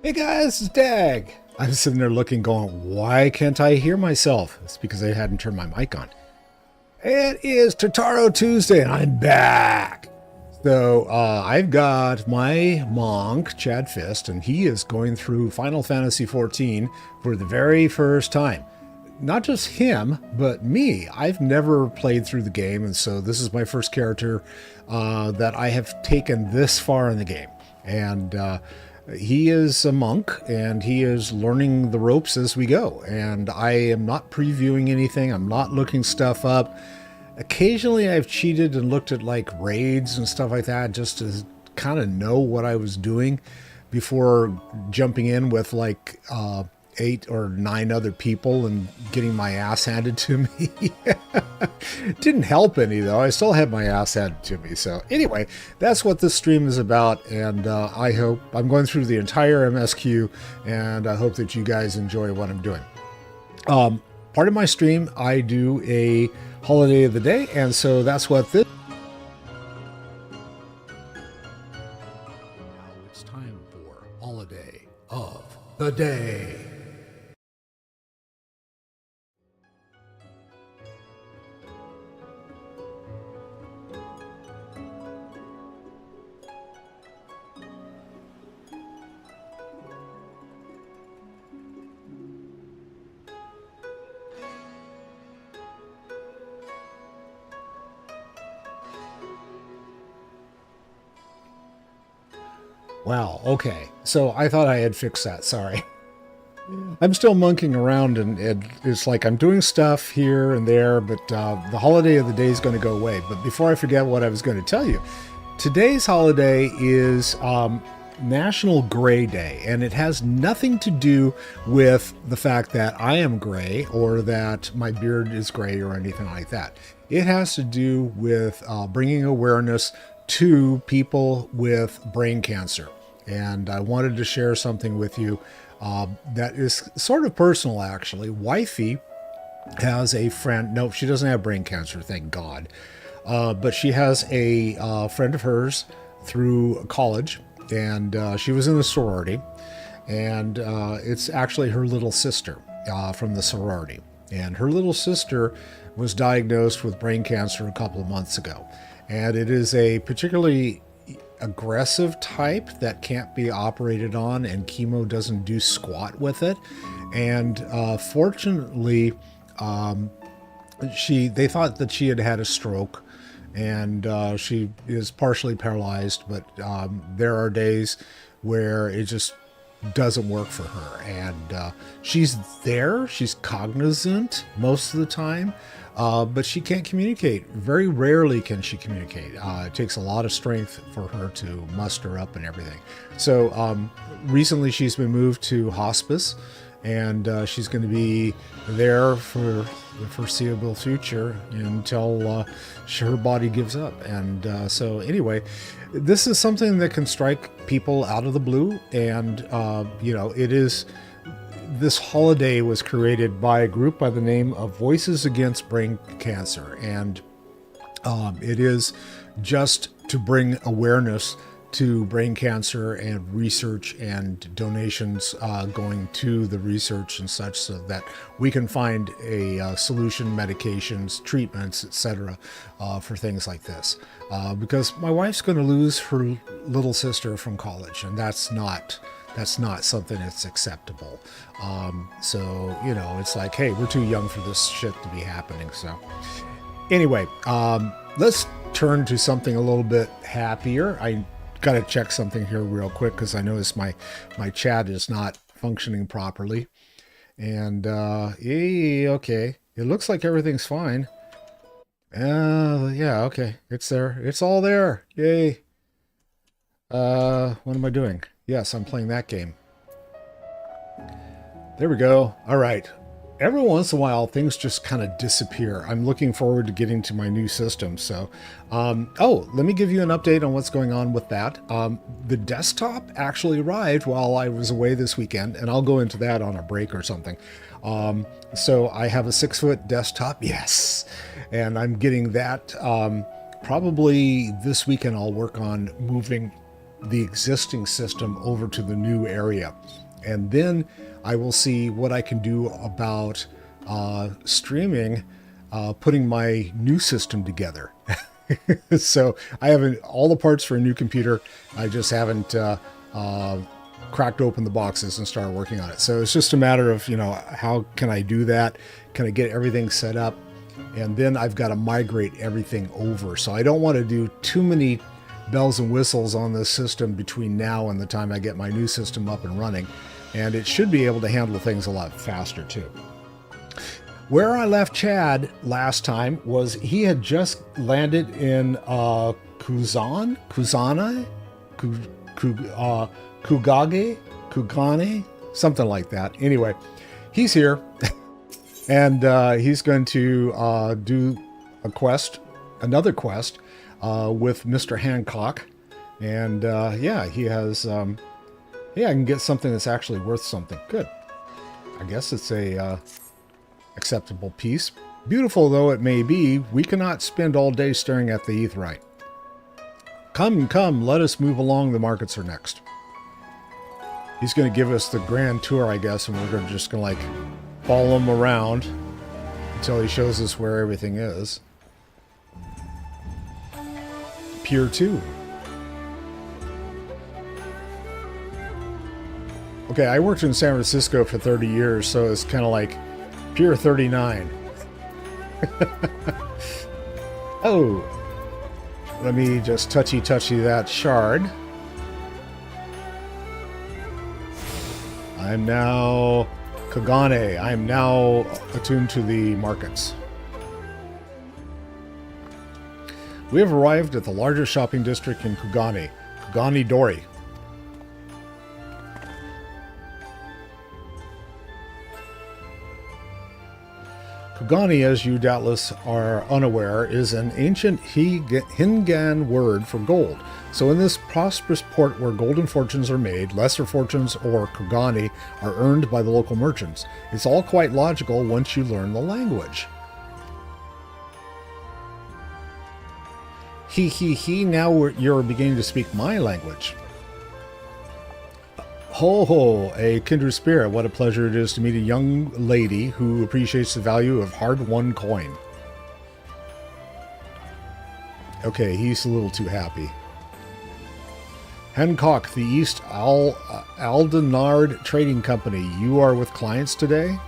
Hey guys, it's Dag. I'm sitting there looking, going, why can't I hear myself? It's because I hadn't turned my mic on. It is Tataru Tuesday, and I'm back. So I've got my monk, Chad Fist, and he is going through Final Fantasy XIV for the very first time. Not just him, but me. I've never played through the game, and so this is my first character that I have taken this far in the game. And he is a monk, and he is learning the ropes as we go. And I am not previewing anything. I'm not looking stuff up. Occasionally I've cheated and looked at like raids and stuff like that just to kind of know what I was doing before jumping in with like 8 or 9 other people and getting my ass handed to me. Didn't help any though. I still had my ass handed to me. So anyway, that's what this stream is about, and I hope I'm going through the entire MSQ, and I hope that you guys enjoy what I'm doing. Part of my stream, I do a holiday of the day, and so that's what this. Now it's time for holiday of the day. Wow, okay. So I thought I had fixed that, sorry. I'm still monkeying around, and it's like I'm doing stuff here and there, but the holiday of the day is going to go away. But before I forget what I was going to tell you, today's holiday is National Gray Day, and it has nothing to do with the fact that I am gray or that my beard is gray or anything like that. It has to do with bringing awareness to people with brain cancer. And I wanted to share something with you that is sort of personal, actually. Wifey has a friend. No, she doesn't have brain cancer, thank God. But she has a friend of hers through college, and she was in the sorority. And it's actually her little sister from the sorority. And her little sister was diagnosed with brain cancer a couple of months ago. And it is a particularly aggressive type that can't be operated on, and chemo doesn't do squat with it. And fortunately, they thought that she had had a stroke, and she is partially paralyzed, but there are days where it just doesn't work for her. And she's there, she's cognizant most of the time, but she can't communicate. Very rarely can she communicate. It takes a lot of strength for her to muster up and everything. So recently she's been moved to hospice, and she's going to be there for the foreseeable future until her body gives up. And so anyway, this is something that can strike people out of the blue. And, it is... This holiday was created by a group by the name of Voices Against Brain Cancer, and it is just to bring awareness to brain cancer and research and donations going to the research and such, so that we can find a solution, medications, treatments, etc. For things like this. Because my wife's going to lose her little sister from college, and that's not something that's acceptable. So, it's like, hey, we're too young for this shit to be happening. So anyway, let's turn to something a little bit happier. I got to check something here real quick, because I noticed my chat is not functioning properly. And okay, it looks like everything's fine. Yeah, okay, it's there. It's all there. Yay. What am I doing? Yes, I'm playing that game. There we go. All right. Every once in a while, things just kind of disappear. I'm looking forward to getting to my new system. So, let me give you an update on what's going on with that. The desktop actually arrived while I was away this weekend, and I'll go into that on a break or something. So I have a 6-foot desktop. Yes. And I'm getting that. Probably this weekend I'll work on moving the existing system over to the new area. And then I will see what I can do about streaming, putting my new system together. So I have all the parts for a new computer. I just haven't cracked open the boxes and started working on it. So it's just a matter of, how can I do that? Can I get everything set up? And then I've got to migrate everything over. So I don't want to do too many bells and whistles on this system between now and the time I get my new system up and running. And it should be able to handle things a lot faster too. Where I left Chad last time was he had just landed in Kugane, something like that. Anyway, he's here, and he's going to do another quest with Mr. Hancock, and yeah, he has. Yeah, I can get something that's actually worth something. Good. I guess it's a acceptable piece. Beautiful though it may be, we cannot spend all day staring at the aetheryte. Come, let us move along. The markets are next. He's going to give us the grand tour, I guess, and we're just going to like follow him around until he shows us where everything is. Pier 2. Okay, I worked in San Francisco for 30 years, so it's kind of like Pier 39. Oh, let me just touchy that shard. I'm now Kugane. I'm now attuned to the markets. We have arrived at the largest shopping district in Kugane, Kugane Dori. Kugane, as you doubtless are unaware, is an ancient Hingan word for gold. So in this prosperous port where golden fortunes are made, lesser fortunes, or Kugane, are earned by the local merchants. It's all quite logical once you learn the language. Now you're beginning to speak my language. Ho, a kindred spirit. What a pleasure it is to meet a young lady who appreciates the value of hard-won coin. Okay, he's a little too happy. Hancock, the East Aldenard Trading Company. You are with clients today?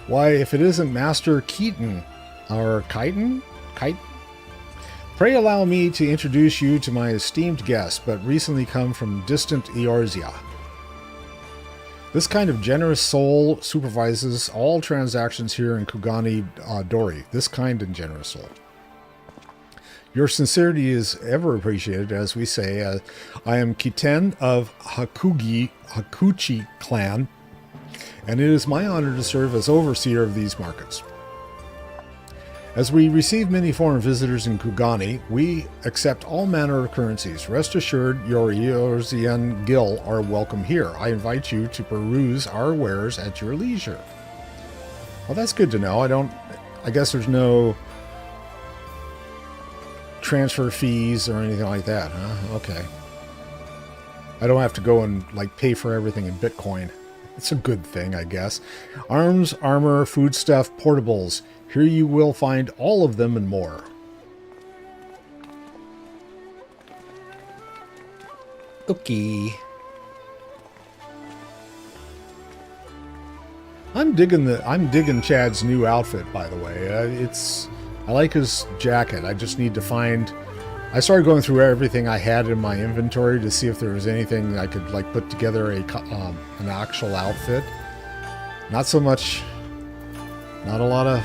Why, if it isn't Master Keaton, or Kite? Pray allow me to introduce you to my esteemed guest, but recently come from distant Eorzea. This kind of generous soul supervises all transactions here in Kugane Dori. This kind and generous soul. Your sincerity is ever appreciated, as we say. I am Kiten of Hakuchi clan, and it is my honor to serve as overseer of these markets. As we receive many foreign visitors in Kugane, we accept all manner of currencies. Rest assured, your Eorzean Gil are welcome here. I invite you to peruse our wares at your leisure. Well, that's good to know. I guess there's no transfer fees or anything like that, huh? Okay. I don't have to go and pay for everything in Bitcoin. It's a good thing, I guess. Arms, armor, foodstuff, portables. Here you will find all of them and more. Okay. I'm digging Chad's new outfit, by the way. I like his jacket. I just need to find. I started going through everything I had in my inventory to see if there was anything I could put together an actual outfit. Not so much. Not a lot of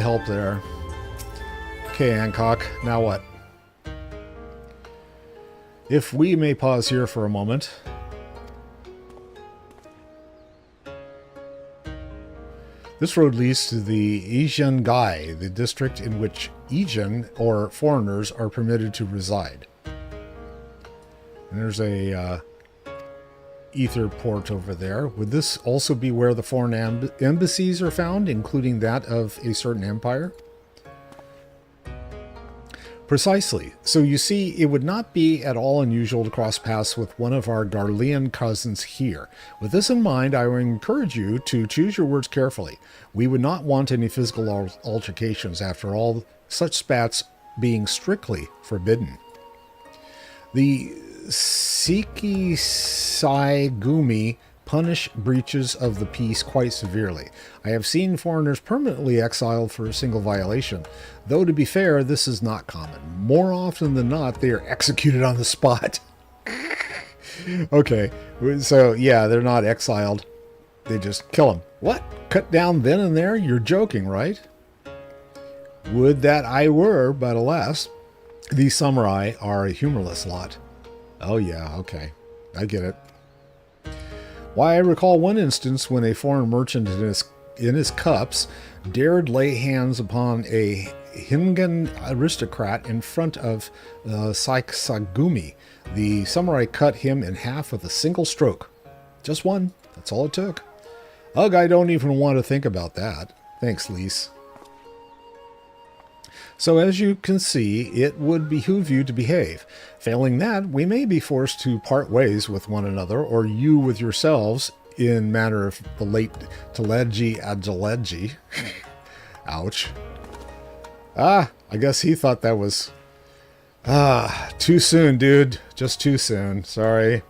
help there. Okay, Hancock. Now what? If we may pause here for a moment. This road leads to the Asian Gai, the district in which Asian, or foreigners, are permitted to reside. And there's a ether port over there. Would this also be where the foreign embassies are found, including that of a certain empire? Precisely. So you see, it would not be at all unusual to cross paths with one of our Garlean cousins here. With this in mind, I would encourage you to choose your words carefully. We would not want any physical altercations, after all, such spats being strictly forbidden. The Sikisai-gumi punish breaches of the peace quite severely. I have seen foreigners permanently exiled for a single violation, though to be fair, this is not common. More often than not, they are executed on the spot. Okay, so yeah, they're not exiled. They just kill them. What? Cut down then and there? You're joking, right? Would that I were, but alas, these samurai are a humorless lot. Oh yeah, okay. I get it. Why, I recall one instance when a foreign merchant in his cups dared lay hands upon a Hingan aristocrat in front of Saikisagumi. The samurai cut him in half with a single stroke. Just one. That's all it took. Ugh, I don't even want to think about that. Thanks, Lise. So as you can see, it would behoove you to behave. Failing that, we may be forced to part ways with one another, or you with yourselves, in manner of the late Teleji Adjaleji. Ouch. I guess he thought that was... too soon, dude. Just too soon. Sorry.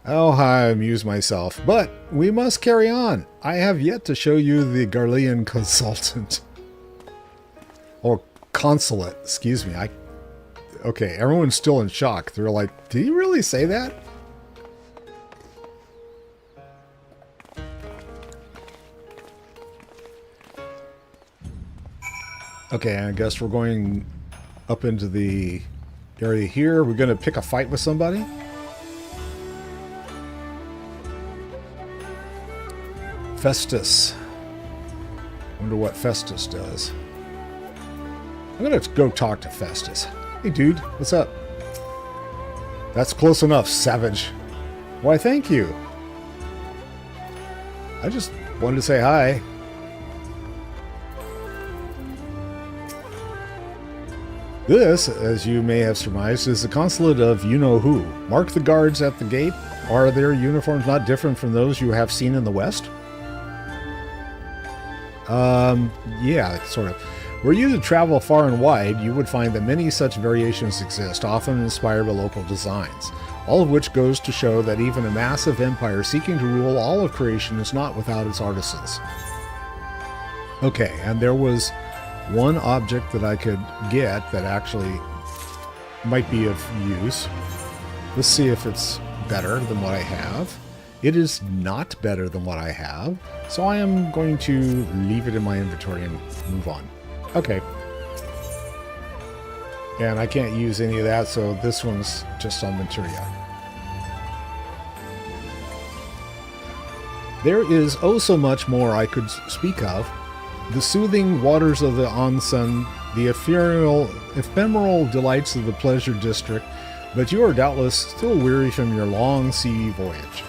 Oh, I amuse myself. But we must carry on. I have yet to show you the Garlean consultant. Or consulate, excuse me. Okay, everyone's still in shock. They're like, did he really say that? Okay, I guess we're going up into the area here. We're going to pick a fight with somebody. Festus. Wonder what Festus does. I'm going to go talk to Festus. Hey, dude, what's up? That's close enough, savage. Why, thank you. I just wanted to say hi. This, as you may have surmised, is the consulate of you-know-who. Mark the guards at the gate. Are their uniforms not different from those you have seen in the West? Yeah, sort of. Were you to travel far and wide, you would find that many such variations exist, often inspired by local designs. All of which goes to show that even a massive empire seeking to rule all of creation is not without its artisans. Okay, and there was one object that I could get that actually might be of use. Let's see if it's better than what I have. It is not better than what I have, so I am going to leave it in my inventory and move on. Okay. And I can't use any of that, so this one's just on materia. There is oh so much more I could speak of. The soothing waters of the onsen, the ephemeral delights of the pleasure district, but you are doubtless still weary from your long sea voyage.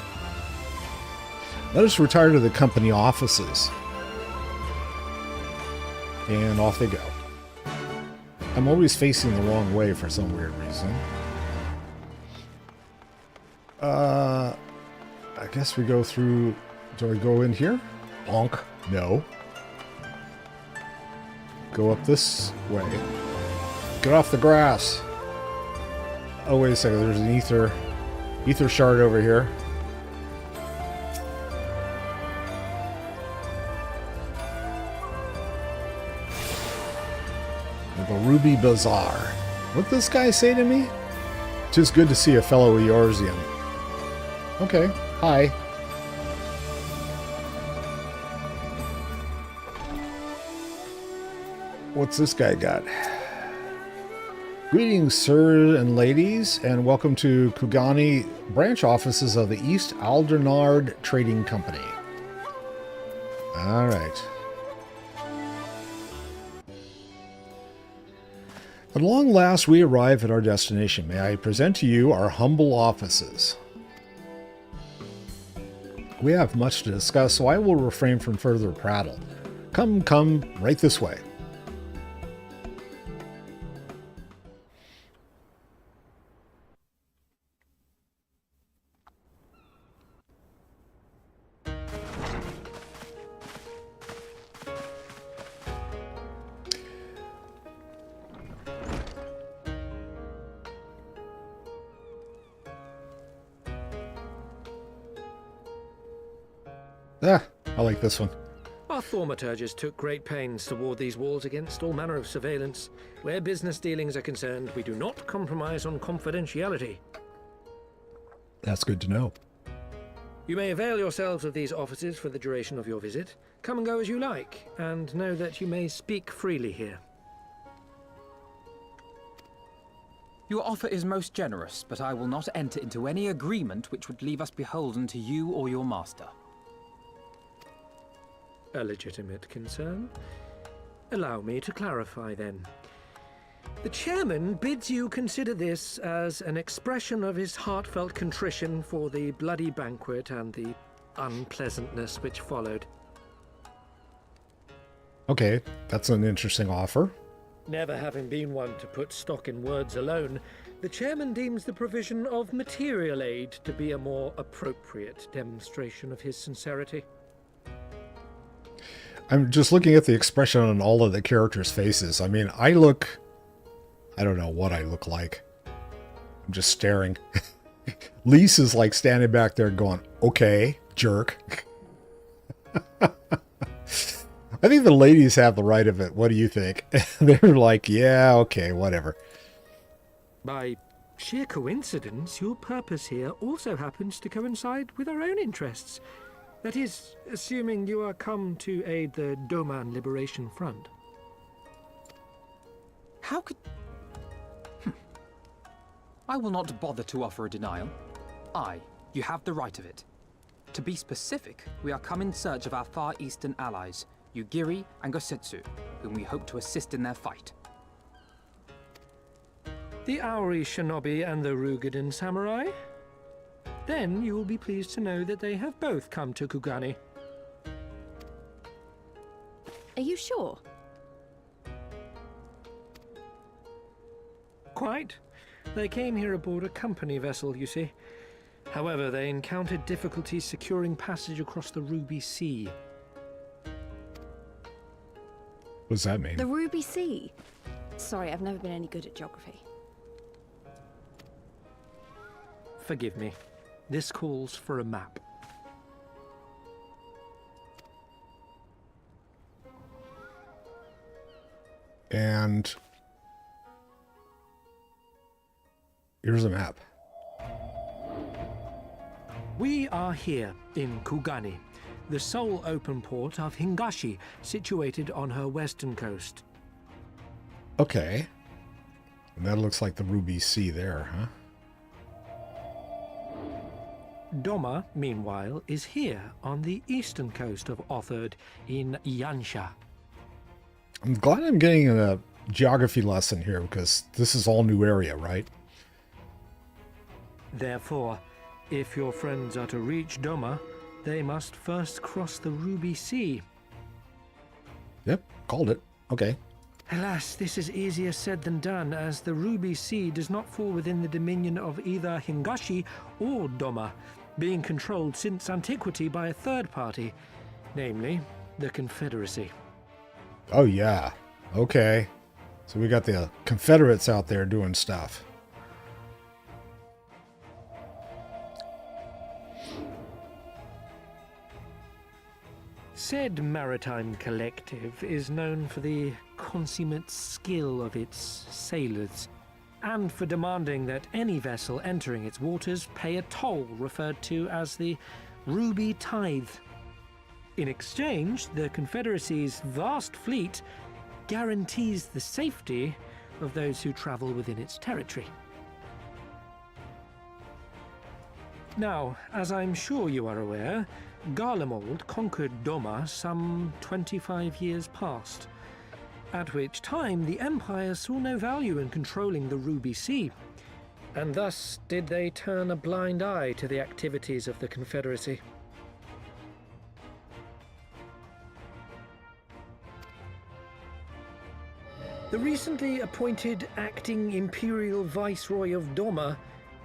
Let us retire to the company offices. And off they go. I'm always facing the wrong way for some weird reason. I guess we go through... Do I go in here? Bonk. No. Go up this way. Get off the grass. Oh, wait a second. There's an ether shard over here. The Ruby Bazaar. What did this guy say to me? "'Tis good to see a fellow Eorzean." Okay. Hi. What's this guy got? Greetings, sir and ladies, and welcome to Kugani branch offices of the East Aldernard Trading Company. All right. At long last, we arrive at our destination. May I present to you our humble offices. We have much to discuss, so I will refrain from further prattle. Come, right this way. Ah, I like this one. Our thaumaturges took great pains to ward these walls against all manner of surveillance. Where business dealings are concerned, we do not compromise on confidentiality. That's good to know. You may avail yourselves of these offices for the duration of your visit. Come and go as you like, and know that you may speak freely here. Your offer is most generous, but I will not enter into any agreement which would leave us beholden to you or your master. A legitimate concern. Allow me to clarify then. The chairman bids you consider this as an expression of his heartfelt contrition for the bloody banquet and the unpleasantness which followed. Okay, that's an interesting offer. Never having been one to put stock in words alone, the chairman deems the provision of material aid to be a more appropriate demonstration of his sincerity. I'm just looking at the expression on all of the characters' faces. I mean, I don't know what I look like. I'm just staring. Lise is like standing back there going, okay, jerk. I think the ladies have the right of it. What do you think? They're like, yeah, okay, whatever. By sheer coincidence, your purpose here also happens to coincide with our own interests. That is, assuming you are come to aid the Doman Liberation Front. How could... I will not bother to offer a denial. You have the right of it. To be specific, we are come in search of our Far Eastern allies, Yugiri and Gosetsu, whom we hope to assist in their fight. The Aori Shinobi and the Rugadan Samurai? Then you will be pleased to know that they have both come to Kugani. Are you sure? Quite. They came here aboard a company vessel, you see. However, they encountered difficulties securing passage across the Ruby Sea. What does that mean? The Ruby Sea? Sorry, I've never been any good at geography. Forgive me. This calls for a map. And here's a map. We are here in Kugani, the sole open port of Hingashi, situated on her western coast. Okay. And that looks like the Ruby Sea there, huh? Doma, meanwhile, is here on the eastern coast of Otherd in Yansha. I'm glad I'm getting a geography lesson here because this is all new area, right? Therefore, if your friends are to reach Doma, they must first cross the Ruby Sea. Yep, called it. Okay. Alas, this is easier said than done, as the Ruby Sea does not fall within the dominion of either Hingashi or Doma, being controlled since antiquity by a third party, namely the Confederacy. Oh, yeah. Okay. So we got the Confederates out there doing stuff. Said maritime collective is known for the consummate skill of its sailors, and for demanding that any vessel entering its waters pay a toll referred to as the Ruby Tithe. In exchange, the Confederacy's vast fleet guarantees the safety of those who travel within its territory. Now, as I'm sure you are aware, Garlemald conquered Doma some 25 years past, at which time the Empire saw no value in controlling the Ruby Sea, and thus did they turn a blind eye to the activities of the Confederacy. The recently appointed acting Imperial Viceroy of Doma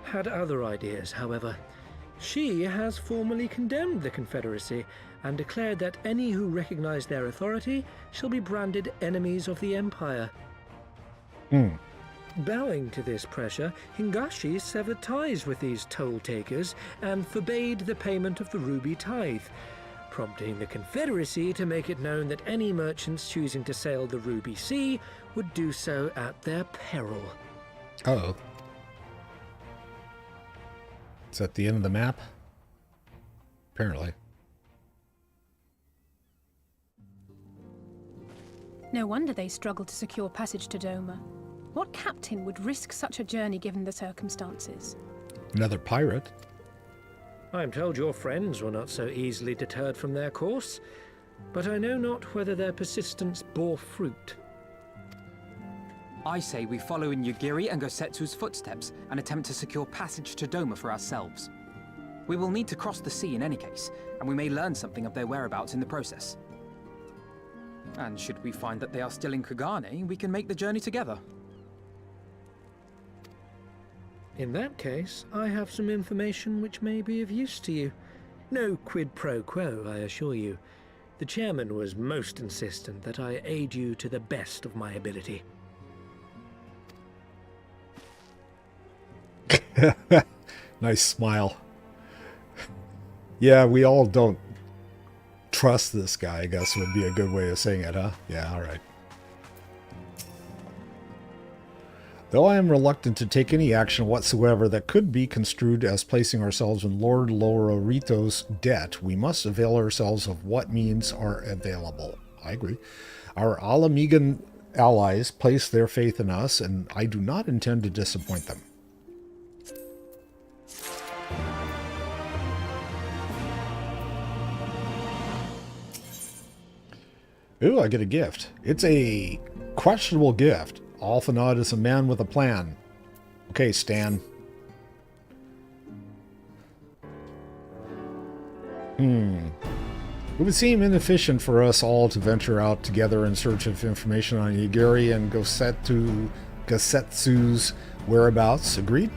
had other ideas, however. She has formally condemned the Confederacy and declared that any who recognize their authority shall be branded enemies of the Empire. Bowing to this pressure, Hingashi severed ties with these toll takers and forbade the payment of the Ruby Tithe, prompting the Confederacy to make it known that any merchants choosing to sail the Ruby Sea would do so at their peril. Uh-oh. Is that the end of the map? Apparently. No wonder they struggled to secure passage to Doma. What captain would risk such a journey given the circumstances? Another pirate? I'm told your friends were not so easily deterred from their course, but I know not whether their persistence bore fruit. I say we follow in Yugiri and Gosetsu's footsteps and attempt to secure passage to Doma for ourselves. We will need to cross the sea in any case, and we may learn something of their whereabouts in the process. And should we find that they are still in Kugane, we can make the journey together. In that case, I have some information which may be of use to you. No quid pro quo, I assure you. The chairman was most insistent that I aid you to the best of my ability. Nice smile. Yeah, we all don't trust this guy, I guess would be a good way of saying it, huh? Yeah, alright. Though I am reluctant to take any action whatsoever that could be construed as placing ourselves in Lord Lororito's debt, we must avail ourselves of what means are available. I agree. Our Alamigan allies place their faith in us, and I do not intend to disappoint them. Ooh, I get a gift. It's a questionable gift. Alphanod is a man with a plan. Okay, Stan. It would seem inefficient for us all to venture out together in search of information on Yugiri and Gosetsu's whereabouts. Agreed?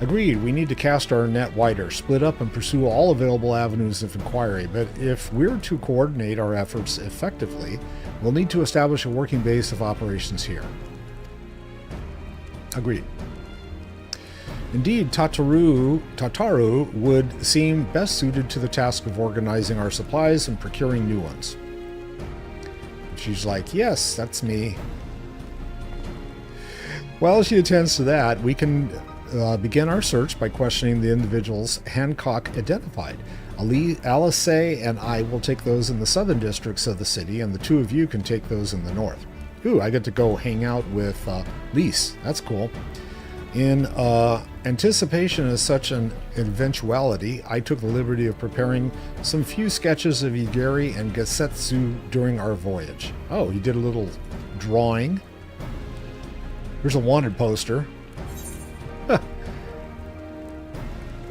Agreed. We need to cast our net wider, split up, and pursue all available avenues of inquiry. But if we're to coordinate our efforts effectively, we'll need to establish a working base of operations here. Agreed. Indeed, Tataru would seem best suited to the task of organizing our supplies and procuring new ones. She's like, yes, that's me. While she attends to that, we can begin our search by questioning the individuals Hancock identified. Alice and I will take those in the southern districts of the city, and the two of you can take those in the north. Ooh, I get to go hang out with Lise. That's cool. In anticipation of such an eventuality, I took the liberty of preparing some few sketches of Yugiri and Gosetsu during our voyage. Oh, he did a little drawing. Here's a wanted poster.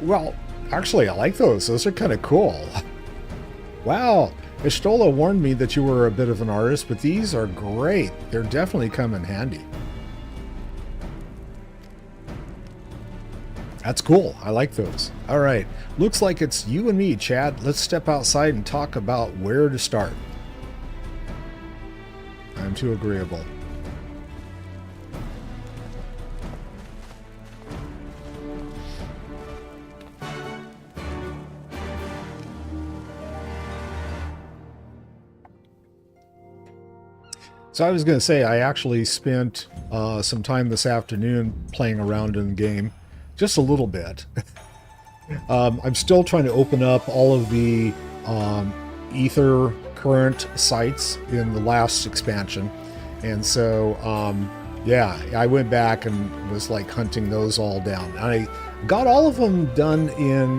Well, actually, I like those. Those are kind of cool. Wow. Ishtola warned me that you were a bit of an artist, but these are great. They're definitely come in handy. That's cool. I like those. All right. Looks like it's you and me, Chad. Let's step outside and talk about where to start. I'm too agreeable. So I was going to say, I actually spent some time this afternoon playing around in the game. Just a little bit. I'm still trying to open up all of the Ether current sites in the last expansion. And so, yeah, I went back and was like hunting those all down. I got all of them done in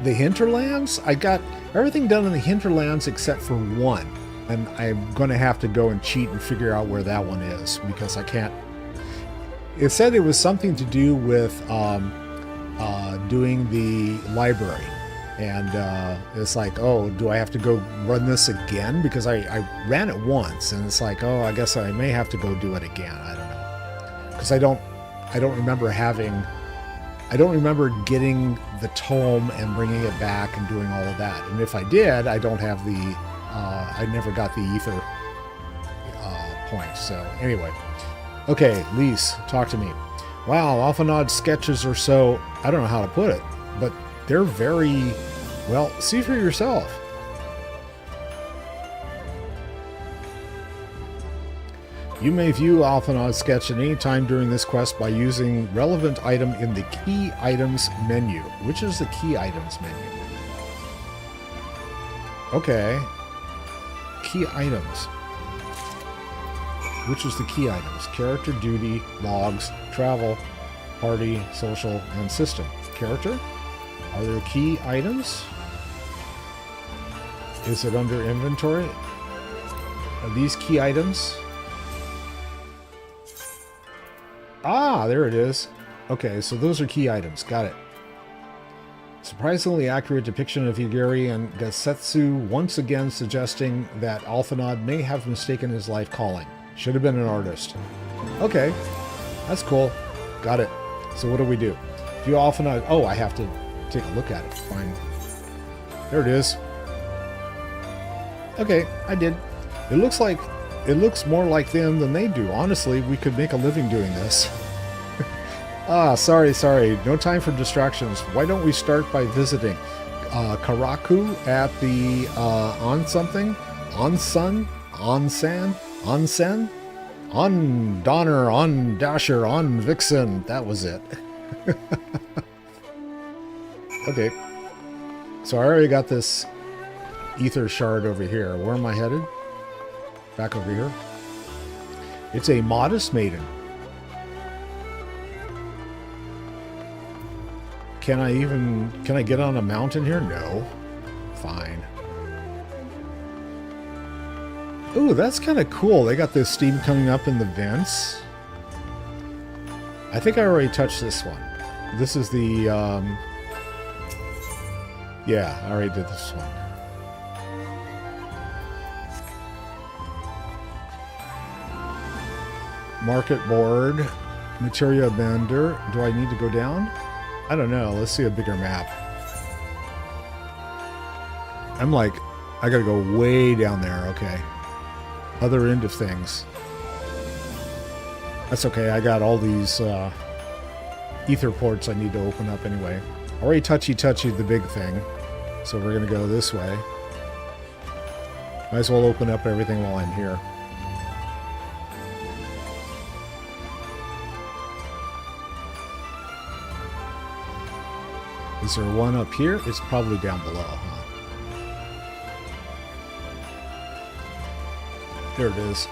the hinterlands. I got everything done in the hinterlands except for one. And I'm going to have to go and cheat and figure out where that one is because I can't. It said it was something to do with doing the library. And it's like, oh, do I have to go run this again? Because I ran it once, and it's like, oh, I guess I may have to go do it again. I don't know. Because I don't remember getting the tome and bringing it back and doing all of that. And if I did, I don't have the, I never got the ether points. So anyway. Okay, Lise, talk to me. Wow, Alphanod's sketches are so, I don't know how to put it, but they're very, well, see for yourself. You may view Alphanod's sketch at any time during this quest by using relevant item in the Key Items menu. Which is the Key Items menu? Okay. Key Items. Which is the Key Items? Character, Duty, Logs, Travel, Party, Social, and System. Character? Are there key items? Is it under Inventory? Are these key items? Ah, there it is. Okay, so those are key items. Got it. Surprisingly accurate depiction of Higiri and Gasetsu, once again suggesting that Alphanod may have mistaken his life calling. Should have been an artist. Okay, that's cool. Got it. So what do we do? View Alphanod. Oh, I have to take a look at it. Fine. There it is. Okay, I did. It looks more like them than they do. Honestly, we could make a living doing this. Sorry. No time for distractions. Why don't we start by visiting Karaku at the Onsen? On Donner, on Dasher, on Vixen. That was it. Okay. So I already got this ether shard over here. Where am I headed? Back over here. It's a modest maiden. Can I get on a mountain here? No. Fine. Ooh, that's kind of cool. They got this steam coming up in the vents. I think I already touched this one. This is the, yeah, I already did this one. Market board. Materia bender. Do I need to go down? I don't know. Let's see a bigger map. I'm like, I gotta go way down there. Okay. Other end of things. That's okay. I got all these ether ports I need to open up anyway. Already touchy the big thing. So we're gonna go this way. Might as well open up everything while I'm here. Is there one up here? It's probably down below, huh? There it is.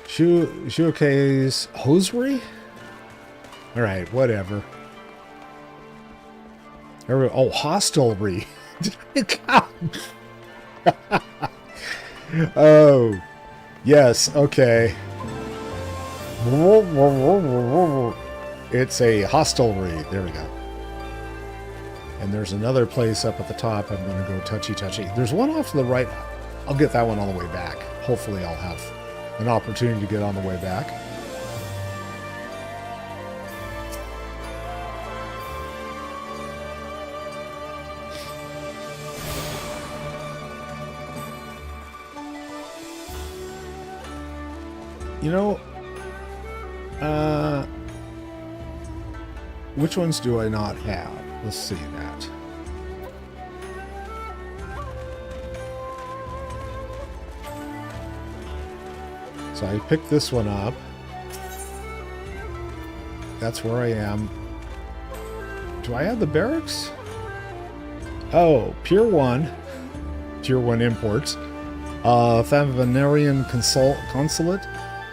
Shuokei's hosiery? Alright, whatever. Oh, hostelry. Oh. Yes, okay. It's a hostelry. There we go. And there's another place up at the top. I'm going to go touchy. There's one off to the right. I'll get that one on the way back. Hopefully I'll have an opportunity to get on the way back. You know, which ones do I not have? Let's see that. So I picked this one up. That's where I am. Do I have the barracks? Oh, Pier 1. Tier 1 imports. Favinarian Consulate.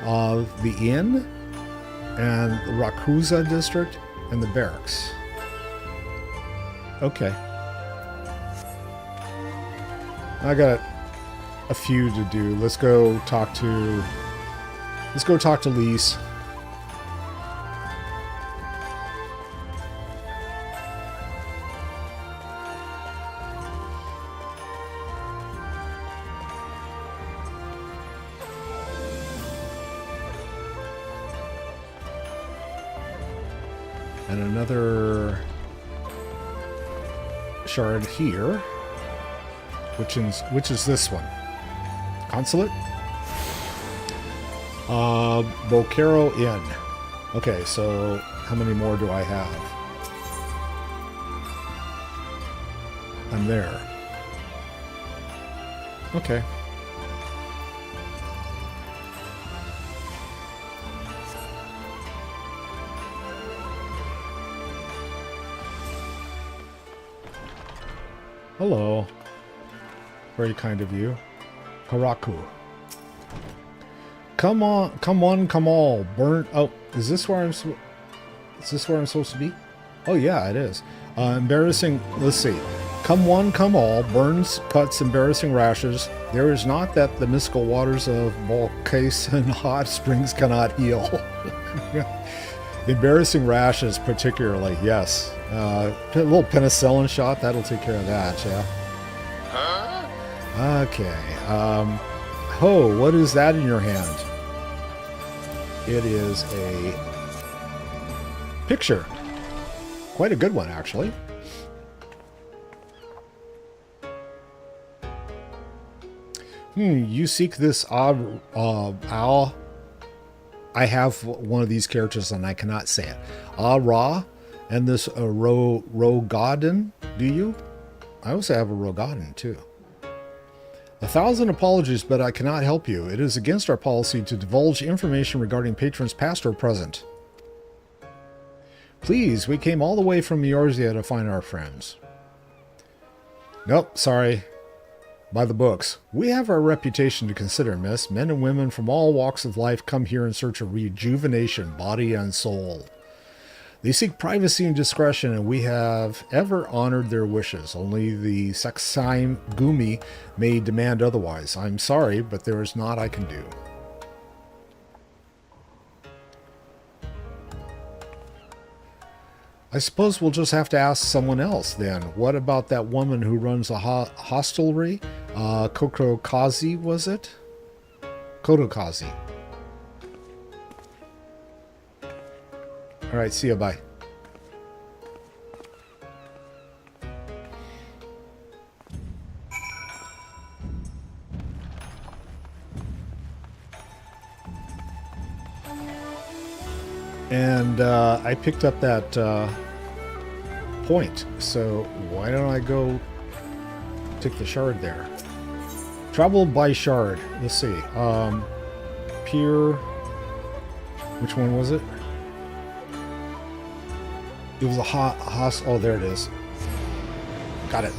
The inn. And the Rakuza district. And the barracks. Okay. I got a few to do. Let's go talk to Lise. And another shard here, which is this one. Consulate? Bocaro Inn. Okay, so how many more do I have? I'm there. Okay. Hello. Very kind of you. Haraku. Come on, come on, come all. Burn. Oh, is this where I'm supposed to be? Oh yeah, it is. Embarrassing. Let's see. Come one, come all. Burns, cuts, embarrassing rashes. There is not that the mystical waters of Volcase hot springs cannot heal. Embarrassing rashes, particularly. Yes. A little penicillin shot. That'll take care of that. Yeah. Huh? Okay. Ho, what is that in your hand? It is a picture. Quite a good one, actually. You seek this owl. I have one of these characters and I cannot say it. Ra, and this Rogadin, do you? I also have a Rogadin, too. 1,000 apologies, but I cannot help you. It is against our policy to divulge information regarding patrons past or present. Please, we came all the way from Eorzea to find our friends. Nope, sorry. By the books. We have our reputation to consider, miss. Men and women from all walks of life come here in search of rejuvenation, body and soul. They seek privacy and discretion, and we have ever honored their wishes. Only the Sexime Gumi may demand otherwise. I'm sorry, but there is naught I can do. I suppose we'll just have to ask someone else then. What about that woman who runs a hostelry? Kokokazi, was it? Kotokazi. All right, see ya, bye. And I picked up that point, so why don't I go take the shard there? Travel by shard. Let's see. Pier. Which one was it? It was a oh, there it is. Got it.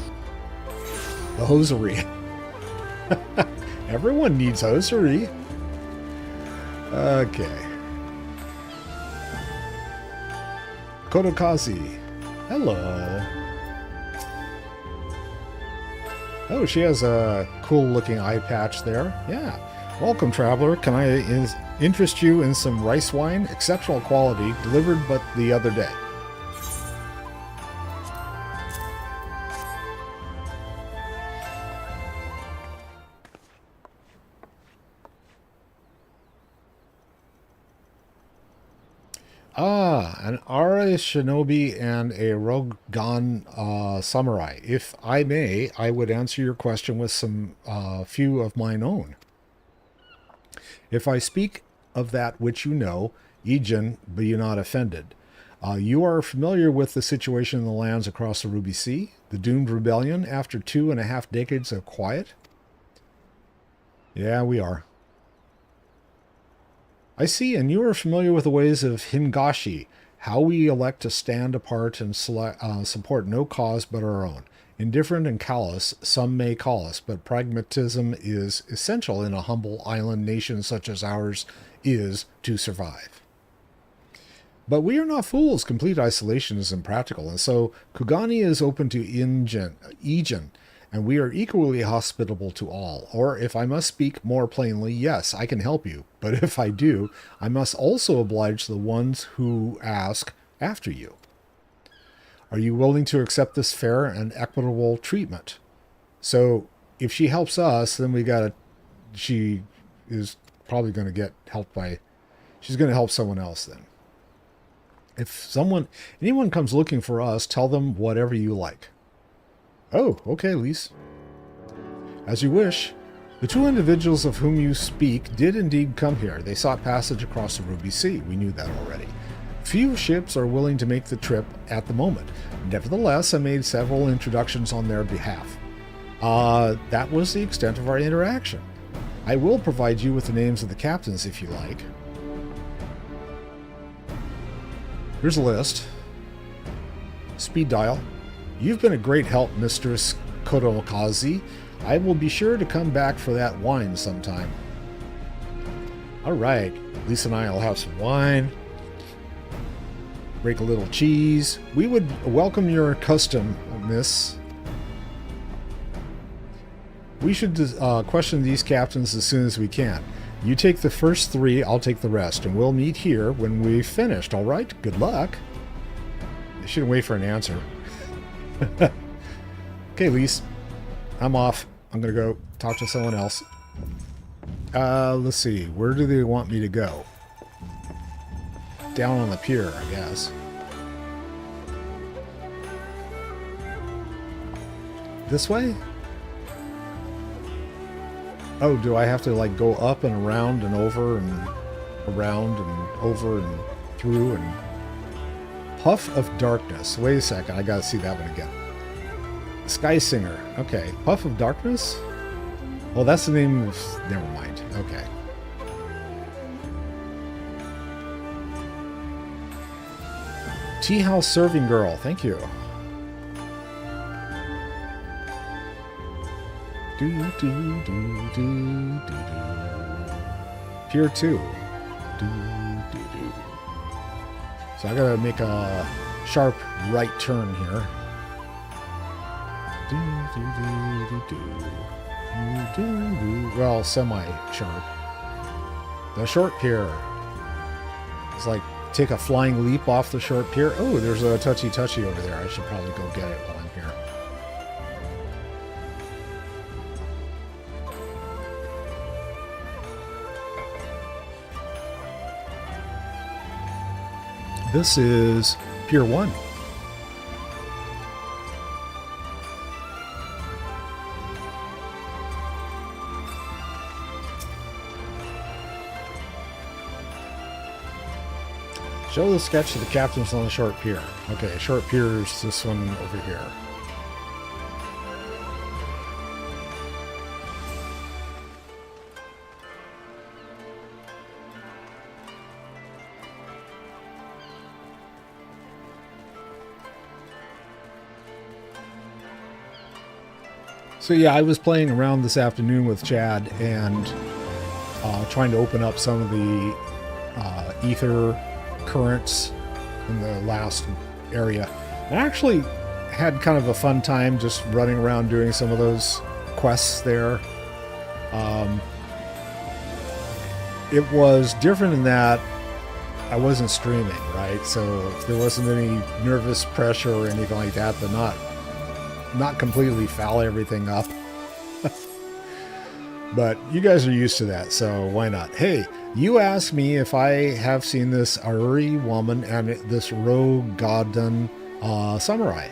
The hosiery. Everyone needs hosiery. Okay. Kotokazi. Hello. Oh, she has a cool looking eye patch there. Yeah. Welcome, traveler. Can I interest you in some rice wine? Exceptional quality, delivered but the other day. An Ara shinobi and a Rogan samurai. If I may, I would answer your question with some few of mine own. If I speak of that which you know, Ijin, be you not offended. You are familiar with the situation in the lands across the Ruby Sea, the doomed rebellion after 2.5 decades of quiet? Yeah, we are. I see, and you are familiar with the ways of Hingashi, how we elect to stand apart and support no cause but our own. Indifferent and callous, some may call us, but pragmatism is essential in a humble island nation such as ours is to survive. But we are not fools. Complete isolation is impractical, and so Kugani is open to Ijin, and we are equally hospitable to all. Or, if I must speak more plainly, yes, I can help you. But if I do, I must also oblige the ones who ask after you. Are you willing to accept this fair and equitable treatment? So, if she helps us, then she is probably going to get helped by... She's going to help someone else then. If anyone comes looking for us, tell them whatever you like. Oh, okay, Lise. As you wish. The two individuals of whom you speak did indeed come here. They sought passage across the Ruby Sea. We knew that already. Few ships are willing to make the trip at the moment. Nevertheless, I made several introductions on their behalf. That was the extent of our interaction. I will provide you with the names of the captains if you like. Here's a list. Speed dial. You've been a great help, Mistress Kodokazi. I will be sure to come back for that wine sometime. Alright, Lisa and I will have some wine. Break a little cheese. We would welcome your custom, miss. We should question these captains as soon as we can. You take the first 3, I'll take the rest, and we'll meet here when we've finished, alright? Good luck. I shouldn't wait for an answer. Okay, Lise. I'm off. I'm gonna go talk to someone else. Let's see. Where do they want me to go? Down on the pier, I guess. This way? Oh, do I have to like go up and around and over and around and over and through and... Puff of Darkness. Wait a second, I gotta see that one again. Sky Singer. Okay. Puff of Darkness? Oh, that's the name of... Never mind. Okay. Tea House Serving Girl. Thank you. Do, do, do, do, do, do. Pier 2. Do, do, do. So I gotta make a sharp right turn here. Do, do, do, do, do. Do, do, do. Well, semi-sharp. The short pier. It's like take a flying leap off the short pier. Oh, there's a touchy-touchy over there. I should probably go get it while I'm here. This is Pier 1. Show the sketch of the captains on the short pier. Okay, short pier is this one over here. So yeah, I was playing around this afternoon with Chad and trying to open up some of the ether currents in the last area. I actually had kind of a fun time just running around doing some of those quests there. It was different in that I wasn't streaming, right? So there wasn't any nervous pressure or anything like that, but not completely foul everything up. But you guys are used to that, so why not? Hey, you asked me if I have seen this Aruri woman and this rogue Godden samurai.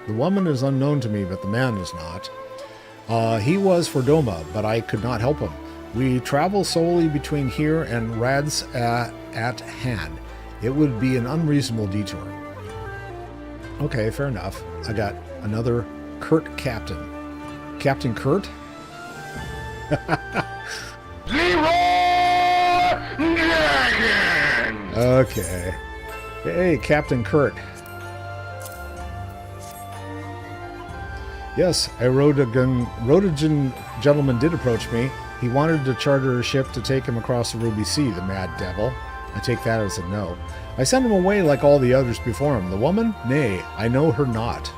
The woman is unknown to me, but the man is not. He was for Doma, but I could not help him. We travel solely between here and Rad's at hand. It would be an unreasonable detour. Okay, fair enough. I got another Kurt captain. Captain Kurt? Okay. Hey, Captain Kurt. Yes, a Rhodogen gentleman did approach me. He wanted to charter a ship to take him across the Ruby Sea, the mad devil. I take that as a no. I sent him away like all the others before him. The woman? Nay, I know her not.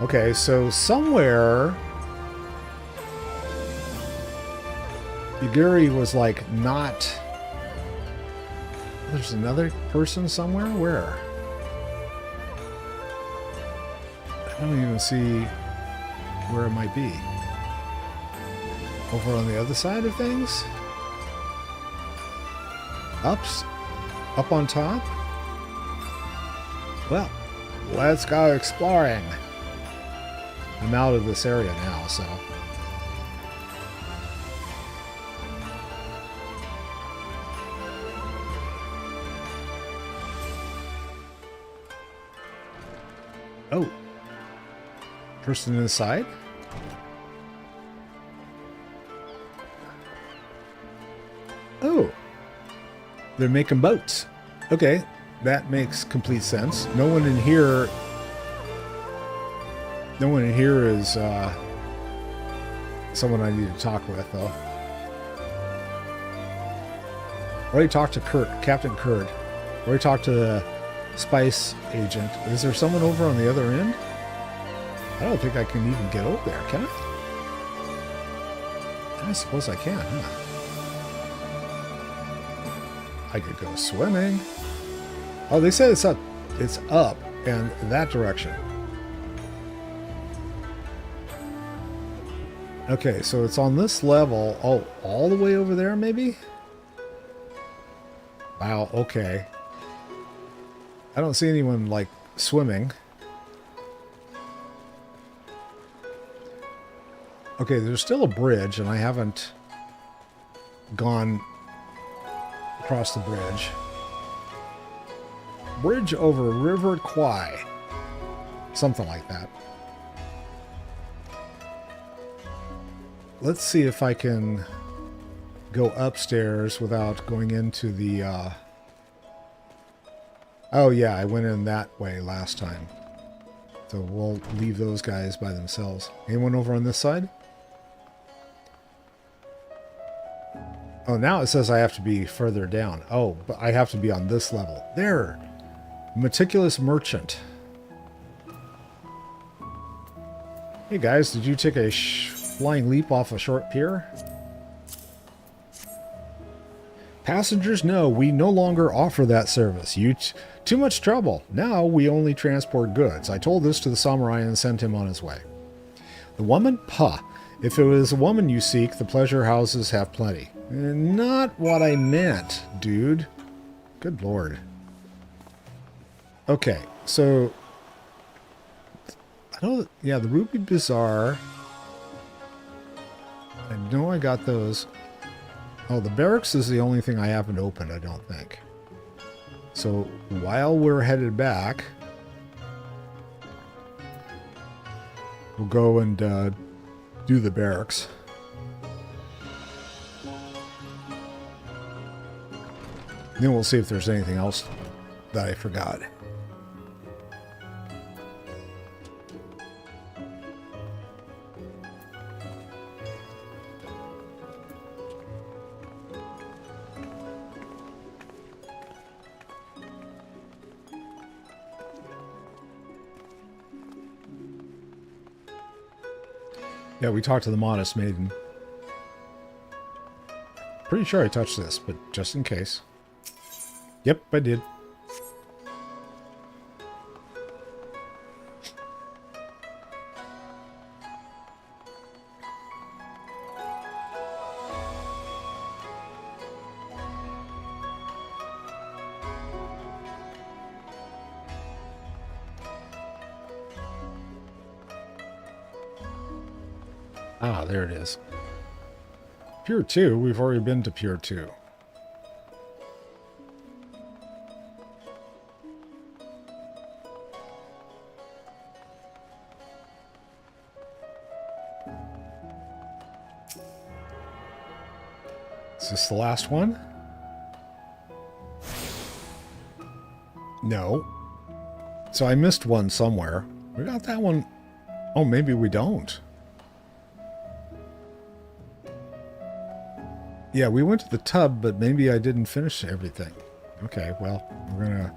Okay, so somewhere... Yaguri was like not... There's another person somewhere? Where? I don't even see where it might be. Over on the other side of things? Up on top? Well, let's go exploring. I'm out of this area now, so... Oh. Person inside? Oh. They're making boats. Okay. That makes complete sense. No one in here is someone I need to talk with, though. Already talked to Captain Kurt. Already talked to the spice agent. Is there someone over on the other end? I don't think I can even get over there, can I? I suppose I can, huh? I could go swimming. Oh, they said it's up. It's up and that direction. Okay, so it's on this level. Oh, all the way over there, maybe? Wow, okay. I don't see anyone, like, swimming. Okay, there's still a bridge, and I haven't gone across the bridge. Bridge over River Kwai. Something like that. Let's see if I can go upstairs without going into the... Oh yeah, I went in that way last time. So we'll leave those guys by themselves. Anyone over on this side? Oh, now it says I have to be further down. Oh, but I have to be on this level. There! Meticulous Merchant. Hey guys, did you take a flying leap off a short pier? Passengers, no, we no longer offer that service. Too much trouble. Now we only transport goods. I told this to the samurai and sent him on his way. The woman? Puh. If it was a woman you seek, the pleasure houses have plenty. Not what I meant, dude. Good lord. Okay, so... I don't... Yeah, the Ruby Bazaar. I know I got those. Oh, the barracks is the only thing I haven't opened, I don't think. So, while we're headed back, we'll go and do the barracks. Then we'll see if there's anything else that I forgot. Yeah, we talked to the Modest Maiden. Pretty sure I touched this, but just in case. Yep, I did. Ah, there it is. Pier 2, we've already been to Pier 2. Is this the last one? No. So I missed one somewhere. We got that one. Oh, maybe we don't. Yeah, we went to the tub, but maybe I didn't finish everything. Okay, well, we're going to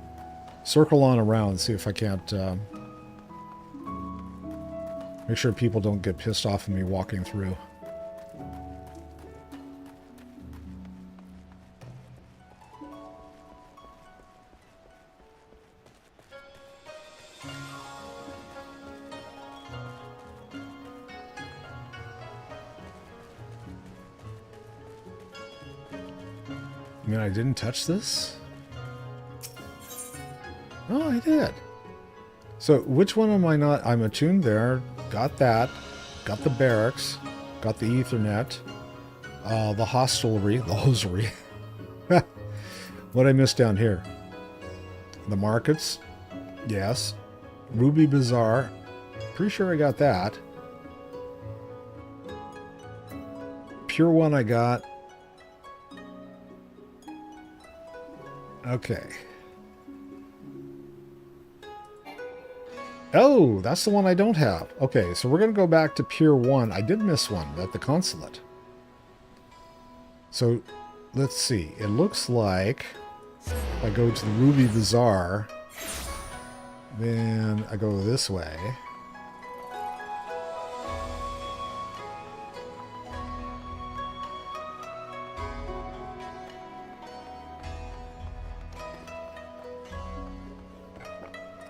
circle on around and see if I can't make sure people don't get pissed off at me walking through. I mean, I didn't touch this? Oh, I did. So, which one am I not? I'm attuned there. Got that. Got the barracks. Got the Ethernet. The hostelry. The hosiery. What I missed down here? The markets? Yes. Ruby Bazaar. Pretty sure I got that. Pure one I got. Okay. Oh, that's the one I don't have. Okay, so we're going to go back to Pier 1. I did miss one at the consulate. So, let's see. It looks like if I go to the Ruby Bazaar, then I go this way.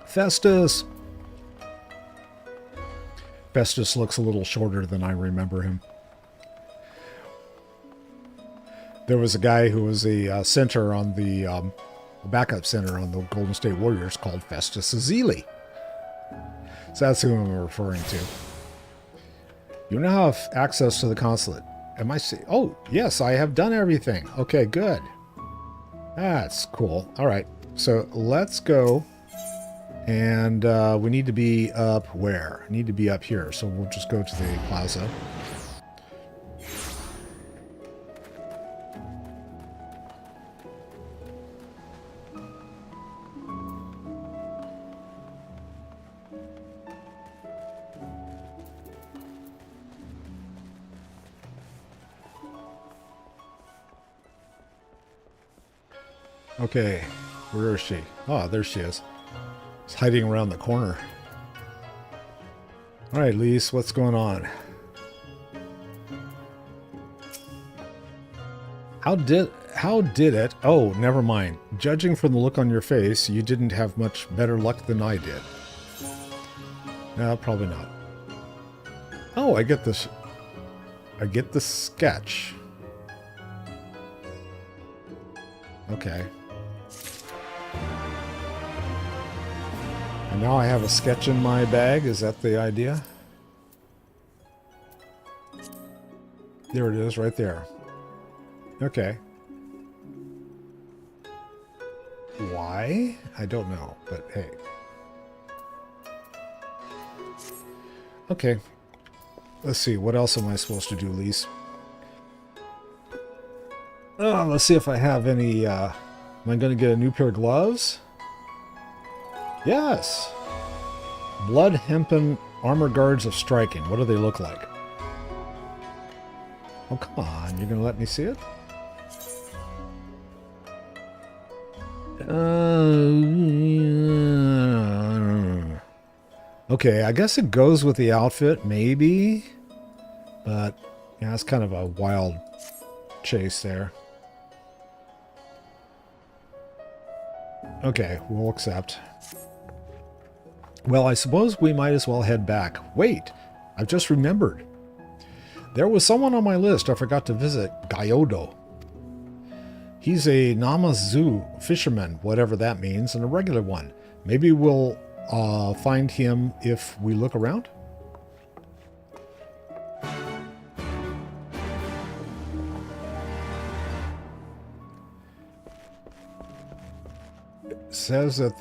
Festus! Festus looks a little shorter than I remember him. There was a guy who was a center on the backup center on the Golden State Warriors called Festus Ezeli. So that's who I'm referring to. You now have access to the consulate. Am I see? Oh, yes, I have done everything. Okay, good. That's cool. All right, so let's go. And we need to be up where? I need to be up here, so we'll just go to the plaza. Okay, where is she? Oh, there she is. It's hiding around the corner. All right, Lise, what's going on? How did it? Oh, never mind. Judging from the look on your face, you didn't have much better luck than I did. No, probably not. Oh, I get this. I get the sketch. Okay. And now I have a sketch in my bag. Is that the idea? There it is, right there. Okay. Why? I don't know, but hey. Okay. Let's see. What else am I supposed to do, Lise? Oh, let's see if I have any... am I going to get a new pair of gloves? Yes. Blood hempen armor guards of striking. What do they look like? Oh, come on. You're going to let me see it? Okay, I guess it goes with the outfit, maybe. But, yeah, it's kind of a wild chase there. Okay, we'll accept. Well, I suppose we might as well head back. Wait, I've just remembered. There was someone on my list I forgot to visit, Gyodo. He's a Namazu fisherman, whatever that means, and a regular one. Maybe we'll find him if we look around? It says that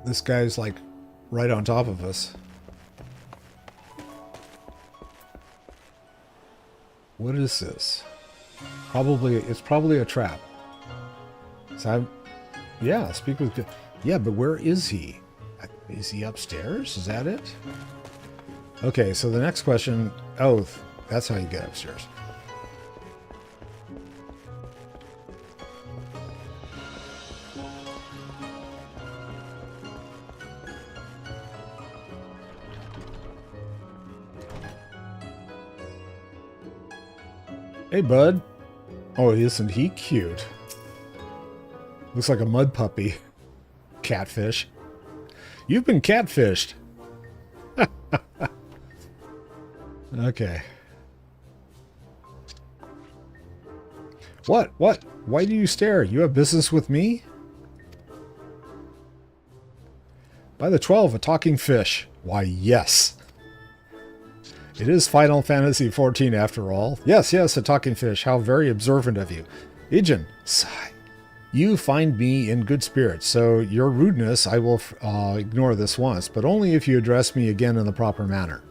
this guy's like right on top of us. What is this? It's probably a trap. So yeah, speak with... Yeah, but where is he? Is he upstairs? Is that it? Okay, so the next question... Oh, that's how you get upstairs. Hey, bud. Oh, isn't he cute? Looks like a mud puppy. Catfish. You've been catfished. Okay. What? What? Why do you stare? You have business with me? By the 12, a talking fish. Why, yes. It is Final Fantasy XIV after all. Yes, yes, a talking fish. How very observant of you. Ijin, sigh. You find me in good spirits, so your rudeness I will ignore this once, but only if you address me again in the proper manner.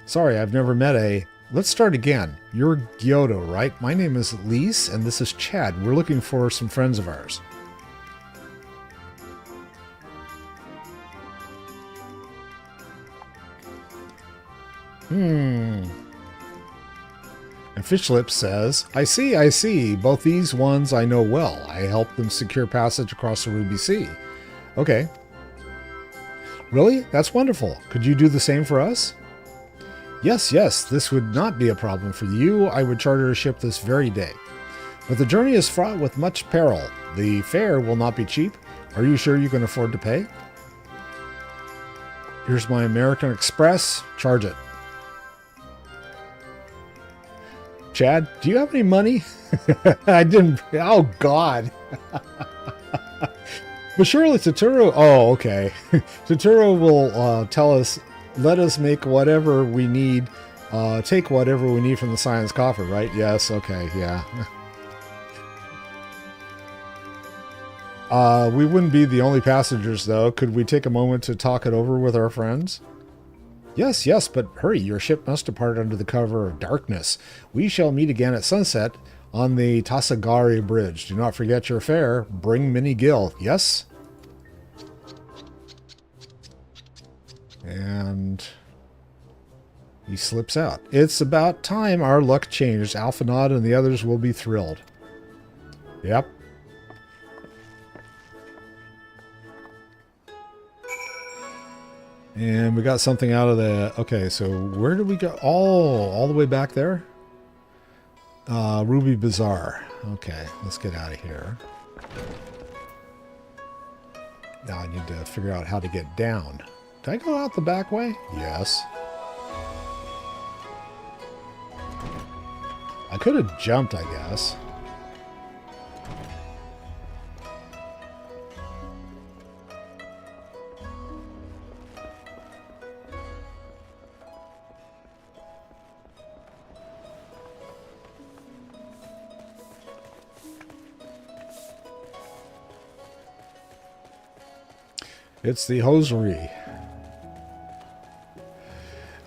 Sorry, I've never met a... Let's start again. You're Gyoto, right? My name is Lise, and this is Chad. We're looking for some friends of ours. And Fishlips says, I see. Both these ones I know well. I helped them secure passage across the Ruby Sea. Okay. Really? That's wonderful. Could you do the same for us? Yes, this would not be a problem for you. I would charter a ship this very day. But the journey is fraught with much peril. The fare will not be cheap. Are you sure you can afford to pay? Here's my American Express. Charge it. Chad, do you have any money? I didn't. Oh, God. But surely Tataru... Oh, okay. Tataru will tell us... Let us make whatever we need, take whatever we need from the science coffer, right? Yes, okay, yeah. We wouldn't be the only passengers, though. Could we take a moment to talk it over with our friends? Yes, but hurry, your ship must depart under the cover of darkness. We shall meet again at sunset on the Tasagari Bridge. Do not forget your fare. Bring Minnie Gill, yes? And he slips out. It's about time our luck changed. Alphanod and the others will be thrilled. Yep. And we got something out of the... Okay, so where did we go? Oh, all the way back there? Ruby Bazaar. Okay, let's get out of here. Now I need to figure out how to get down. Did I go out the back way? Yes. I could have jumped, I guess. It's the hosiery.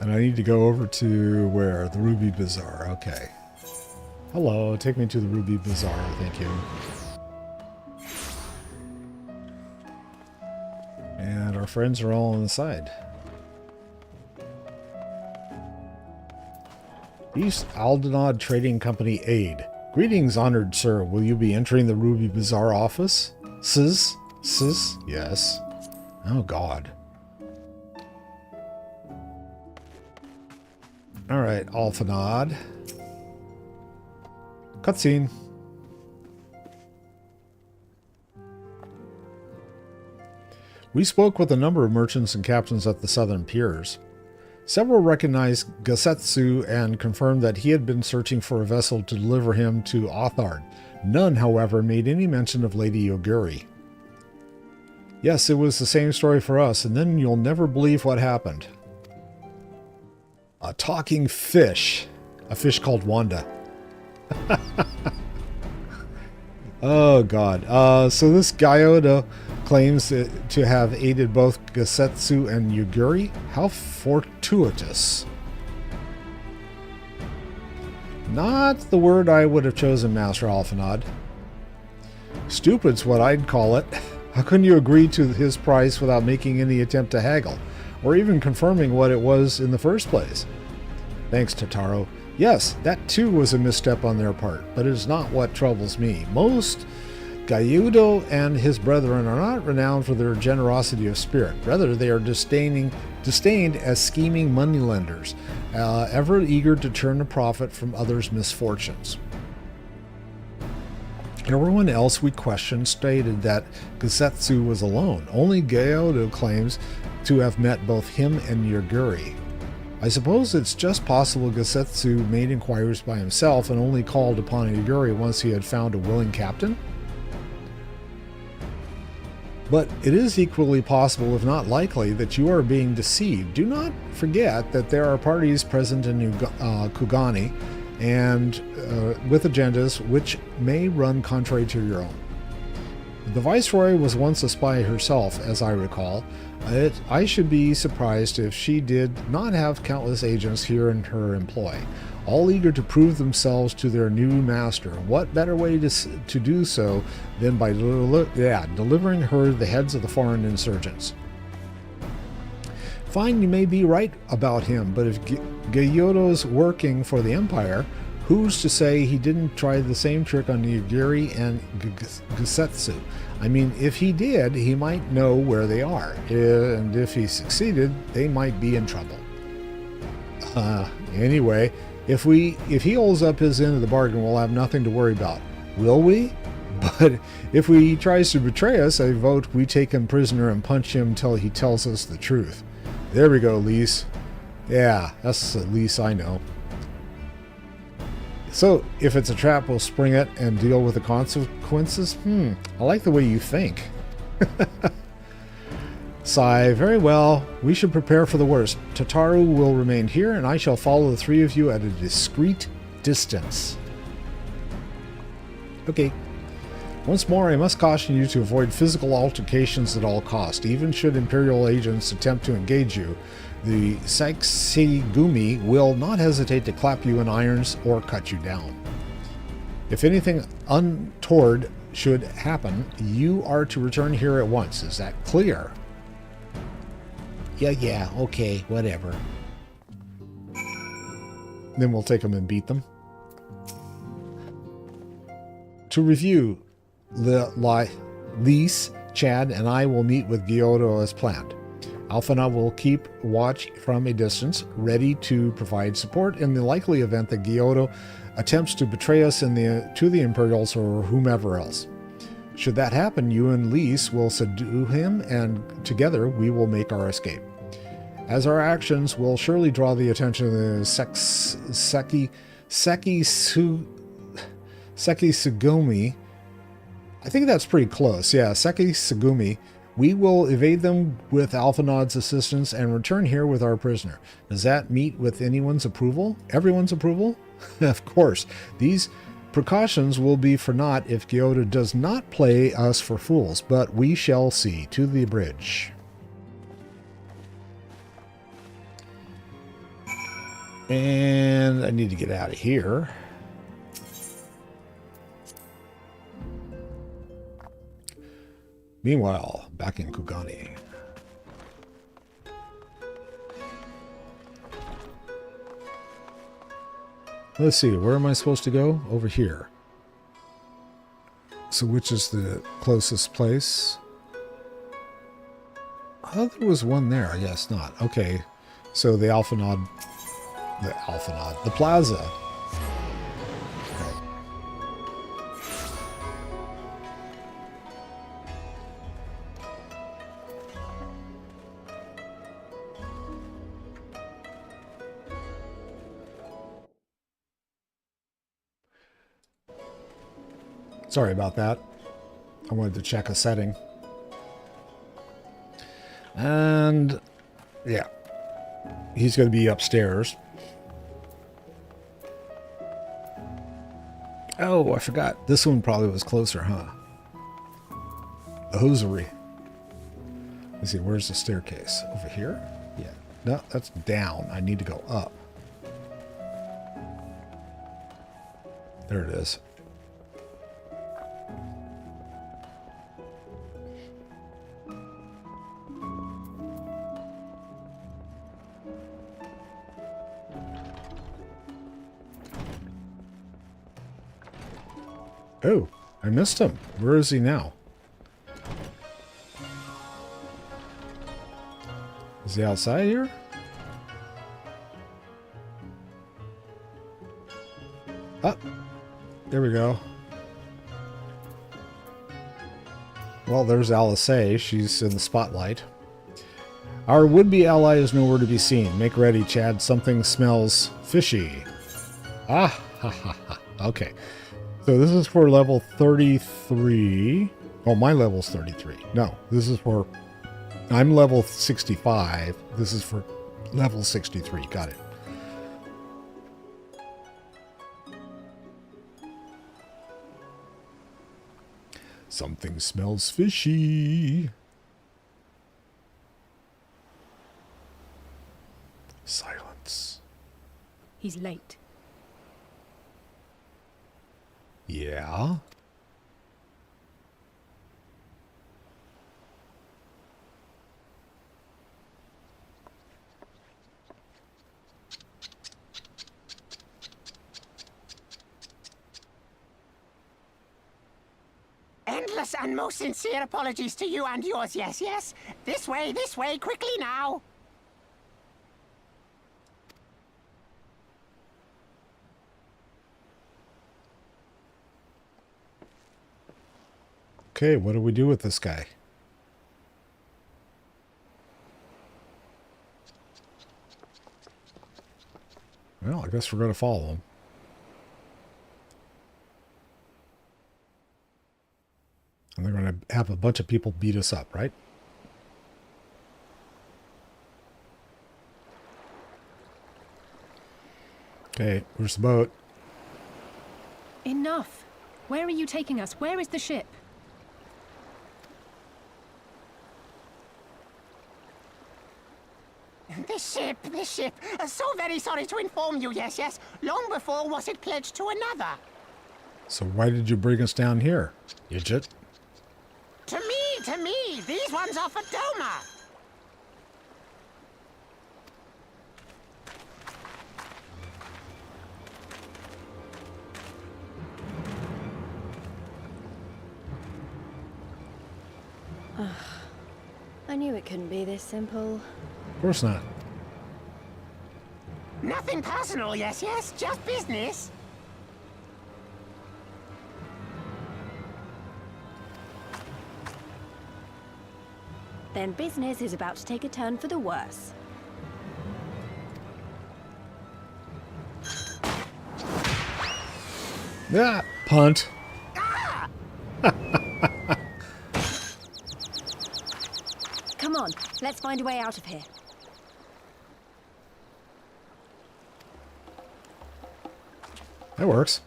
And I need to go over to where? The Ruby Bazaar. Okay. Hello, take me to the Ruby Bazaar. Thank you. And our friends are all on the side. East Aldenod Trading Company Aid. Greetings, honored sir. Will you be entering the Ruby Bazaar office? Sis? Yes. Oh, God. Alright, Alphanod. Cutscene. We spoke with a number of merchants and captains at the southern piers. Several recognized Gasetsu and confirmed that he had been searching for a vessel to deliver him to Othard. None, however, made any mention of Lady Yoguri. Yes, it was the same story for us, and then you'll never believe what happened. A talking fish. A fish called Wanda. Oh, God. So this Gyoto claims to have aided both Gasetsu and Yoguri? How fortuitous. Not the word I would have chosen, Master Alphanod. Stupid's what I'd call it. How couldn't you agree to his price without making any attempt to haggle, or even confirming what it was in the first place? Thanks, Tataru. Yes, that too was a misstep on their part, but it is not what troubles me. Most Gyudo and his brethren are not renowned for their generosity of spirit. Rather, they are disdained as scheming moneylenders, ever eager to turn a profit from others' misfortunes. Everyone else we questioned stated that Gasetsu was alone. Only Gyoto claims to have met both him and Yoguri. I suppose it's just possible Gasetsu made inquiries by himself and only called upon Yoguri once he had found a willing captain? But it is equally possible, if not likely, that you are being deceived. Do not forget that there are parties present in Kugani, and with agendas which may run contrary to your own. The Viceroy was once a spy herself, as I recall. I should be surprised if she did not have countless agents here in her employ, all eager to prove themselves to their new master. What better way to do so than by delivering her the heads of the foreign insurgents? Fine, you may be right about him, but if Gyotto's working for the Empire, who's to say he didn't try the same trick on Yugiri and Gusetsu? I mean, if he did, he might know where they are, and if he succeeded, they might be in trouble. Anyway, if he holds up his end of the bargain, we'll have nothing to worry about. Will we? But if he tries to betray us, I vote we take him prisoner and punch him till he tells us the truth. There we go, Lise. Yeah, that's the Lise I know. So, if it's a trap, we'll spring it and deal with the consequences? I like the way you think. Sigh, very well. We should prepare for the worst. Tataru will remain here, and I shall follow the three of you at a discreet distance. Okay. Once more, I must caution you to avoid physical altercations at all cost. Even should Imperial agents attempt to engage you, the Saiksigumi will not hesitate to clap you in irons or cut you down. If anything untoward should happen, you are to return here at once. Is that clear? Yeah, okay, whatever. Then we'll take them and beat them. To review, Lise, Chad, and I will meet with Gyotto as planned. Alphana will keep watch from a distance, ready to provide support in the likely event that Gyotto attempts to betray us to the Imperials or whomever else. Should that happen, you and Lise will subdue him, and together we will make our escape. As our actions will surely draw the attention of the Sekisugumi. I think that's pretty close. Yeah, Sekisugumi. We will evade them with Alphanod's assistance and return here with our prisoner. Does that meet with anyone's approval? Everyone's approval? Of course. These precautions will be for naught if Gyotto does not play us for fools, but we shall see. To the bridge. And I need to get out of here. Meanwhile, back in Kugani. Let's see, where am I supposed to go? Over here. So which is the closest place? I thought there was one there. I guess not. Okay, so the plaza. Sorry about that. I wanted to check a setting. And yeah, he's going to be upstairs. Oh, I forgot. This one probably was closer, huh? The hosiery. Let's see, where's the staircase? Over here? Yeah. No, that's down. I need to go up. There it is. Oh, I missed him. Where is he now? Is he outside here? Oh, there we go. Well, there's Alice. She's in the spotlight. Our would-be ally is nowhere to be seen. Make ready, Chad. Something smells fishy. Ah, ha, ha, ha. Okay. So this is for level 33. Oh, my level's 33. No, this is for... I'm level 65. This is for level 63. Got it. Something smells fishy. Silence. He's late. Yeah? Endless and most sincere apologies to you and yours, yes, yes. This way, quickly now. Okay, what do we do with this guy? Well, I guess we're going to follow him. And they're going to have a bunch of people beat us up, right? Okay, where's the boat? Enough! Where are you taking us? Where is the ship? The ship. So very sorry to inform you, yes, yes. Long before was it pledged to another. So why did you bring us down here, idiot? To me. These ones are for Doma. I knew it couldn't be this simple. Of course not. Nothing personal, yes, yes. Just business. Then business is about to take a turn for the worse. Yeah, punt. Come on, let's find a way out of here. That works.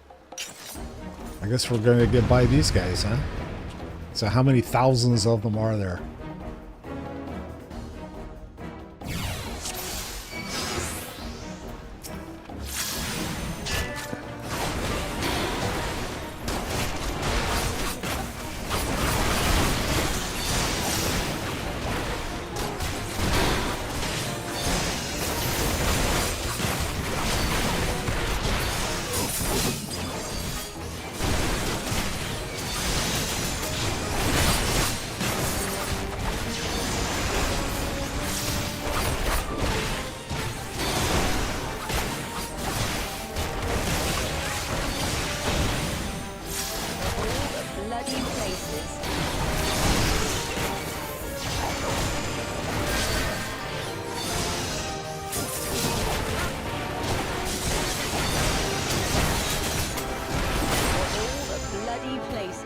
I guess we're going to get by these guys, huh? So how many thousands of them are there? Bloody places. All the bloody places.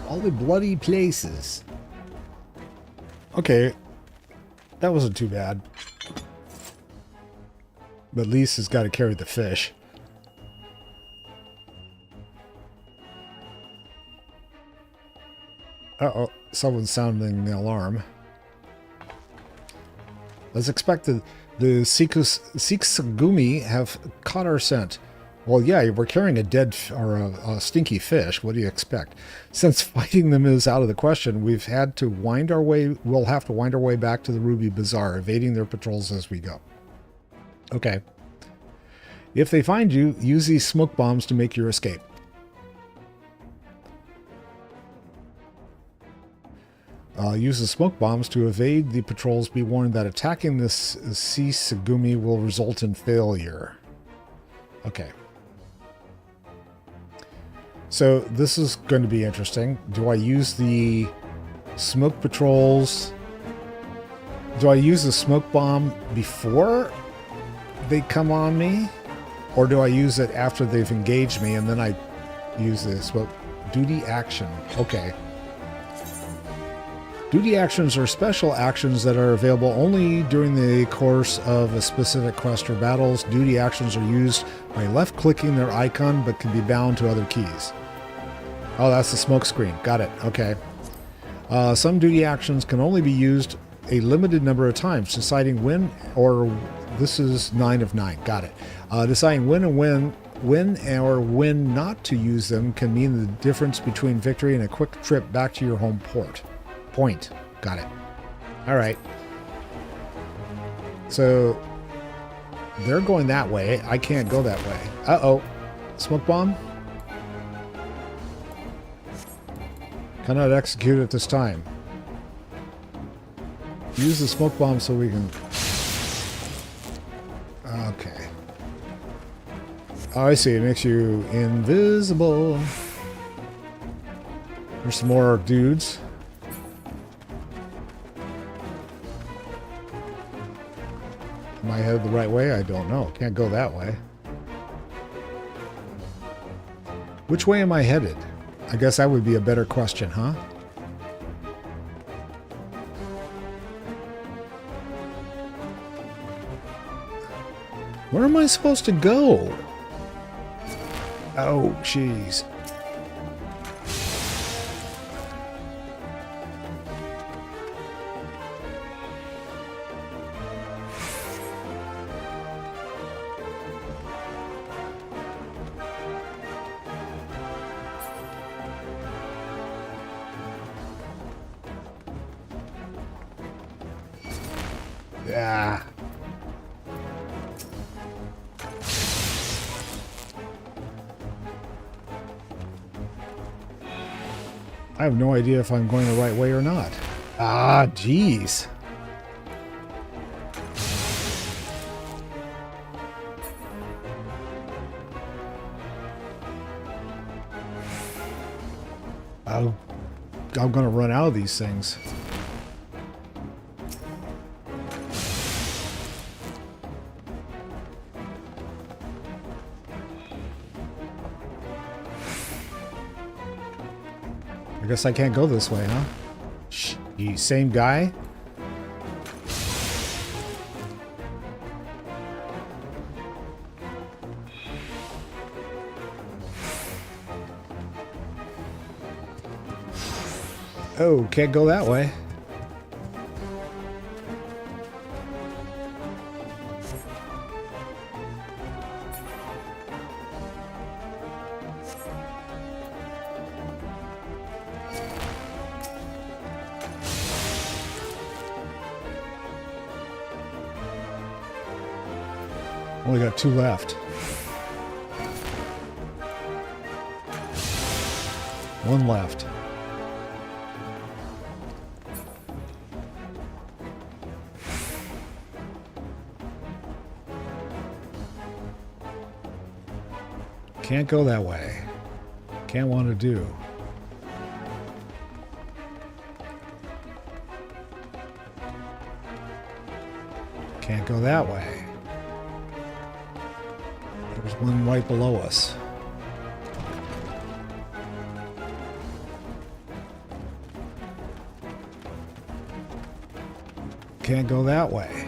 All the bloody places. Okay. That wasn't too bad. But Lisa's got to carry the fish. Uh-oh. Someone's sounding the alarm. As expected, the Seksagumi have caught our scent. Well, yeah, we're carrying a dead or a stinky fish. What do you expect? Since fighting them is out of the question, we'll have to wind our way back to the Ruby Bazaar, evading their patrols as we go. Okay. If they find you, use these smoke bombs to make your escape. Use the smoke bombs to evade the patrols. Be warned that attacking this Seksagumi will result in failure. Okay. So this is going to be interesting. Do I use the smoke patrols? Do I use the smoke bomb before they come on me? Or do I use it after they've engaged me and then I use the smoke? Duty action. Okay. Duty actions are special actions that are available only during the course of a specific quest or battles. Duty actions are used by left-clicking their icon but can be bound to other keys. Oh, that's the smoke screen. Got it. Okay. Some duty actions can only be used a limited number of times. Deciding when or... This is 9 of 9. Got it. Deciding when or when not to use them can mean the difference between victory and a quick trip back to your home point. Got it. All right. So they're going that way. I can't go that way. Uh-oh. Smoke bomb? Cannot execute it this time. Use the smoke bomb so we can... Okay. Oh, I see. It makes you invisible. There's some more dudes. Am I headed the right way? I don't know. Can't go that way. Which way am I headed? I guess that would be a better question, huh? Where am I supposed to go? Oh, jeez. Yeah. I have no idea if I'm going the right way or not. Ah, jeez. I'm gonna run out of these things. I guess I can't go this way, huh? Shh, same guy? Oh, can't go that way. Only got 2 left. 1 left. Can't go that way. Can't want to do. Can't go that way. There's one right below us. Can't go that way.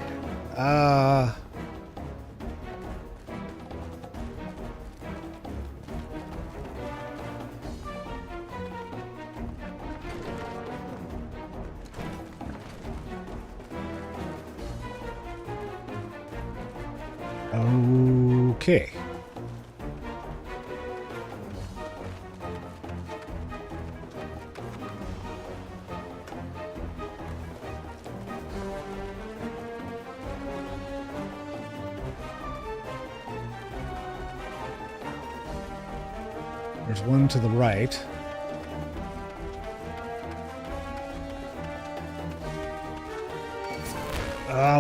Okay. There's one to the right.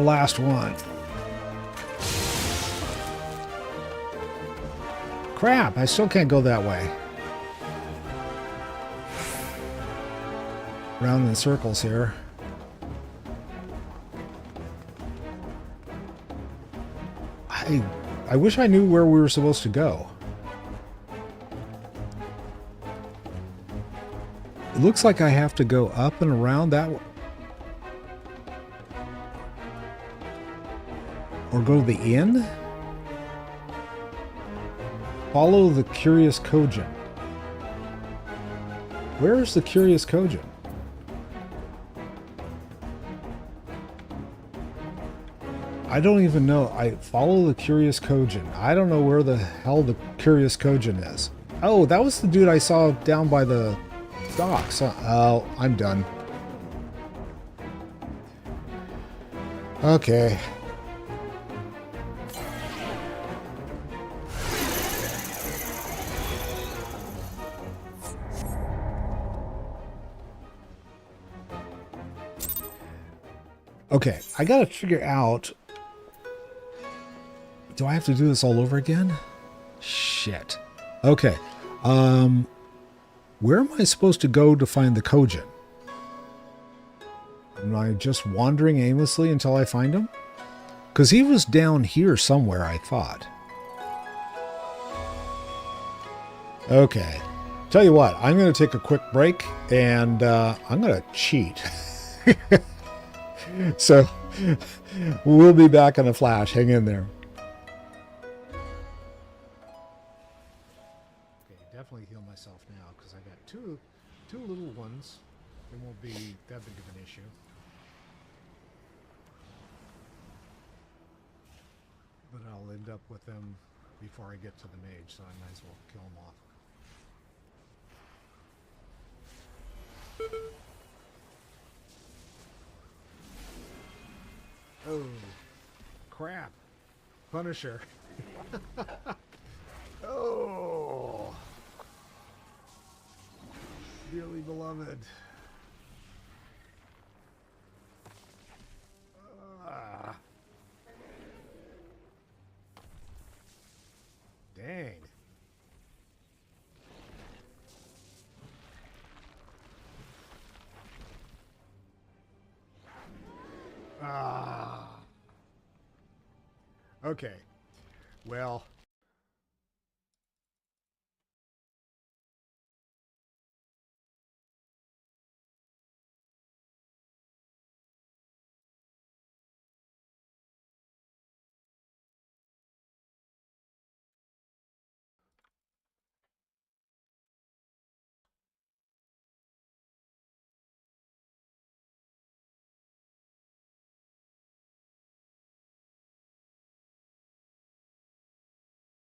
Last one. Crap, I still can't go that way. Round in circles here. I wish I knew where we were supposed to go. It looks like I have to go up and around that way. Or go to the inn? Follow the curious Kojin. Where is the Curious Kojin? I don't even know. I follow the Curious Kojin. I don't know where the hell the Curious Kojin is. Oh, that was the dude I saw down by the docks. Oh, I'm done. Okay. Okay, I gotta figure out... Do I have to do this all over again? Shit. Okay. Where am I supposed to go to find the Kojin? Am I just wandering aimlessly until I find him? Because he was down here somewhere, I thought. Okay. Tell you what, I'm going to take a quick break, and I'm going to cheat. So, we'll be back in a flash. Hang in there. Okay, definitely heal myself now, because I got two little ones. It won't be that big of an issue. But I'll end up with them before I get to the mage, so I might as well kill them off. Oh, crap. Punisher. Oh. Dearly beloved. Dang. Okay. Well.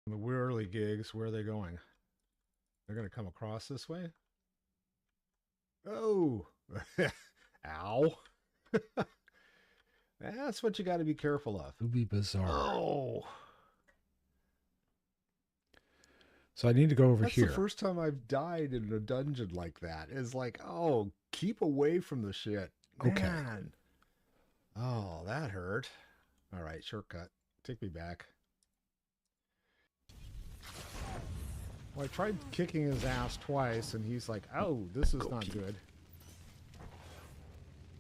The whirly gigs, where are they going? They're going to come across this way? Oh! Ow! That's what you got to be careful of. It would be bizarre. Oh! So I need to go over here. That's the first time I've died in a dungeon like that. It's like, oh, keep away from the shit. Okay. Man. Oh, that hurt. All right, shortcut. Take me back. Well, I tried kicking his ass twice, and he's like, oh, this is not good.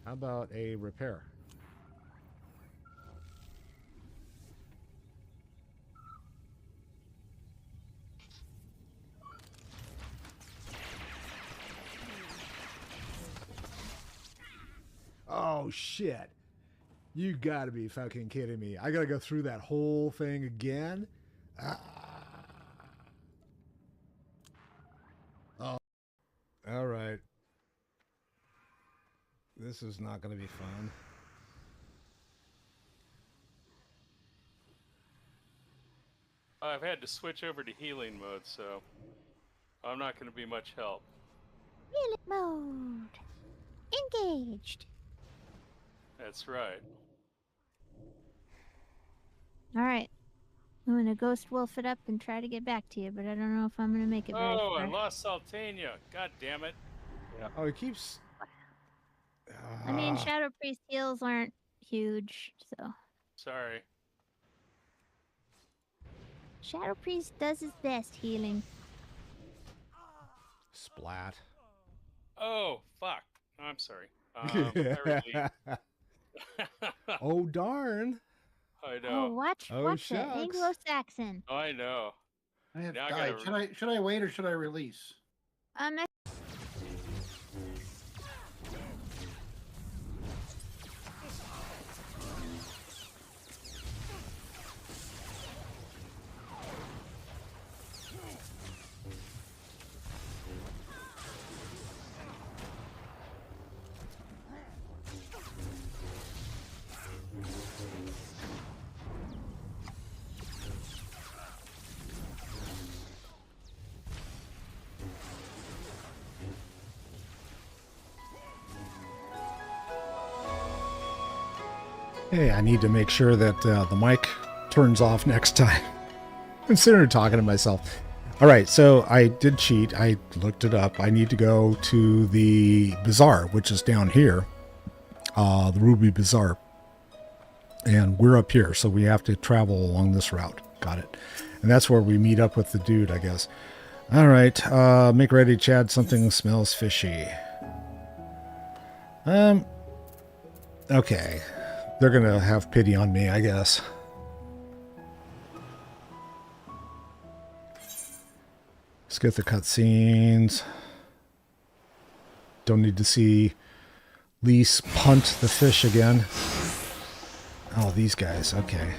How about a repair? Oh, shit. You gotta be fucking kidding me. I gotta go through that whole thing again? Oh. All right. This is not gonna be fun. I've had to switch over to healing mode, so I'm not going to be much help. Healing mode. Engaged. That's right. Alright. I'm gonna ghost wolf it up and try to get back to you, but I don't know if I'm gonna make it very Oh, far. I lost Sultania. God damn it. Yeah. Oh, it keeps... I mean, Shadow Priest heals aren't huge, so... Sorry. Shadow Priest does his best healing. Splat. Oh, fuck. I'm sorry. I really... Oh, darn. I Oh, know. watch shucks. it. Anglo-Saxon. I know. I have Now I died. gotta Should I wait or should I release? Hey, I need to make sure that the mic turns off next time. I'm sitting here talking to myself. All right, so I did cheat. I looked it up. I need to go to the bazaar, which is down here, the Ruby Bazaar. And we're up here, so we have to travel along this route. Got it. And that's where we meet up with the dude, I guess. All right, make ready, Chad. Something smells fishy. Okay. They're going to have pity on me, I guess. Let's get the cutscenes. Don't need to see Lise punt the fish again. Oh, these guys. Okay.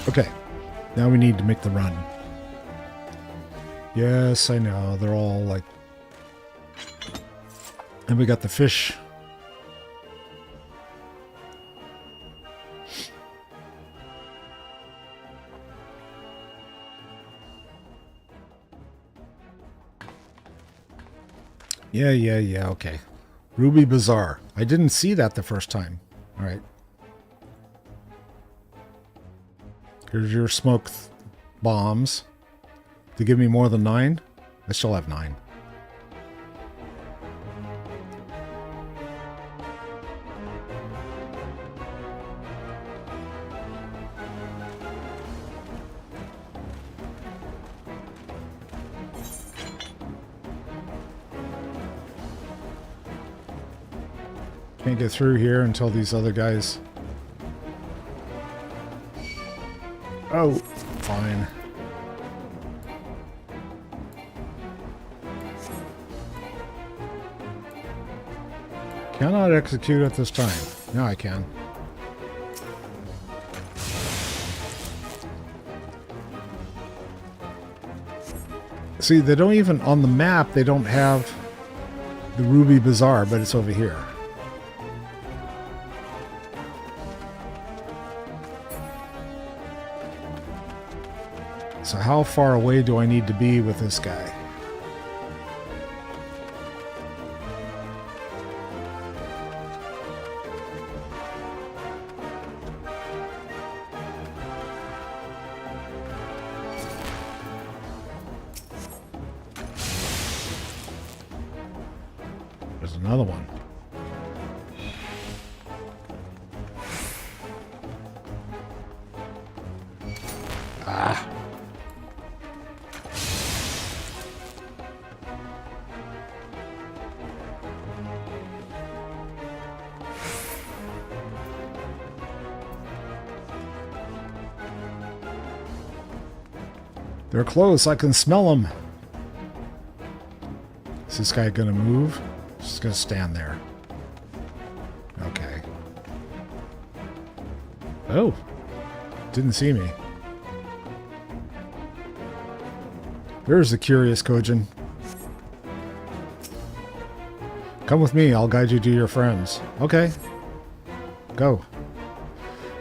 Okay, now we need to make the run. Yes, I know, they're all like... And we got the fish. Yeah, okay. Ruby Bazaar. I didn't see that the first time. Alright. Here's your smoke bombs. To give me more than 9? I still have 9. Can't get through here until these other guys... Oh, fine. Cannot execute at this time. Now I can. See, they don't even, on the map, they don't have the Ruby Bazaar, but it's over here. So how far away do I need to be with this guy? There's another one. Ah. They're close. I can smell them. Is this guy gonna move? Just gonna stand there. Okay. Oh. Didn't see me. There's the curious Kojin. Come with me. I'll guide you to your friends. Okay. Go.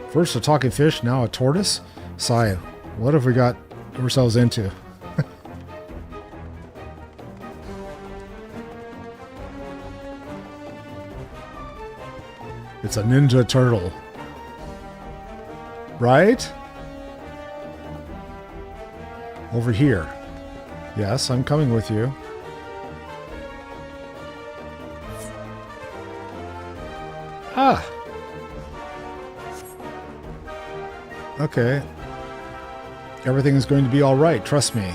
First a talking fish, now a tortoise? Sigh, what have we got ourselves into? It's a ninja turtle. Right? Over here. Yes, I'm coming with you. Ah! Okay. Everything is going to be all right, trust me.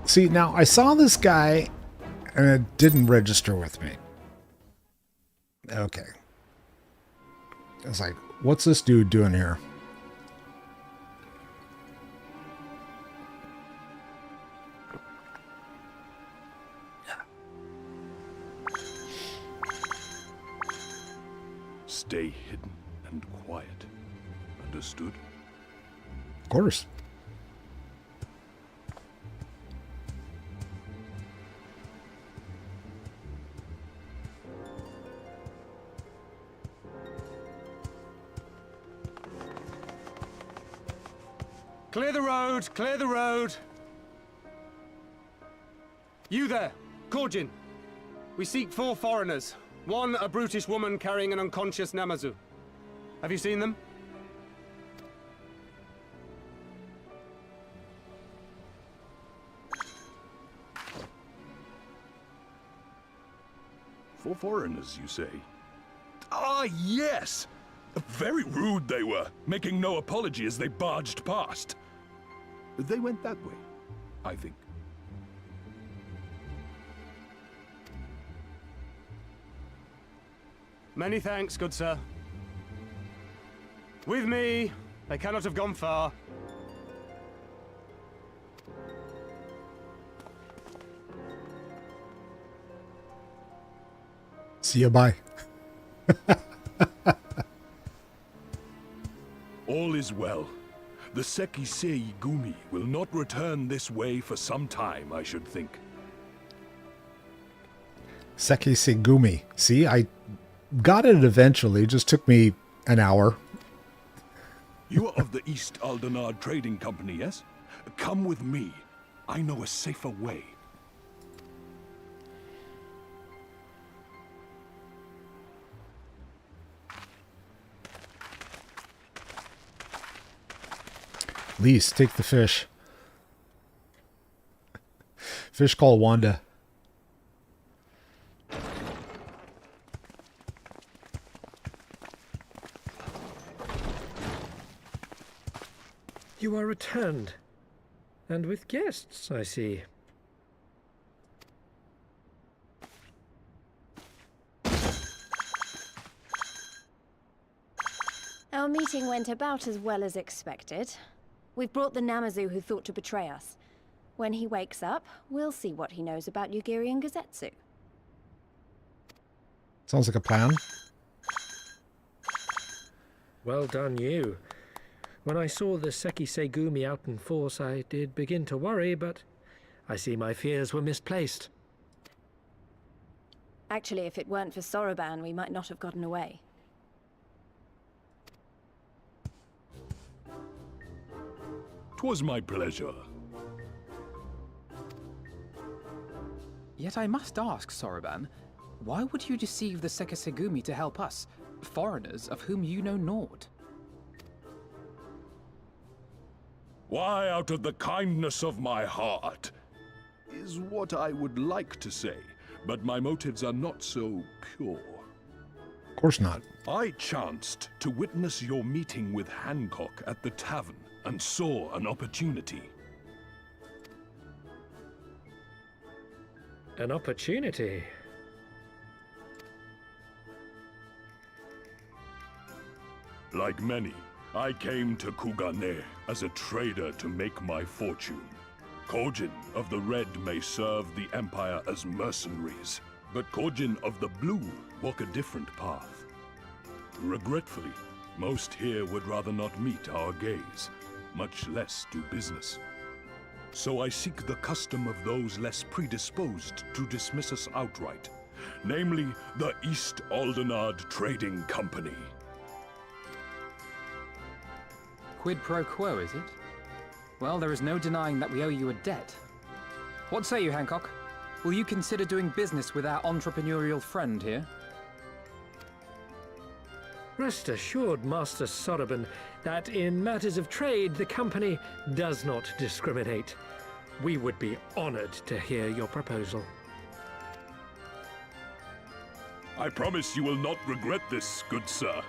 See, now I saw this guy and it didn't register with me. Okay. It's like, what's this dude doing here? Stay hidden and quiet. Understood? Of course. Clear the road! Clear the road! You there, Korjin. We seek 4 foreigners. 1, a brutish woman carrying an unconscious Namazu. Have you seen them? For foreigners, you say? Ah, yes! Very rude they were, making no apology as they barged past. They went that way, I think. Many thanks, good sir. With me, they cannot have gone far. See you, bye. All is well. The Sekisei Gumi will not return this way for some time, I should think. Seki Segumi. See, I got it eventually. It just took me an hour. You are of the East Aldenard Trading Company, yes? Come with me. I know a safer way. Least, take the fish. Fish call Wanda. You are returned. And with guests, I see. Our meeting went about as well as expected. We've brought the Namazu who thought to betray us. When he wakes up, we'll see what he knows about Yugiri and Gazetsu. Sounds like a plan. Well done, you. When I saw the Seki Segumi out in force, I did begin to worry, but I see my fears were misplaced. Actually, if it weren't for Soroban, we might not have gotten away. 'Twas my pleasure. Yet I must ask, Soroban, why would you deceive the Sekisegumi to help us, foreigners of whom you know naught? Why, out of the kindness of my heart, is what I would like to say, but my motives are not so pure. Of course not. I chanced to witness your meeting with Hancock at the tavern and saw an opportunity. An opportunity? Like many, I came to Kugane as a trader to make my fortune. Kojin of the Red may serve the Empire as mercenaries, but Kojin of the Blue walk a different path. Regretfully, most here would rather not meet our gaze, much less do business. So I seek the custom of those less predisposed to dismiss us outright, namely the East Aldenard Trading Company. Quid pro quo, is it? Well, there is no denying that we owe you a debt. What say you, Hancock? Will you consider doing business with our entrepreneurial friend here? Rest assured, Master Soroban, that in matters of trade, the company does not discriminate. We would be honored to hear your proposal. I promise you will not regret this, good sir.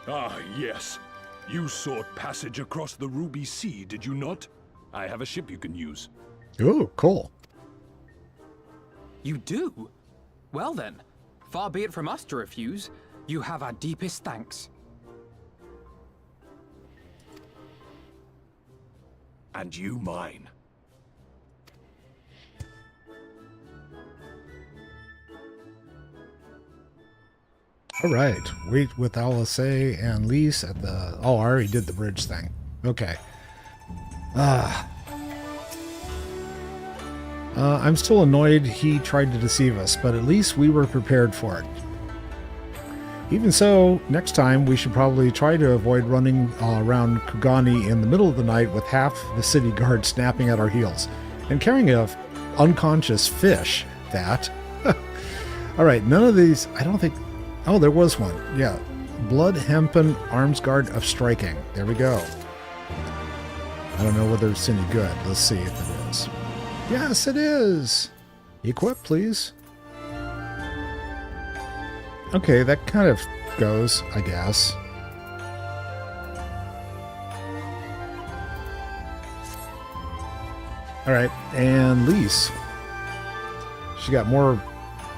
Ah, yes. You sought passage across the Ruby Sea, did you not? I have a ship you can use. Ooh, cool. You do? Well then, Far be it from us to refuse. You have our deepest thanks. And you mine. All right. Wait with Alice and Lise at the... Oh, I already did the bridge thing. Okay. I'm still annoyed he tried to deceive us, but at least we were prepared for it. Even so, next time we should probably try to avoid running around Kugani in the middle of the night with half the city guard snapping at our heels and carrying a unconscious fish. That. All right, none of these, I don't think... Oh, there was one. Yeah. Blood Hempen Arms Guard of Striking. There we go. I don't know whether it's any good. Let's see if it is. Yes, it is. Equip, please. Okay, that kind of goes, I guess. All right, and Lise. She got more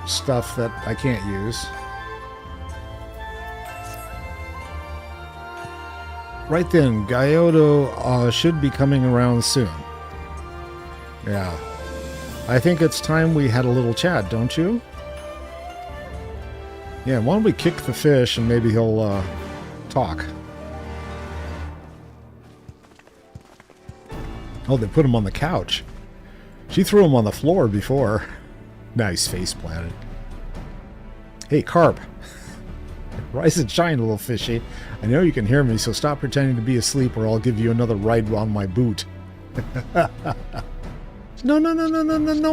stuff that I can't use. Right then, Gyodo should be coming around soon. Yeah. I think it's time we had a little chat, don't you? Yeah, why don't we kick the fish and maybe he'll talk. Oh, they put him on the couch. She threw him on the floor before. Nice face planted. Hey, Carp. Rise and shine, little fishy. I know you can hear me, so stop pretending to be asleep or I'll give you another ride on my boot. No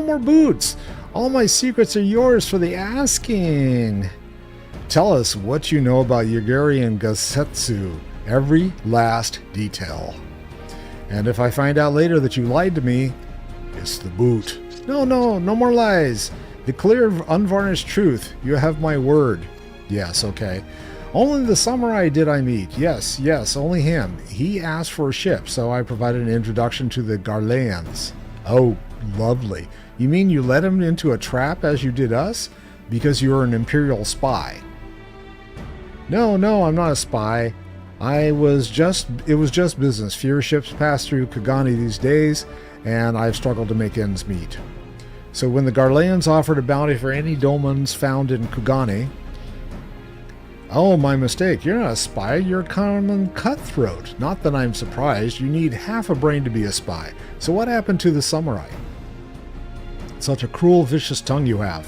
more boots. All my secrets are yours for the asking. Tell us what you know about Yugiri and Gosetsu. Every last detail. And if I find out later that you lied to me, it's the boot. No more lies. The clear, unvarnished truth. You have my word. Yes, okay. Only the samurai did I meet. Yes, only him. He asked for a ship, so I provided an introduction to the Garleans. Oh, lovely. You mean you led him into a trap as you did us? Because you're an Imperial spy. No, I'm not a spy. It was just business. Fewer ships pass through Kugani these days, and I've struggled to make ends meet. So when the Garleans offered a bounty for any domans found in Kugani... Oh, my mistake. You're not a spy. You're a common cutthroat. Not that I'm surprised. You need half a brain to be a spy. So what happened to the samurai? Such a cruel, vicious tongue you have.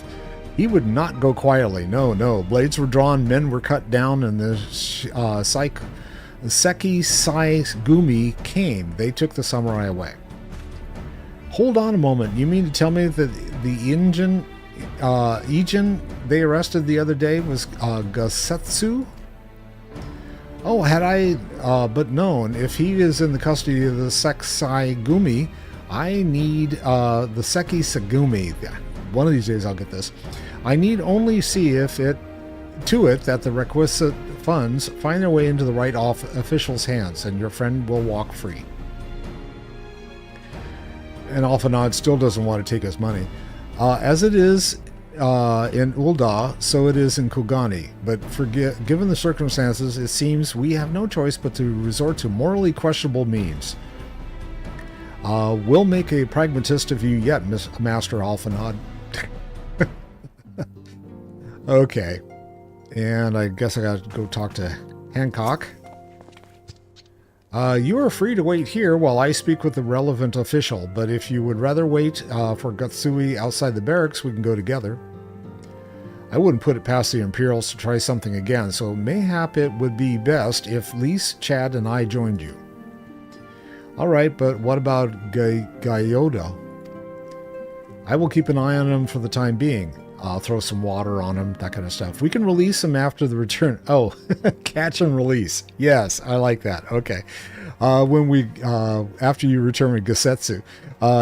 He would not go quietly. No. Blades were drawn, men were cut down, and the Seki Sai Gumi came. They took the samurai away. Hold on a moment. You mean to tell me that the Ijin they arrested the other day was Gosetsu? Oh, had I but known, if he is in the custody of the Seksai Gumi, I need the Seki Sagumi. One of these days I'll get this. I need only see if it that the requisite funds find their way into the right official's hands, and your friend will walk free. And Alphanod still doesn't want to take his money. As it is in Ul'dah, so it is in Kugani. But given the circumstances, it seems we have no choice but to resort to morally questionable means. We'll make a pragmatist of you yet, Master Alphanod. Okay. And I guess I got to go talk to Hancock. You are free to wait here while I speak with the relevant official, but if you would rather wait for Gutsui outside the barracks, we can go together. I wouldn't put it past the Imperials to try something again, so mayhap it would be best if Lise, Chad, and I joined you. Alright, but what about Gyodo? I will keep an eye on him for the time being. I'll throw some water on him, that kind of stuff. We can release him after the return. Oh, catch and release. Yes, I like that. Okay. After you return with Gosetsu,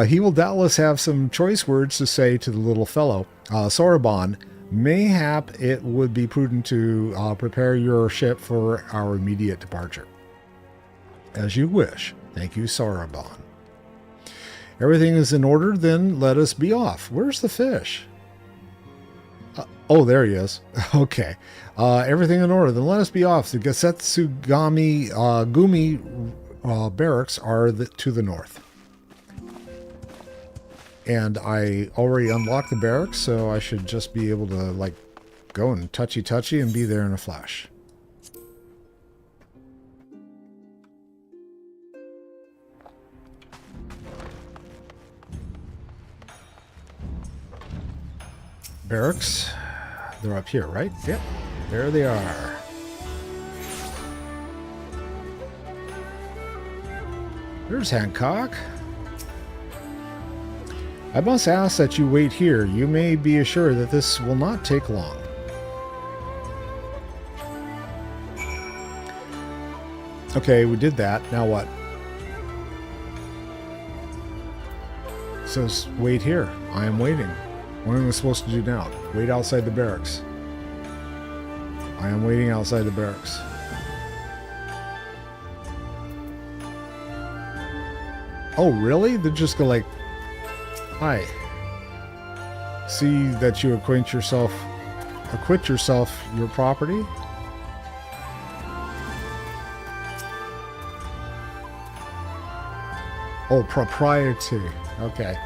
he will doubtless have some choice words to say to the little fellow. Soroban, mayhap it would be prudent to prepare your ship for our immediate departure. As you wish. Thank you, Soroban. Everything is in order, then let us be off. Where's the fish? Oh, there he is. Okay. Everything in order. Then let us be off. The Gassetsugami Gumi barracks are to the north. And I already unlocked the barracks, so I should just be able to, like, go and touchy-touchy and be there in a flash. Barracks. They're up here, right? Yep. There they are. There's Hancock. I must ask that you wait here. You may be assured that this will not take long. Okay, we did that. Now what? It says wait here. I am waiting. What am I supposed to do now? Wait outside the barracks. I am waiting outside the barracks. Oh, really? They're just gonna like... Hi. See that you acquit yourself your property? Oh, propriety. Okay.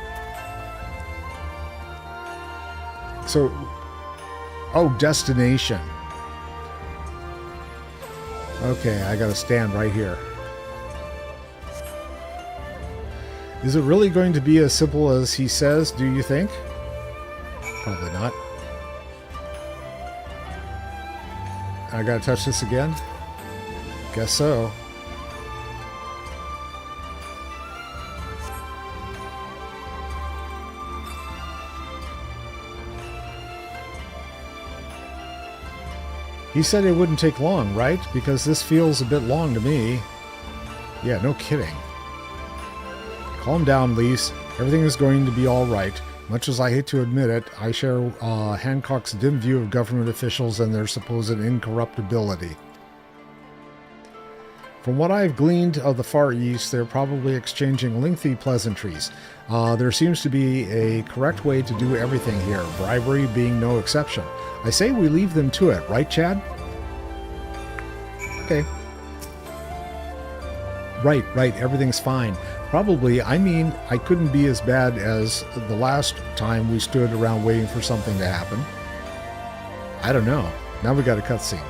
So, oh, destination. Okay, I gotta stand right here. Is it really going to be as simple as he says, do you think? Probably not. I gotta touch this again? Guess so. He said it wouldn't take long, right? Because this feels a bit long to me. Yeah, no kidding. Calm down, Lise. Everything is going to be all right. Much as I hate to admit it, I share Hancock's dim view of government officials and their supposed incorruptibility. From what I've gleaned of the Far East, they're probably exchanging lengthy pleasantries. There seems to be a correct way to do everything here, bribery being no exception. I say we leave them to it, right, Chad? Okay. Right, everything's fine. Probably, I mean, I couldn't be as bad as the last time we stood around waiting for something to happen. I don't know. Now we got a cutscene.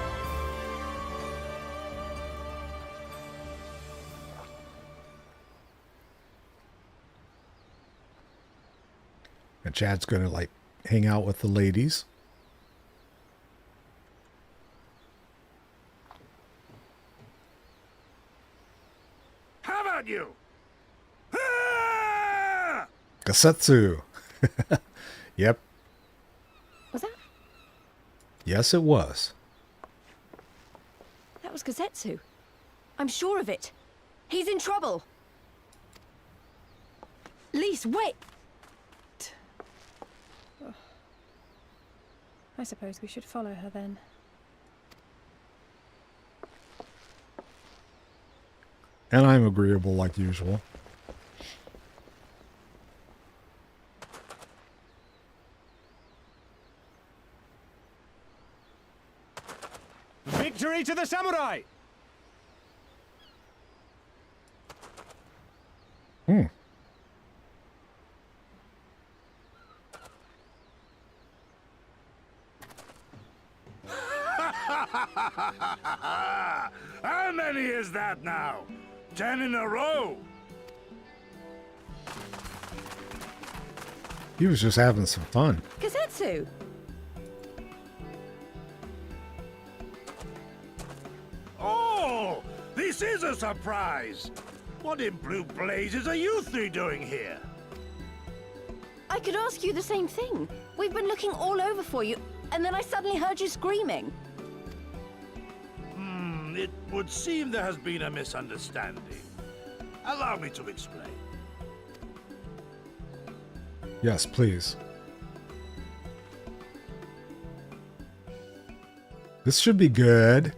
And Chad's gonna, like, hang out with the ladies. How about you? Gasetsu. Yep. Was that? Yes, it was. That was Gazetsu. I'm sure of it. He's in trouble. Lise, wait! I suppose we should follow her then. And I'm agreeable like usual. Victory to the samurai! How many is that now? 10 in a row? He was just having some fun. Gazetsu! Oh, this is a surprise. What in blue blazes are you three doing here? I could ask you the same thing. We've been looking all over for you, and then I suddenly heard you screaming. It would seem there has been a misunderstanding. Allow me to explain. Yes, please. This should be good.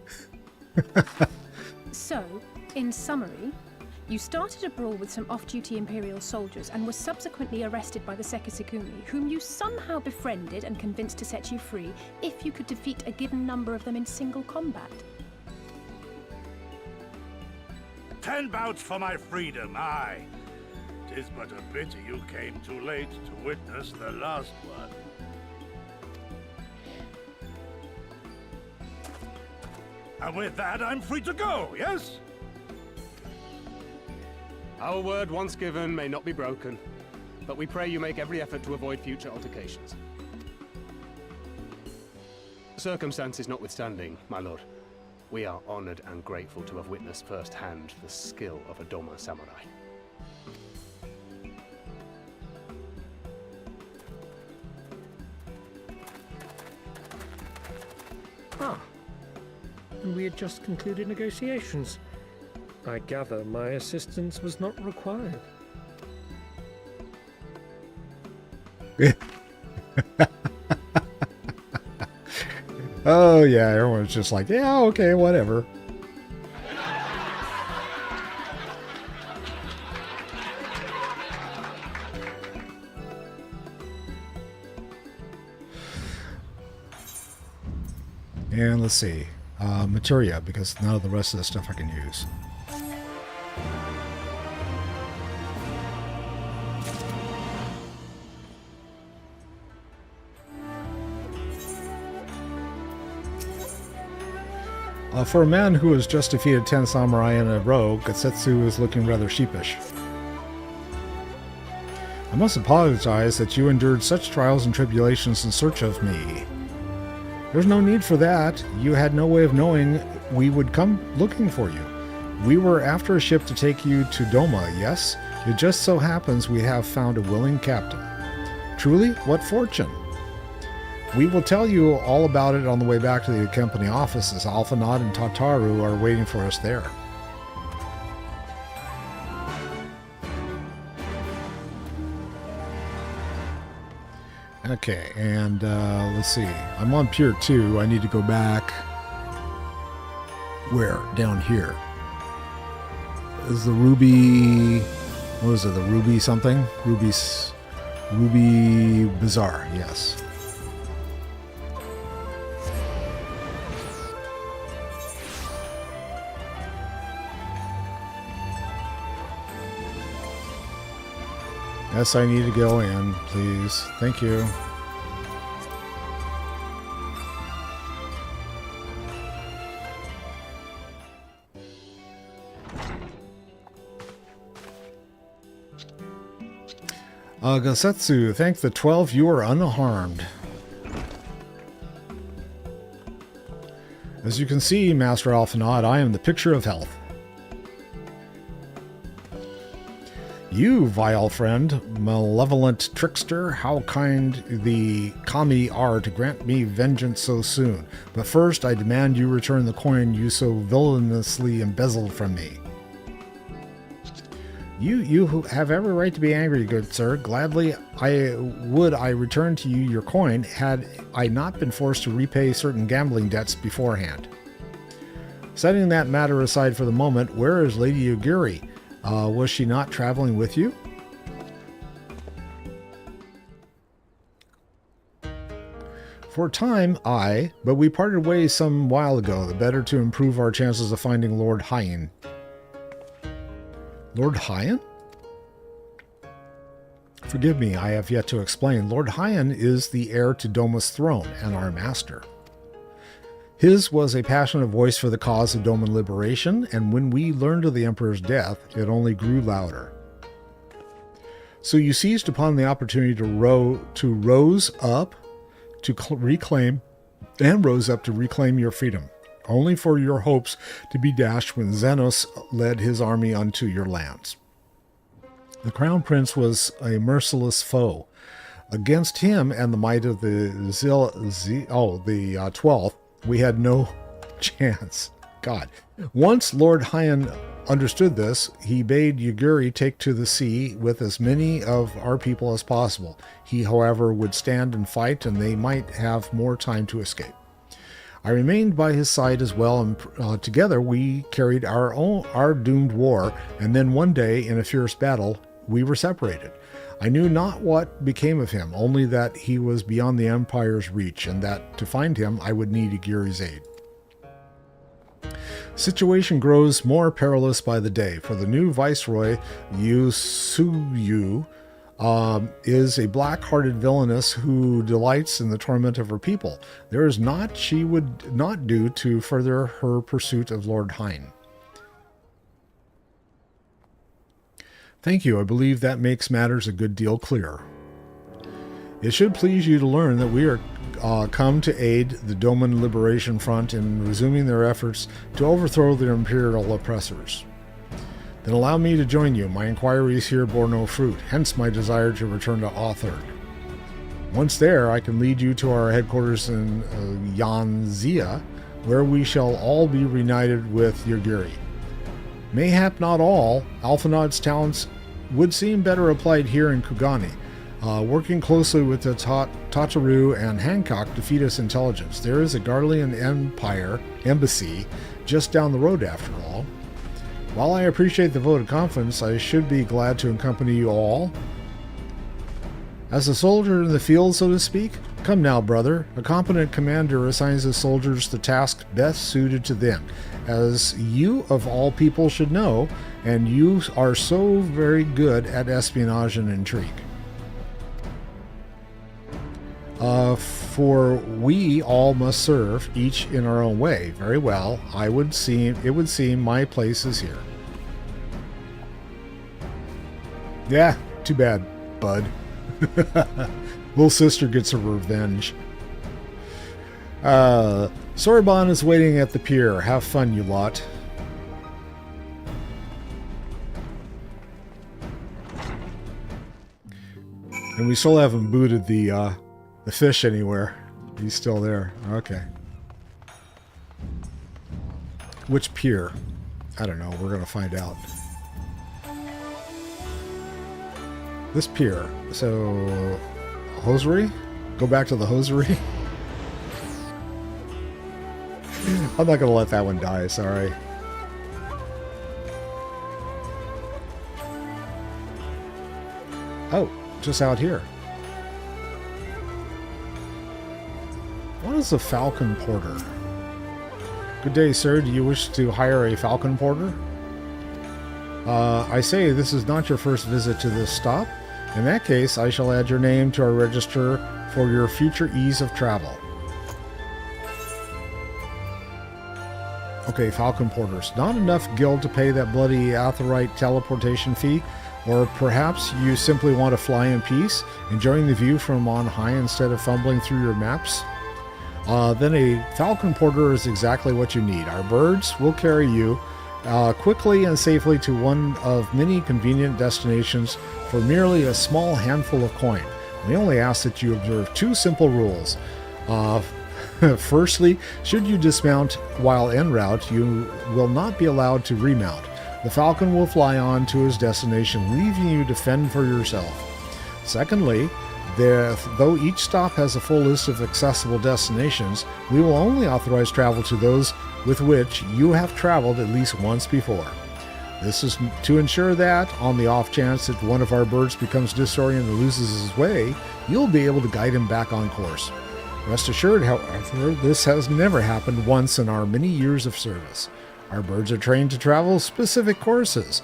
So, in summary, You started a brawl with some off-duty Imperial soldiers and were subsequently arrested by the Sekisekuni, whom you somehow befriended and convinced to set you free if you could defeat a given number of them in single combat. 10 bouts for my freedom, aye. 'Tis but a pity you came too late to witness the last one. And with that, I'm free to go, yes? Our word once given may not be broken, but we pray you make every effort to avoid future altercations. Circumstances notwithstanding, my lord, we are honored and grateful to have witnessed firsthand the skill of a Doma samurai. Ah, and we had just concluded negotiations. I gather my assistance was not required. Oh yeah, everyone's just like, yeah, okay, whatever. And let's see, materia, because none of the rest of the stuff I can use. For a man who has just defeated 10 samurai in a row, Getsetsu is looking rather sheepish. I must apologize that you endured such trials and tribulations in search of me. There's no need for that. You had no way of knowing we would come looking for you. We were after a ship to take you to Doma, yes? It just so happens we have found a willing captain. Truly, what fortune! We will tell you all about it on the way back to the company office, as Alphanod and Tataru are waiting for us there. Okay, and let's see. I'm on Pier 2. I need to go back. Where? Down here. Is the Ruby... What is it? The Ruby something? Ruby Bazaar, yes. Yes, I need to go in, please. Thank you. Getsetsu, thank the 12 you are unharmed. As you can see, Master Alphanod, I am the picture of health. You, vile friend, malevolent trickster, how kind the kami are to grant me vengeance so soon. But first, I demand you return the coin you so villainously embezzled from me. You have every right to be angry, good sir. Gladly I return to you your coin had I not been forced to repay certain gambling debts beforehand. Setting that matter aside for the moment, where is Lady Yugiri? Was she not traveling with you? For a time, aye, but we parted ways some while ago, the better to improve our chances of finding Lord Hyen. Lord Hyen? Forgive me, I have yet to explain. Lord Hyen is the heir to Doma's throne and our master. His was a passionate voice for the cause of Doman liberation, and when we learned of the Emperor's death, it only grew louder. So you seized upon the opportunity to rose up to reclaim your freedom, only for your hopes to be dashed when Xenos led his army unto your lands. The Crown Prince was a merciless foe. Against him and the might of the 12th, we had no chance. God. Once Lord Hyen understood this, he bade Yugiri take to the sea with as many of our people as possible. He, however, would stand and fight, and they might have more time to escape. I remained by his side as well, and together we carried our doomed war, and then one day, in a fierce battle, we were separated. I knew not what became of him, only that he was beyond the Empire's reach, and that to find him I would need Aguirre's aid. Situation grows more perilous by the day, for the new viceroy, Yu Suyu, is a black-hearted villainess who delights in the torment of her people. There is naught she would not do to further her pursuit of Lord Hein. Thank you. I believe that makes matters a good deal clearer. It should please you to learn that we are come to aid the Doman Liberation Front in resuming their efforts to overthrow their imperial oppressors. Then allow me to join you. My inquiries here bore no fruit, hence my desire to return to Authard. Once there, I can lead you to our headquarters in Yanzia, where we shall all be reunited with Yagiri. Mayhap not all, Alphinaud's talents would seem better applied here in Kugani. Working closely with the Tataru and Hancock to feed us intelligence. There is a Garlean Empire embassy just down the road after all. While I appreciate the vote of confidence, I should be glad to accompany you all. As a soldier in the field, so to speak, come now, brother. A competent commander assigns his soldiers the task best suited to them, as you of all people should know, and you are so very good at espionage and intrigue. For we all must serve, each in our own way. Very well, it would seem my place is here. Yeah, too bad, bud. Little sister gets her revenge. Sorbonne is waiting at the pier. Have fun, you lot. And we still haven't booted the fish anywhere. He's still there. Okay. Which pier? I don't know. We're going to find out. This pier. So, hosiery? Go back to the hosiery? I'm not going to let that one die. Sorry. Oh, just out here. What is a Falcon Porter? Good day, sir. Do you wish to hire a Falcon Porter? I say this is not your first visit to this stop. In that case, I shall add your name to our register for your future ease of travel. Okay, Falcon Porters. Not enough gil to pay that bloody Aetheryte teleportation fee? Or perhaps you simply want to fly in peace, enjoying the view from on high instead of fumbling through your maps? Then a Falcon Porter is exactly what you need. Our birds will carry you quickly and safely to one of many convenient destinations for merely a small handful of coin. We only ask that you observe two simple rules. Firstly, should you dismount while en route, you will not be allowed to remount. The Falcon will fly on to his destination, leaving you to fend for yourself. Secondly, though each stop has a full list of accessible destinations, we will only authorize travel to those with which you have traveled at least once before. This is to ensure that, on the off chance that one of our birds becomes disoriented and loses his way, you'll be able to guide him back on course. Rest assured, however, this has never happened once in our many years of service. Our birds are trained to travel specific courses,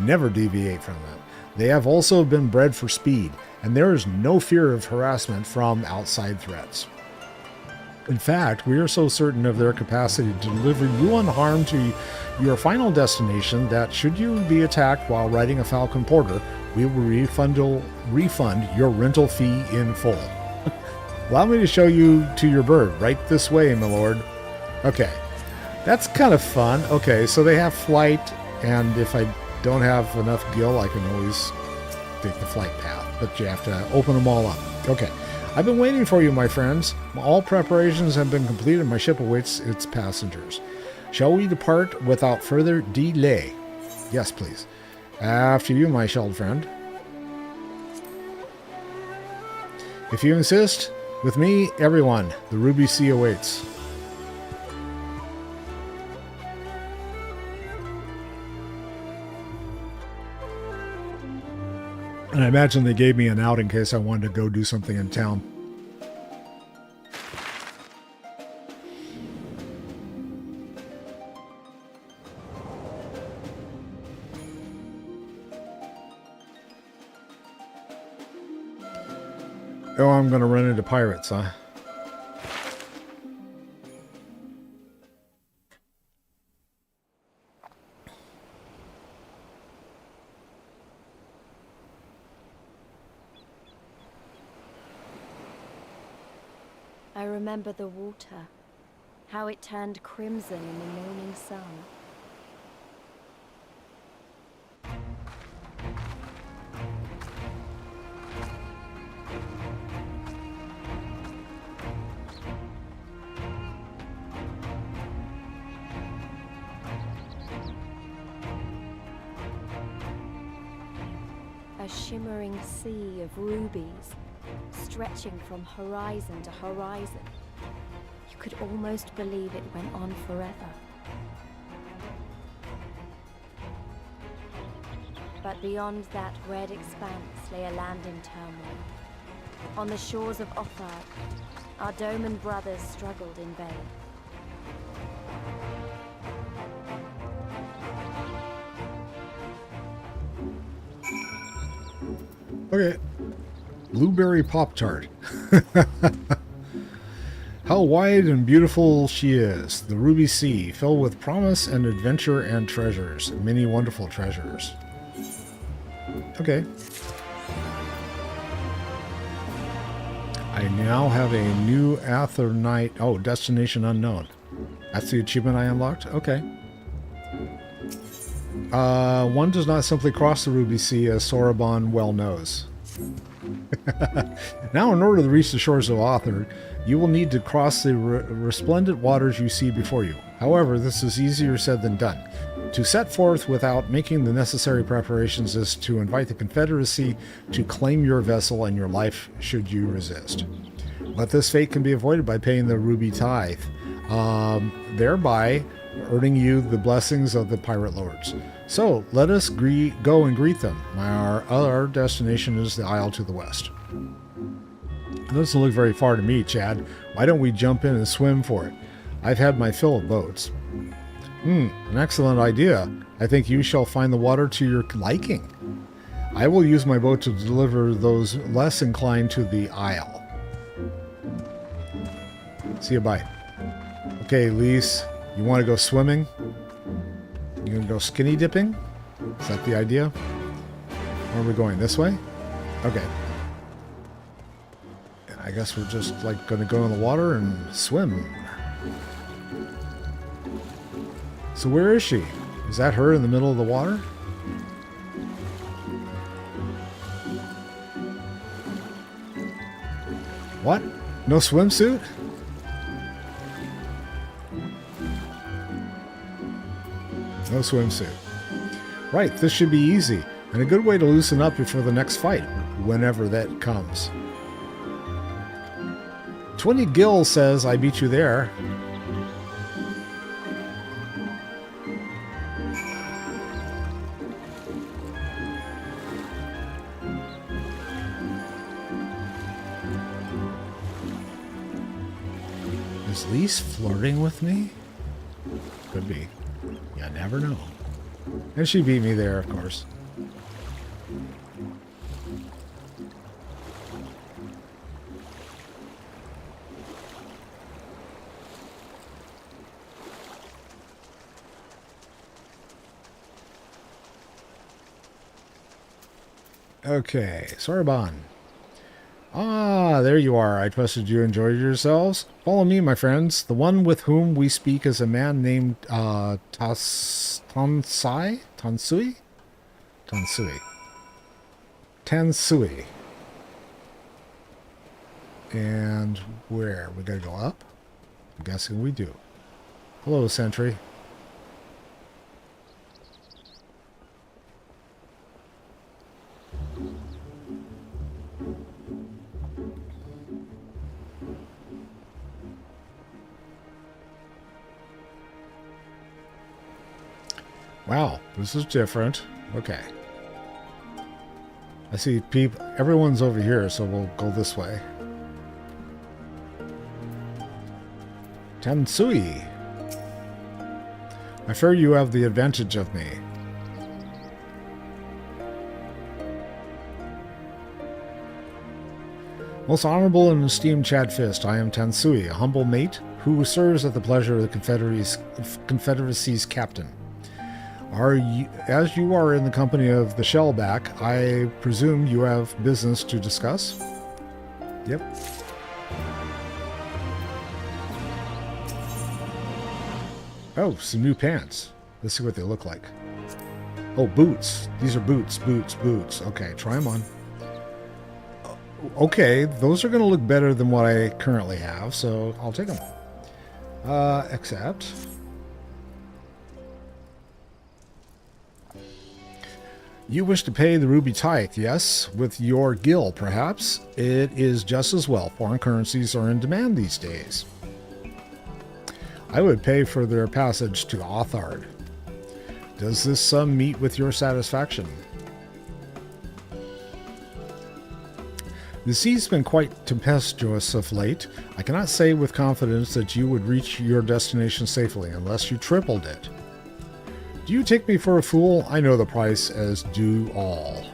never deviate from them. They have also been bred for speed, and there is no fear of harassment from outside threats. In fact, we are so certain of their capacity to deliver you unharmed to your final destination that should you be attacked while riding a Falcon Porter, we will refund your rental fee in full. Allow me to show you to your bird. Right this way, my lord. Okay. That's kind of fun. Okay, so they have flight, and if I don't have enough gil, I can always take the flight path. But you have to open them all up. Okay. I've been waiting for you, my friends. All preparations have been completed. My ship awaits its passengers. Shall we depart without further delay? Yes, please. After you, my shelled friend. If you insist, with me, everyone, the Ruby Sea awaits. And I imagine they gave me an out in case I wanted to go do something in town. Oh, I'm going to run into pirates, huh? I remember the water, how it turned crimson in the morning sun. A shimmering sea of rubies, stretching from horizon to horizon. You could almost believe it went on forever. But beyond that red expanse lay a land in turmoil. On the shores of Othard, our Doman brothers struggled in vain. Okay. Blueberry Pop-Tart. How wide and beautiful she is. The ruby sea, filled with promise and adventure and treasures. Many wonderful treasures. Okay. I now have a new Aethernight. Oh, Destination Unknown. That's the achievement I unlocked? Okay. One does not simply cross the Ruby Sea, as Soraban well knows. Now, in order to reach the shores of Othard, you will need to cross the resplendent waters you see before you. However, this is easier said than done. To set forth without making the necessary preparations is to invite the Confederacy to claim your vessel and your life should you resist. But this fate can be avoided by paying the Ruby Tithe, thereby earning you the blessings of the Pirate Lords. So, let us go and greet them. Our destination is the isle to the west. It doesn't look very far to me, Chad. Why don't we jump in and swim for it? I've had my fill of boats. An excellent idea. I think you shall find the water to your liking. I will use my boat to deliver those less inclined to the isle. See you, bye. Okay, Lise, you want to go swimming? You gonna go skinny dipping? Is that the idea? Where are we going? This way? Okay. I guess we're just like gonna go in the water and swim. So where is she? Is that her in the middle of the water? What? No swimsuit? No swimsuit. Right, this should be easy, and a good way to loosen up before the next fight, whenever that comes. 20 Gil says, I beat you there. Is Lise flirting with me? Could be. You never know. And she beat me there, of course. Okay, Soraban. Ah, there you are. I trusted you enjoyed yourselves. Follow me, my friends. The one with whom we speak is a man named Tansui? And where? We gotta go up? I'm guessing we do. Hello, sentry. Wow, this is different. Okay. I see people. Everyone's over here, so we'll go this way. Tensui. I fear you have the advantage of me. Most honorable and esteemed Chad Fist, I am Tensui, a humble mate who serves at the pleasure of the Confederacy's captain. As you are in the company of the Shellback, I presume you have business to discuss? Yep. Oh, some new pants. Let's see what they look like. Oh, boots. These are boots, boots, boots. Okay, try them on. Okay, those are going to look better than what I currently have, so I'll take them. Accept. You wish to pay the ruby tithe, yes? With your gil, perhaps? It is just as well. Foreign currencies are in demand these days. I would pay for their passage to Othard. Does this sum meet with your satisfaction? The sea's been quite tempestuous of late. I cannot say with confidence that you would reach your destination safely unless you tripled it. Do you take me for a fool? I know the price, as do all.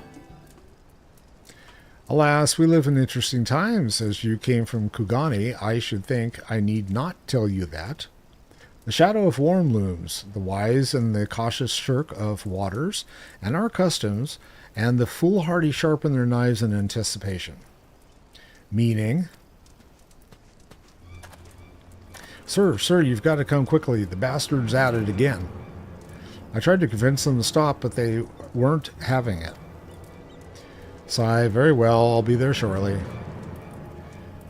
Alas, we live in interesting times. As you came from Kugani, I should think I need not tell you that. The shadow of war looms, the wise and the cautious shirk of waters, and our customs, and the foolhardy sharpen their knives in anticipation. Meaning, Sir, you've got to come quickly. The bastard's at it again. I tried to convince them to stop, but they weren't having it. Sigh, very well, I'll be there shortly.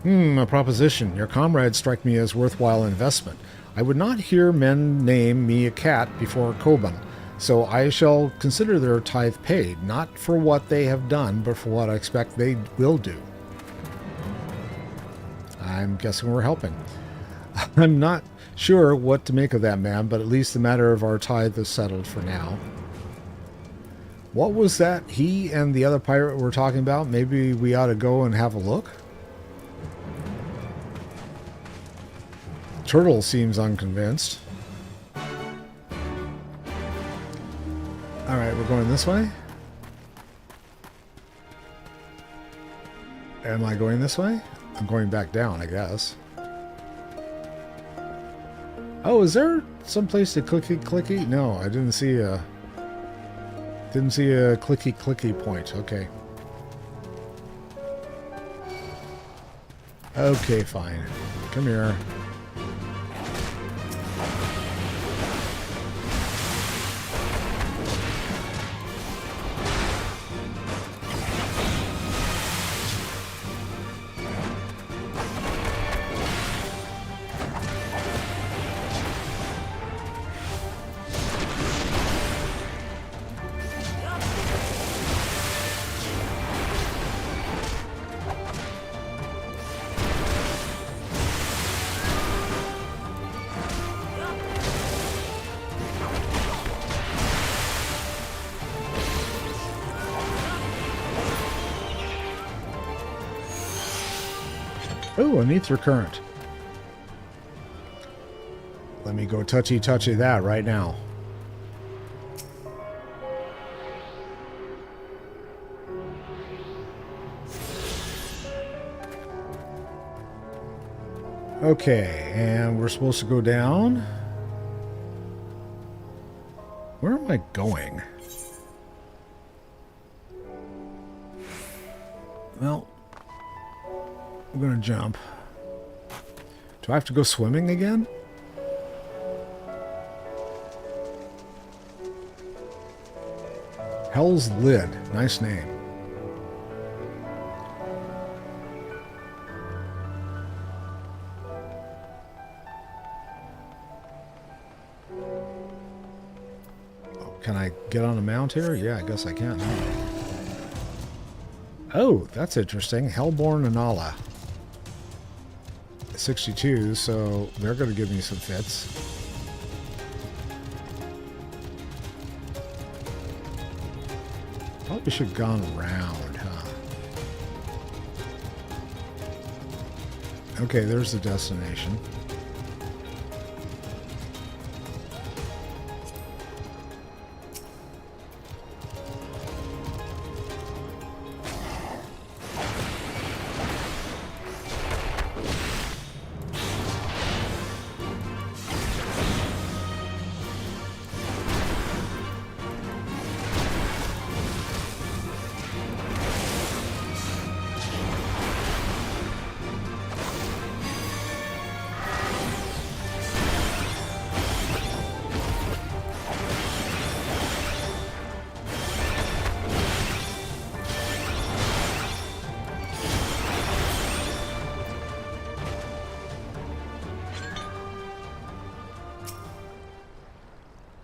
A proposition. Your comrades strike me as worthwhile investment. I would not hear men name me a cat before Koban, so I shall consider their tithe paid, not for what they have done, but for what I expect they will do. I'm guessing we're helping. I'm not sure what to make of that, man, but at least the matter of our tithe is settled for now. What was that he and the other pirate were talking about? Maybe we ought to go and have a look? Turtle seems unconvinced. Alright, we're going this way? Am I going this way? I'm going back down, I guess. Oh, is there some place to clicky? No, I didn't see a clicky point. Okay. Okay, fine. Come here. Ooh, an ether current. Let me go touchy that right now. Okay, and we're supposed to go down. Where am I going? Well, I'm gonna jump. Do I have to go swimming again? Hell's Lid. Nice name. Oh, can I get on a mount here? Yeah, I guess I can. Oh, that's interesting. Hellborn Anala. 62, so they're going to give me some fits. Probably should have gone around. Okay, there's the destination.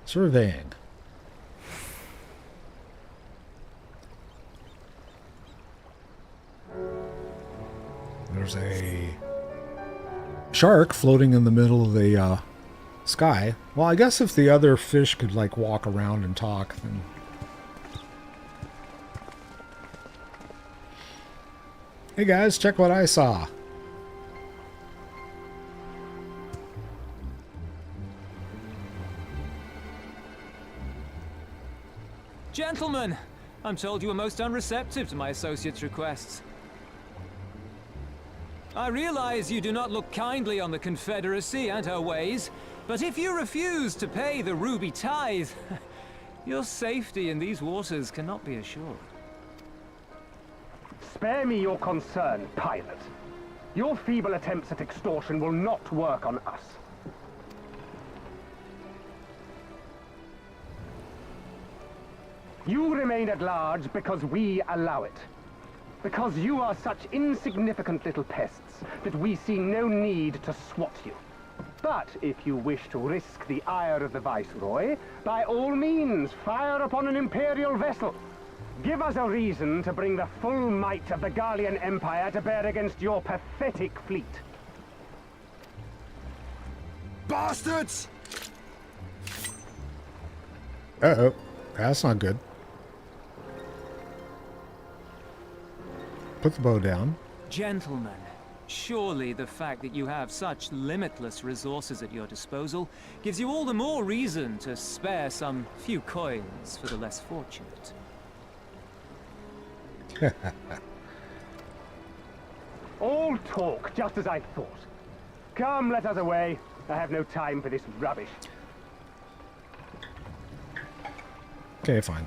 Surveying. There's a shark floating in the middle of the sky. Well, I guess if the other fish could, like, walk around and talk, then... Hey guys, check what I saw. Gentlemen, I'm told you were most unreceptive to my associate's requests. I realize you do not look kindly on the Confederacy and her ways, but if you refuse to pay the ruby tithe, your safety in these waters cannot be assured. Spare me your concern, pilot. Your feeble attempts at extortion will not work on us. You remain at large because we allow it. Because you are such insignificant little pests that we see no need to swat you. But if you wish to risk the ire of the Viceroy, by all means, fire upon an Imperial vessel. Give us a reason to bring the full might of the Garlean Empire to bear against your pathetic fleet. Bastards! Uh-oh. That's not good. Put the bow down. Gentlemen, surely the fact that you have such limitless resources at your disposal gives you all the more reason to spare some few coins for the less fortunate. All talk, just as I thought. Come, let us away. I have no time for this rubbish. Okay, fine.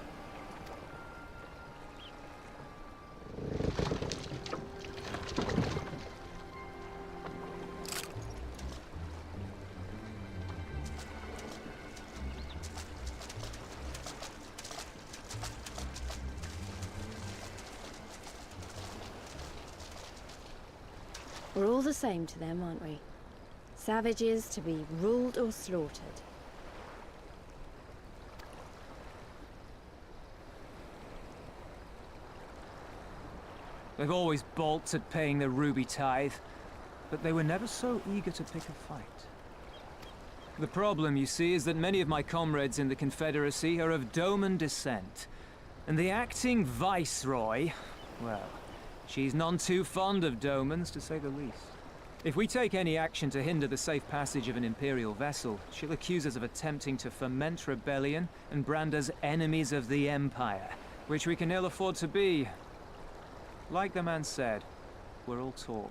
We're all the same to them, aren't we? Savages to be ruled or slaughtered. They've always balked at paying the ruby tithe, but they were never so eager to pick a fight. The problem, you see, is that many of my comrades in the Confederacy are of Doman descent, and the acting Viceroy, well, she's none too fond of Domans, to say the least. If we take any action to hinder the safe passage of an Imperial vessel, she'll accuse us of attempting to foment rebellion and brand us enemies of the Empire, which we can ill afford to be. Like the man said, we're all talk.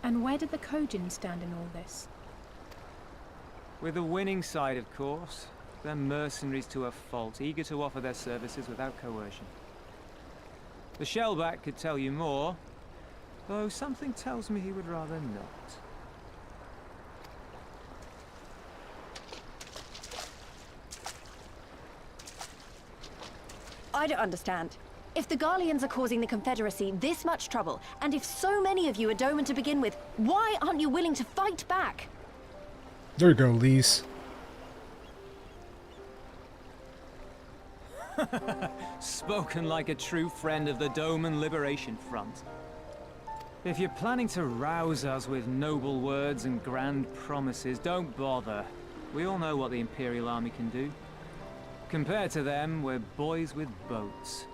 And where did the Kojin stand in all this? With the winning side, of course. They're mercenaries to a fault, eager to offer their services without coercion. The Shellback could tell you more, though something tells me he would rather not. I don't understand. If the Garleans are causing the Confederacy this much trouble, and if so many of you are Doman to begin with, why aren't you willing to fight back? There you go, Lise. Spoken like a true friend of the Doman Liberation Front. If you're planning to rouse us with noble words and grand promises, don't bother. We all know what the Imperial Army can do. Compared to them, we're boys with boats.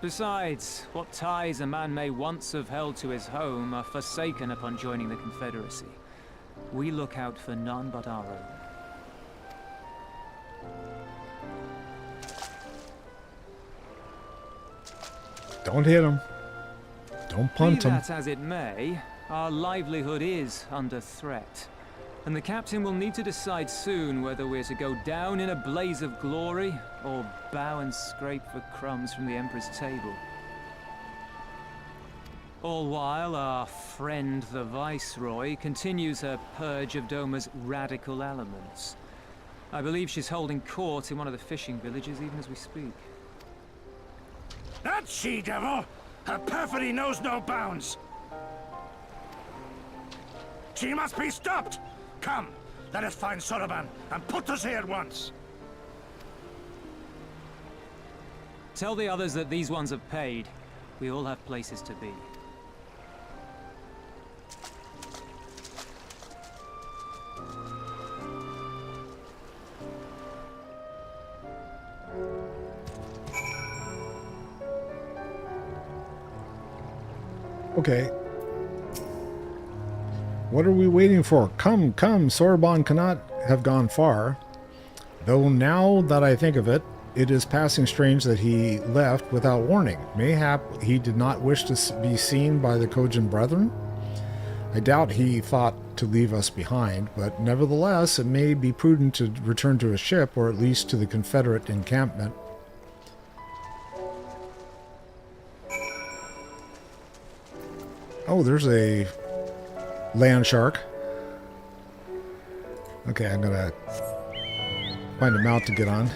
Besides, what ties a man may once have held to his home are forsaken upon joining the Confederacy. We look out for none but our own. Don't hit him. Don't punt him. Be that as it may, our livelihood is under threat. And the captain will need to decide soon whether we're to go down in a blaze of glory or bow and scrape for crumbs from the Emperor's table. All while our friend the Viceroy continues her purge of Doma's radical elements. I believe she's holding court in one of the fishing villages even as we speak. That she-devil! Her perfidy knows no bounds! She must be stopped! Come, let us find Soroban and put us here at once! Tell the others that these ones have paid. We all have places to be. Okay. What are we waiting for? Come, come. Soroban cannot have gone far. Though now that I think of it, it is passing strange that he left without warning. Mayhap he did not wish to be seen by the Kojin brethren? I doubt he thought to leave us behind, but nevertheless it may be prudent to return to his ship, or at least to the Confederate encampment. Oh, there's a land shark. Okay, I'm gonna find a mount to get on.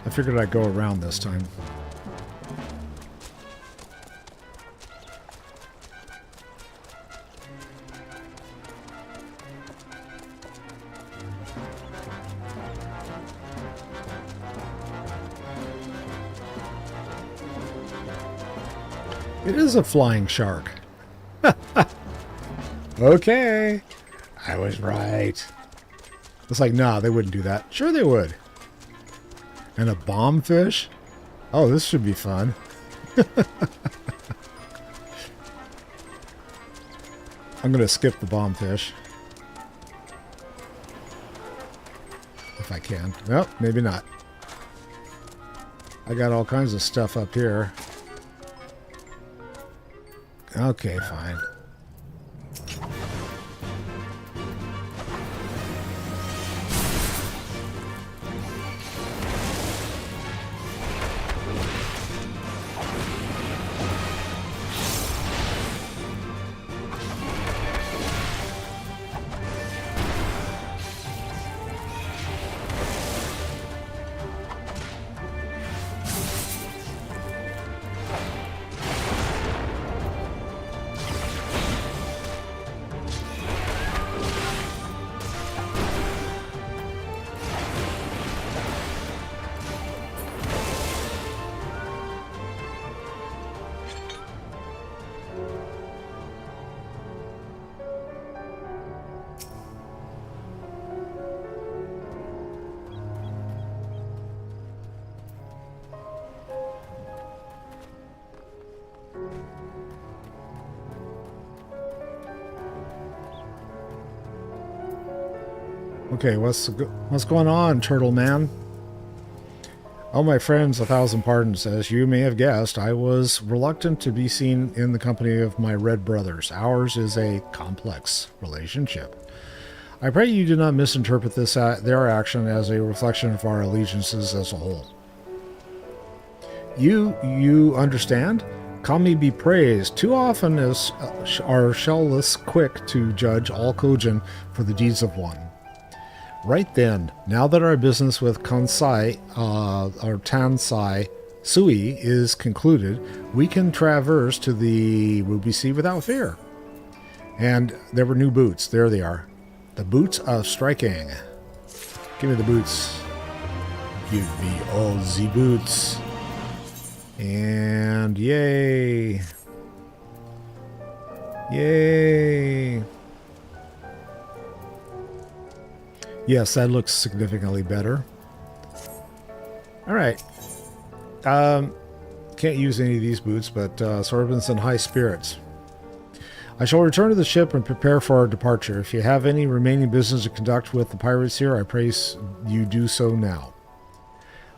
I figured I'd go around this time. It is a flying shark. Okay. I was right. It's like, nah, they wouldn't do that. Sure they would. And a bombfish? Oh, this should be fun. I'm going to skip the bombfish. If I can. Well, maybe not. I got all kinds of stuff up here. Okay, fine. Okay, what's going on, Turtle Man? Oh, my friends, 1,000 pardons. As you may have guessed, I was reluctant to be seen in the company of my red brothers. Ours is a complex relationship. I pray you do not misinterpret this their action as a reflection of our allegiances as a whole. You understand? Kami be praised. Too often are shell-less quick to judge all Kojin for the deeds of one. Right then, now that our business with Kansai, or Tansai Sui is concluded, we can traverse to the Ruby Sea without fear. And there were new boots. There they are. The boots of striking. Give me the boots. Give me all the boots. And yay. Yay. Yes, that looks significantly better. All right. Can't use any of these boots, but Sorbin's in high spirits. I shall return to the ship and prepare for our departure. If you have any remaining business to conduct with the pirates here, I pray you do so now.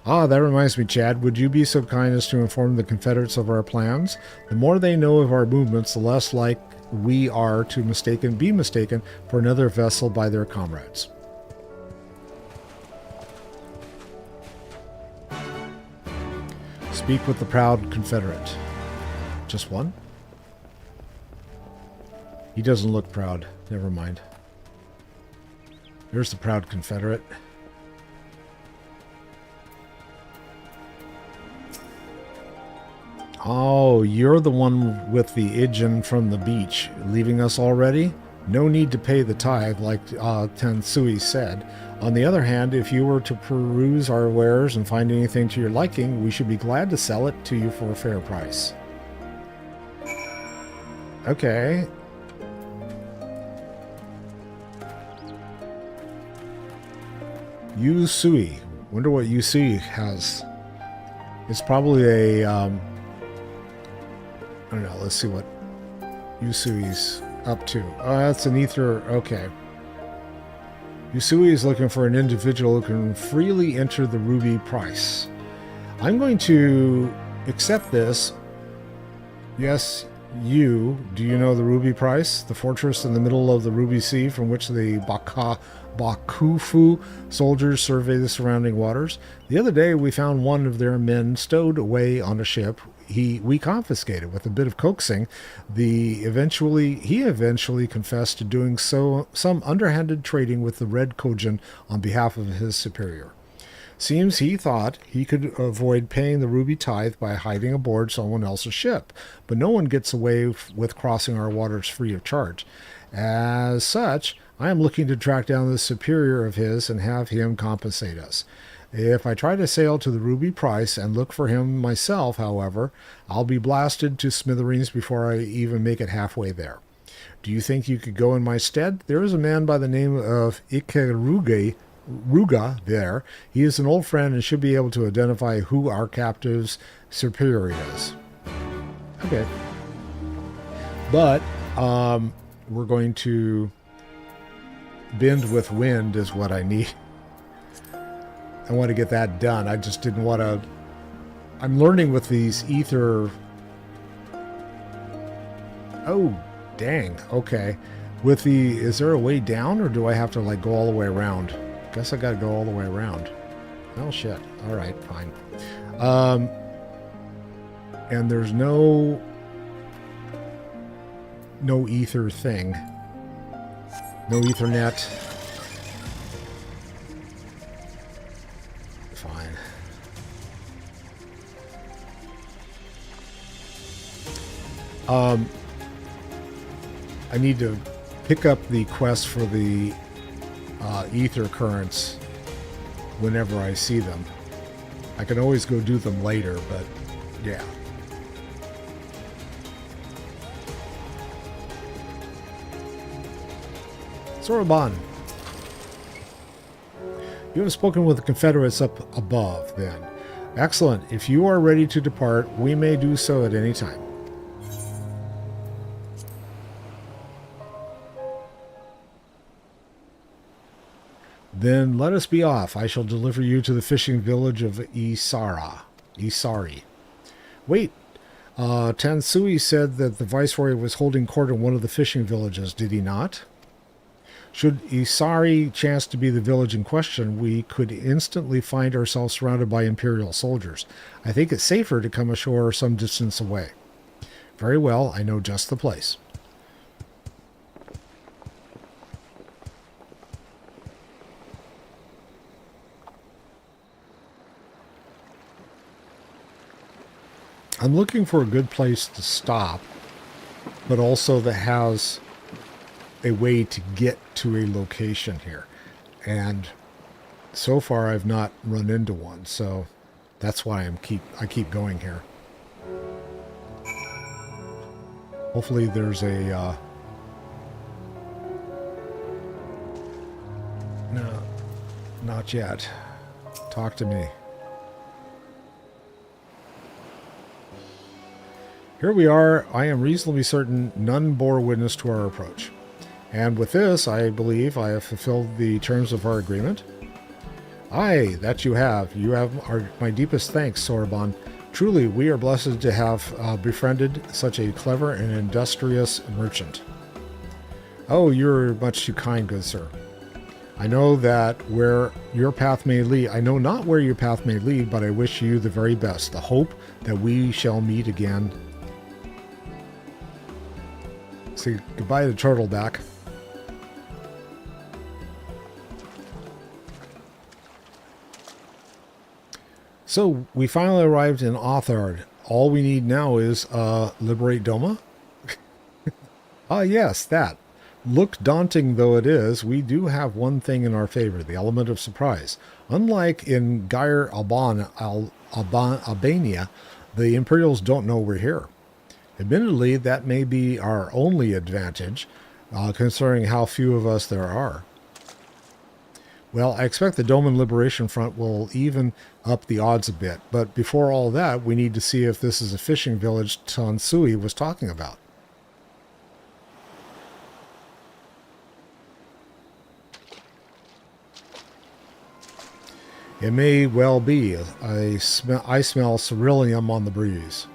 Ah, that reminds me, Chad. Would you be so kind as to inform the Confederates of our plans? The more they know of our movements, the less like we are to be mistaken for another vessel by their comrades. Speak with the proud Confederate. Just one? He doesn't look proud. Never mind. There's the proud Confederate. Oh, you're the one with the Ijin from the beach, leaving us already? No need to pay the tithe, like Tensui said. On the other hand, if you were to peruse our wares and find anything to your liking, we should be glad to sell it to you for a fair price. Okay. Yusui. Wonder what Yusui has. It's probably a, I don't know, let's see what Yusui's up to. Oh, that's an ether. Okay. Yusui is looking for an individual who can freely enter the ruby price. I'm going to accept this. Yes, you. Do you know the ruby price? The fortress in the middle of the Ruby Sea from which the Bakufu soldiers survey the surrounding waters. The other day we found one of their men stowed away on a ship we confiscated. With a bit of coaxing, he eventually confessed to doing some underhanded trading with the Red Kojin on behalf of his superior. Seems he thought he could avoid paying the ruby tithe by hiding aboard someone else's ship, but no one gets away with crossing our waters free of charge. As such, I am looking to track down this superior of his and have him compensate us. If I try to sail to the ruby price and look for him myself, however, I'll be blasted to smithereens before I even make it halfway there. Do you think you could go in my stead? There is a man by the name of Ruga there. He is an old friend and should be able to identify who our captive's superior is. Okay. But, we're going to bend with wind is what I need. I want to get that done. I just didn't want to... I'm learning with these ether... Oh, dang. Okay. With the... Is there a way down, or do I have to, like, go all the way around? Guess I gotta go all the way around. Oh, shit. Alright, fine. And there's no ether thing. No Ethernet. Fine. I need to pick up the quest for the ether currents whenever I see them. I can always go do them later, but yeah. Soroban. You have spoken with the Confederates up above, then. Excellent. If you are ready to depart, we may do so at any time. Then let us be off. I shall deliver you to the fishing village of Isari. Wait. Tansui said that the Viceroy was holding court in one of the fishing villages, did he not? Should Isari chance to be the village in question, we could instantly find ourselves surrounded by Imperial soldiers. I think it's safer to come ashore some distance away. Very well, I know just the place. I'm looking for a good place to stop, but also that has a way to get to a location here. And so far I've not run into one, so that's why I keep going here. Hopefully there's a no, Not yet. Talk to me. Here we are. I am reasonably certain none bore witness to our approach. And with this, I believe I have fulfilled the terms of our agreement. Aye, that you have. You have my deepest thanks, Sorbonne. Truly, we are blessed to have befriended such a clever and industrious merchant. Oh, you're much too kind, good sir. I know that where your path may lead, I know not where your path may lead, but I wish you the very best. The hope that we shall meet again. Say goodbye to Turtleback. So, we finally arrived in Othard. All we need now is, liberate Doma? Ah, yes, that. Look daunting though it is, we do have one thing in our favor, the element of surprise. Unlike in Gyre Albania, the Imperials don't know we're here. Admittedly, that may be our only advantage, considering how few of us there are. Well, I expect the Doman Liberation Front will even up the odds a bit, but before all that, we need to see if this is a fishing village Tansui was talking about. It may well be. I smell ceruleum on the breeze.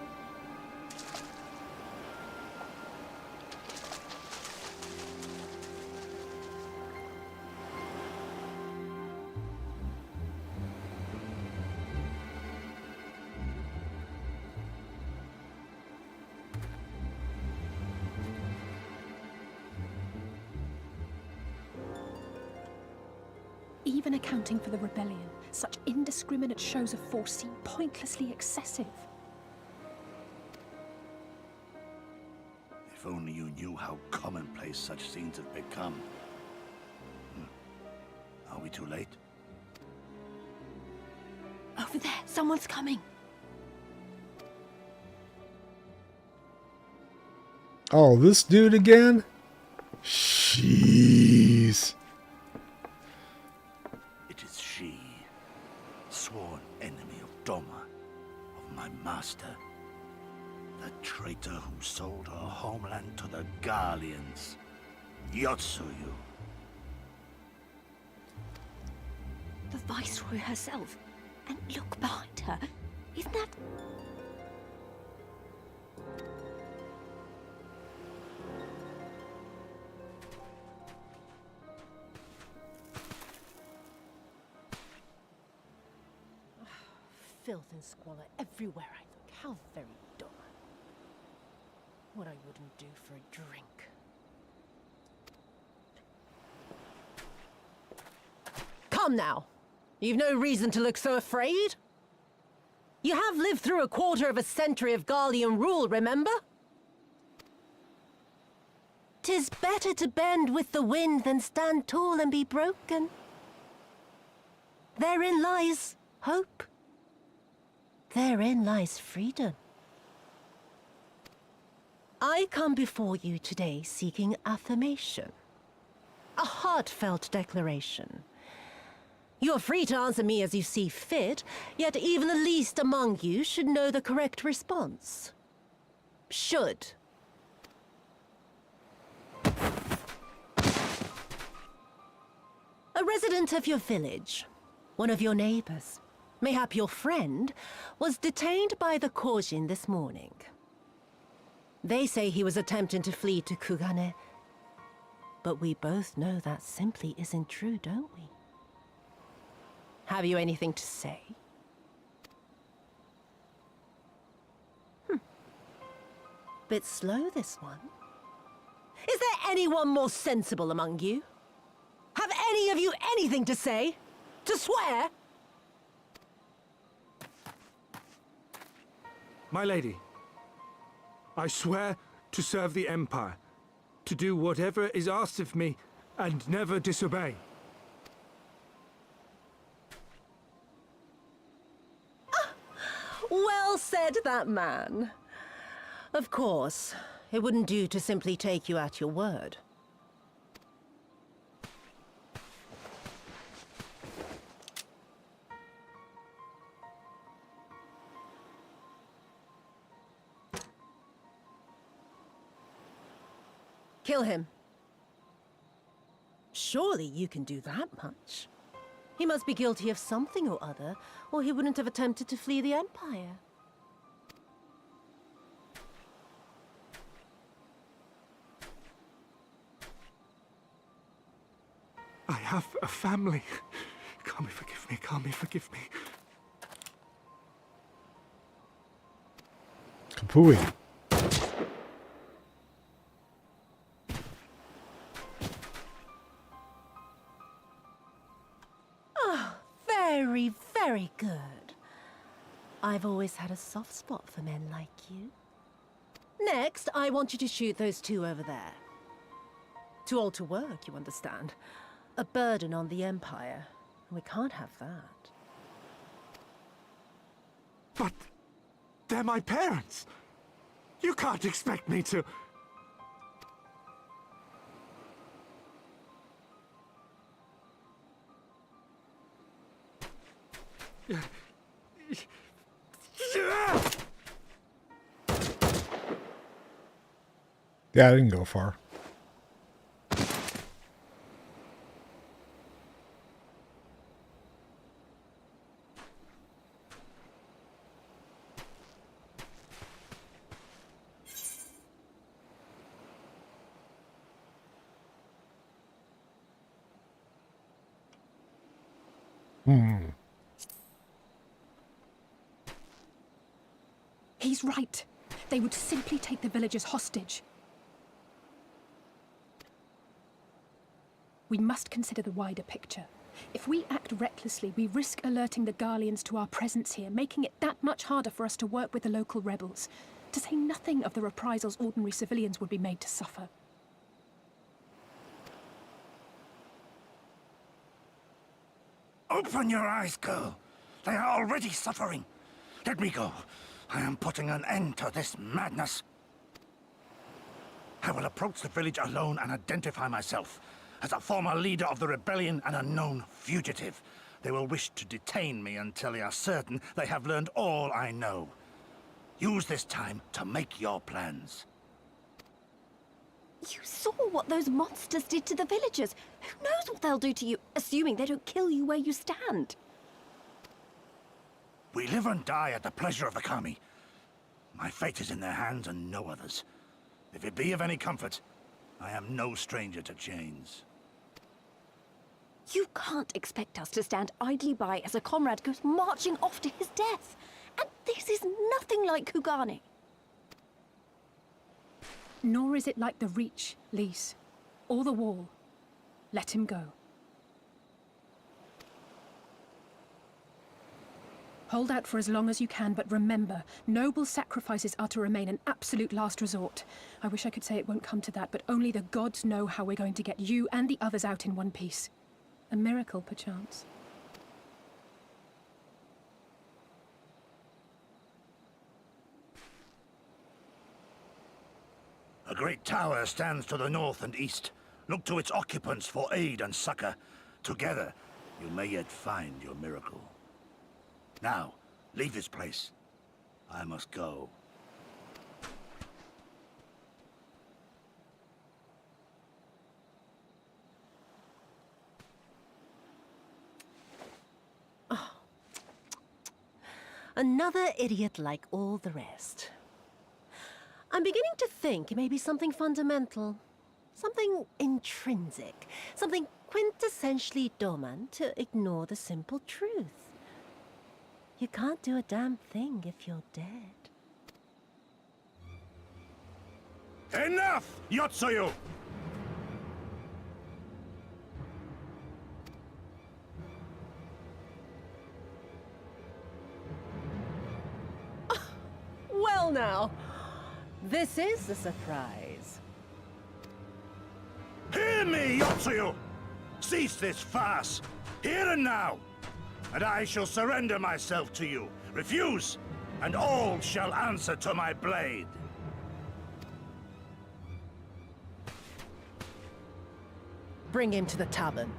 Even accounting for the rebellion, such indiscriminate shows of force seem pointlessly excessive. If only you knew how commonplace such scenes have become. Are we too late? Over there, someone's coming. Oh, this dude again? Jeez. It is she, sworn enemy of Doma, of my master. The traitor who sold her homeland to the Garleans. Yotsuyu. The Viceroy herself. And look behind her. Isn't that... Filth and squalor everywhere I look. How very dull. What I wouldn't do for a drink. Come now. You've no reason to look so afraid. You have lived through a quarter of a century of Garlean rule, remember? 'Tis better to bend with the wind than stand tall and be broken. Therein lies hope. Therein lies freedom. I come before you today seeking affirmation. A heartfelt declaration. You are free to answer me as you see fit, yet even the least among you should know the correct response. Should. A resident of your village, one of your neighbors, mayhap your friend, was detained by the Korjin this morning. They say he was attempting to flee to Kugane, but we both know that simply isn't true, don't we? Have you anything to say? Bit slow, this one. Is there anyone more sensible among you? Have any of you anything to say? To swear? My lady, I swear to serve the Empire, to do whatever is asked of me, and never disobey. Well said, that man. Of course, it wouldn't do to simply take you at your word. Kill him. Surely you can do that much. He must be guilty of something or other, or he wouldn't have attempted to flee the Empire. I have a family. Kami, forgive me. Kami, forgive me. Kapui. Very, very good. I've always had a soft spot for men like you. Next, I want you to shoot those two over there. Too old to work, you understand. A burden on the Empire. We can't have that. But they're my parents. You can't expect me to... Yeah, I didn't go far. He's right. They would simply take the villagers hostage. We must consider the wider picture. If we act recklessly, we risk alerting the Garleans to our presence here, making it that much harder for us to work with the local rebels. To say nothing of the reprisals ordinary civilians would be made to suffer. Open your eyes, girl. They are already suffering. Let me go. I am putting an end to this madness. I will approach the village alone and identify myself. As a former leader of the rebellion and a known fugitive, they will wish to detain me until they are certain they have learned all I know. Use this time to make your plans. You saw what those monsters did to the villagers. Who knows what they'll do to you, assuming they don't kill you where you stand? We live and die at the pleasure of the Kami. My fate is in their hands and no others. If it be of any comfort, I am no stranger to chains. You can't expect us to stand idly by as a comrade goes marching off to his death. And this is nothing like Kugane. Nor is it like the Reach, Lise, or the Wall. Let him go. Hold out for as long as you can, but remember, noble sacrifices are to remain an absolute last resort. I wish I could say it won't come to that, but only the gods know how we're going to get you and the others out in one piece. A miracle, perchance. A great tower stands to the north and east. Look to its occupants for aid and succor. Together, you may yet find your miracle. Now, leave this place. I must go. Oh. Another idiot like all the rest. I'm beginning to think it may be something fundamental. Something intrinsic. Something quintessentially Doman to ignore the simple truth. You can't do a damn thing if you're dead. Enough, Yotsuyu! Well now, this is a surprise. Hear me, Yotsuyu! Cease this farce, here and now! And I shall surrender myself to you. Refuse, and all shall answer to my blade. Bring him to the tavern.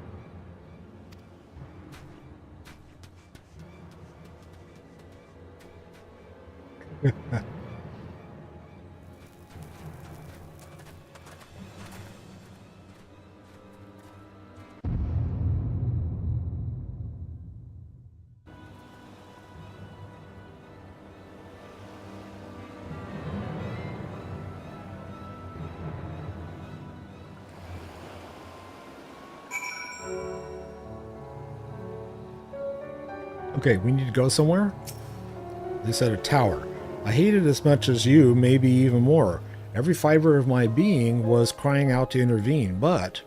Okay, we need to go somewhere? They said a tower. I hate it as much as you, maybe even more. Every fiber of my being was crying out to intervene, but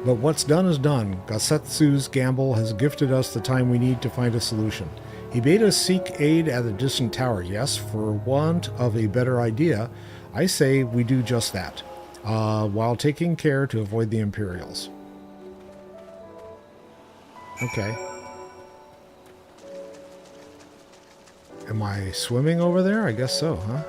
what's done is done. Gosetsu's gamble has gifted us the time we need to find a solution. He bade us seek aid at a distant tower. Yes, for want of a better idea, I say we do just that, while taking care to avoid the Imperials. Okay. Am I swimming over there? I guess so, huh?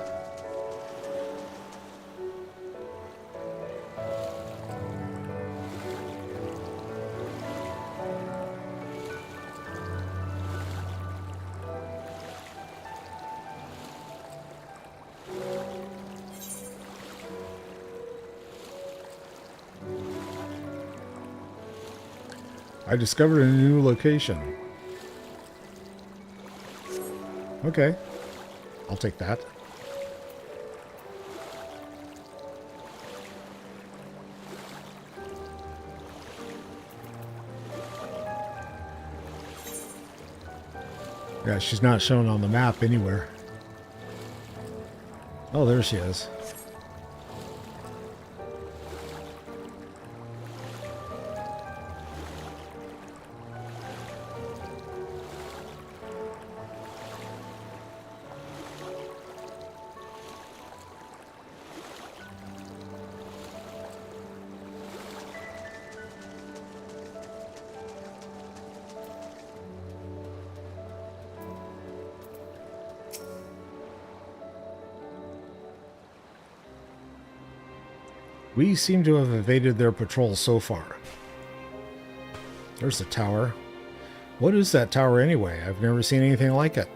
I discovered a new location. Okay. I'll take that. Yeah, she's not shown on the map anywhere. Oh, there she is. We seem to have evaded their patrol so far. There's the tower. What is that tower anyway? I've never seen anything like it.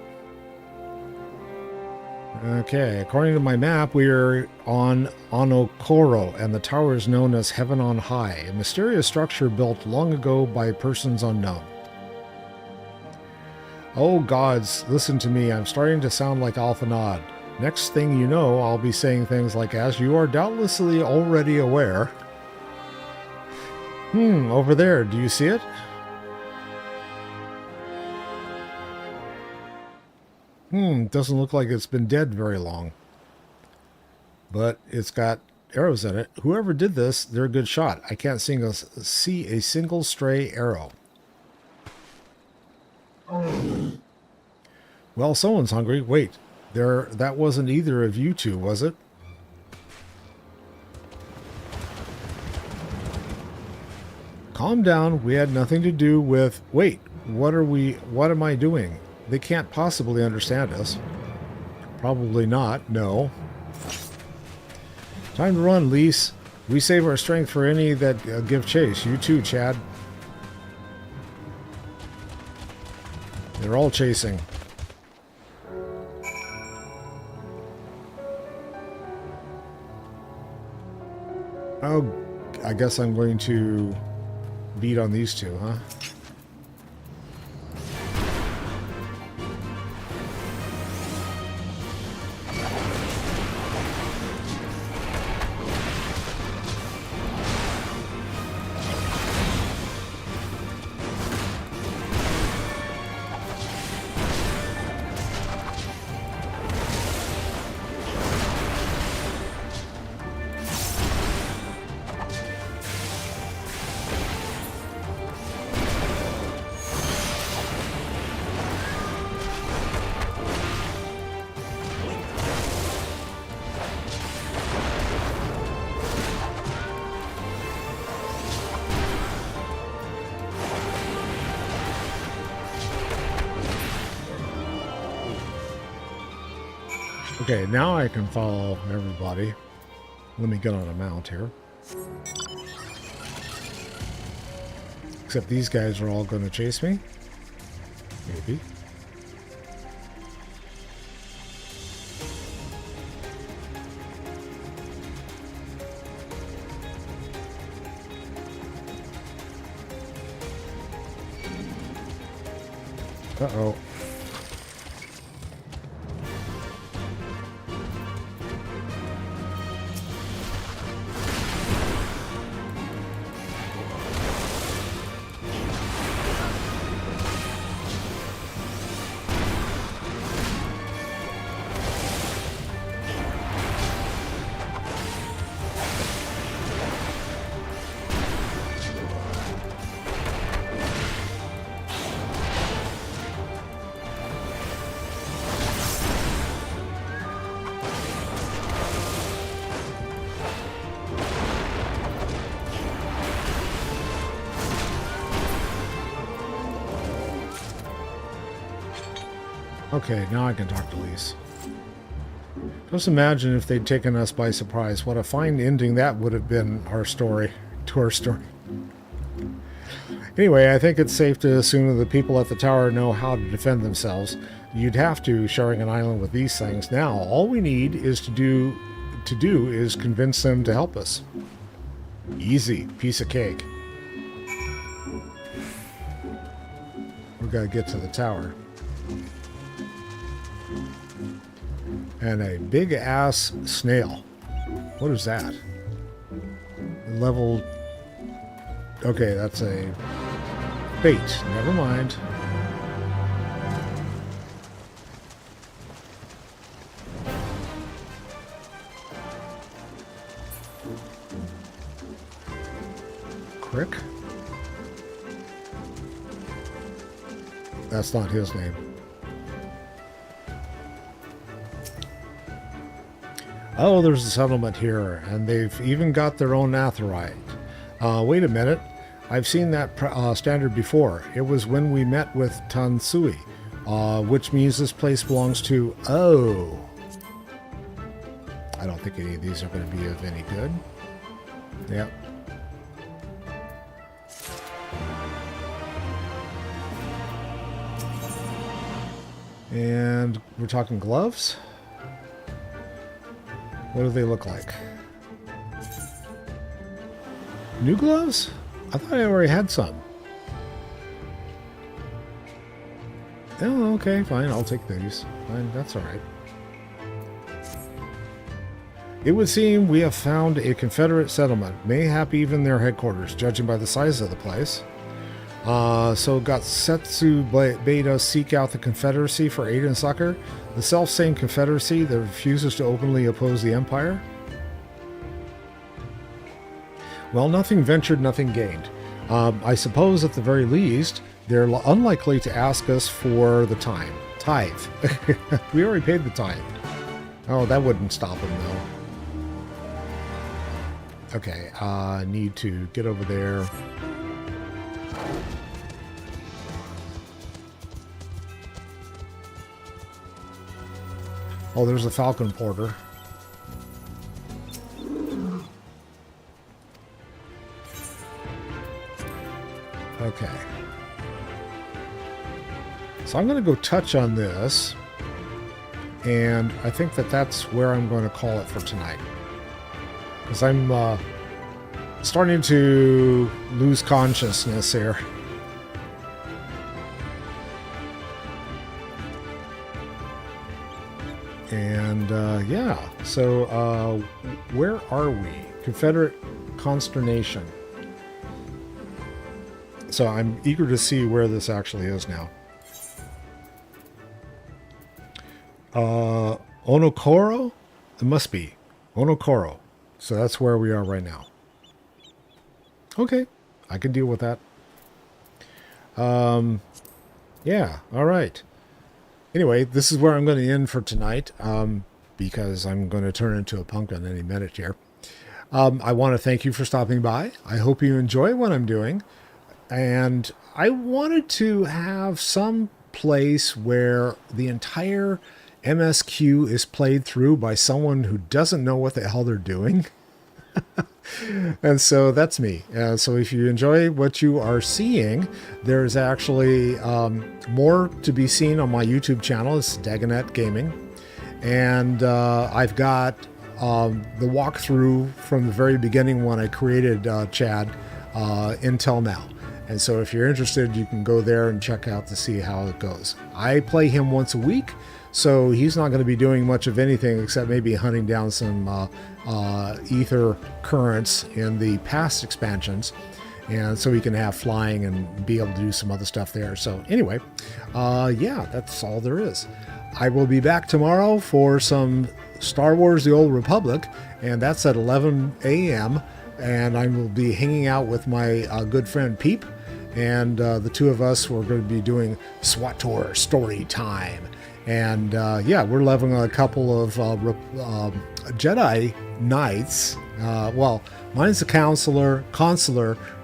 Okay, according to my map, we are on Onokoro, and the tower is known as Heaven on High, a mysterious structure built long ago by persons unknown. Oh gods, listen to me, I'm starting to sound like Alphanod. Next thing you know, I'll be saying things like, as you are doubtlessly already aware. Over there, do you see it? Doesn't look like it's been dead very long. But it's got arrows in it. Whoever did this, they're a good shot. I can't see a single stray arrow. Well, someone's hungry. Wait. That wasn't either of you two, was it? Calm down. We had nothing to do with... Wait, what am I doing? They can't possibly understand us. Probably not, no. Time to run, Lise. We save our strength for any that give chase. You too, Chad. They're all chasing. Oh, I guess I'm going to beat on these two, huh? Okay, now I can follow everybody. Let me get on a mount here. Except these guys are all going to chase me. Maybe. Uh-oh. Okay, now I can talk to Lise. Just imagine if they'd taken us by surprise. What a fine ending that would have been our story, to our story. Anyway, I think it's safe to assume that the people at the tower know how to defend themselves. You'd have to, sharing an island with these things. Now, all we need is to do is convince them to help us. Easy. Piece of cake. We gotta get to the tower. And a big-ass snail. What is that? Level... Okay, that's a bait. Never mind. Crick? That's not his name. Oh, there's a settlement here, and they've even got their own Atherite. Wait a minute. I've seen that standard before. It was when we met with Tansui, which means this place belongs to... Oh. I don't think any of these are going to be of any good. Yep. And we're talking gloves? What do they look like? New gloves? I thought I already had some. Oh, okay, fine. I'll take these. Fine, that's alright. It would seem we have found a Confederate settlement, mayhap even their headquarters, judging by the size of the place. So Gatsetsu bade us seek out the Confederacy for aid and succor, the self-same Confederacy that refuses to openly oppose the Empire? Well, nothing ventured, nothing gained. I suppose at the very least, they're unlikely to ask us for the tithe. We already paid the tithe. Oh, that wouldn't stop them, though. Okay, need to get over there. Oh, there's a Falcon Porter. Okay. So I'm going to go touch on this. And I think that that's where I'm going to call it for tonight. Because I'm starting to lose consciousness here. And yeah, so where are we? Confederate consternation. So I'm eager to see where this actually is now. Onokoro? It must be. Onokoro. So that's where we are right now. Okay, I can deal with that. Yeah, all right. Anyway, this is where I'm going to end for tonight, because I'm going to turn into a pumpkin any minute here. I want to thank you for stopping by. I hope you enjoy what I'm doing. And I wanted to have some place where the entire MSQ is played through by someone who doesn't know what the hell they're doing. And so that's me. So if you enjoy what you are seeing, there's actually more to be seen on my YouTube channel. It's Dagonet Gaming. And I've got the walkthrough from the very beginning when I created Chad until now. And so if you're interested, you can go there and check out to see how it goes. I play him once a week, so he's not going to be doing much of anything except maybe hunting down some ether currents in the past expansions, and so he can have flying and be able to do some other stuff there. So anyway, yeah, that's all there is. I will be back tomorrow for some Star Wars: The Old Republic, and that's at 11 a.m., and I will be hanging out with my good friend Peep, and the two of us were going to be doing SWTOR story time. And yeah, we're leveling a couple of Jedi Knights. Well, mine's a consular,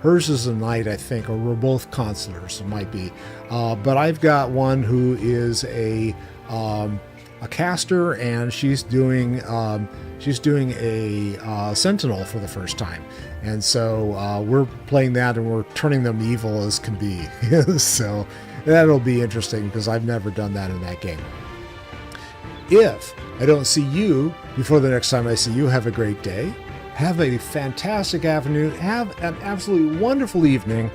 hers is a knight, I think, or we're both consulars, it might be. But I've got one who is a a caster, and she's doing a sentinel for the first time, and so we're playing that, and we're turning them evil as can be. So that'll be interesting because I've never done that in that game. If I don't see you before the next time I see you, have a great day. Have a fantastic afternoon. Have an absolutely wonderful evening.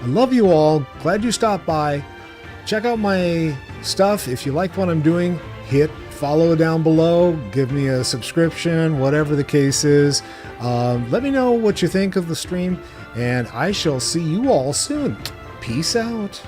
I love you all. Glad you stopped by. Check out my stuff. If you like what I'm doing, hit follow down below. Give me a subscription, whatever the case is. Let me know what you think of the stream, and I shall see you all soon. Peace out.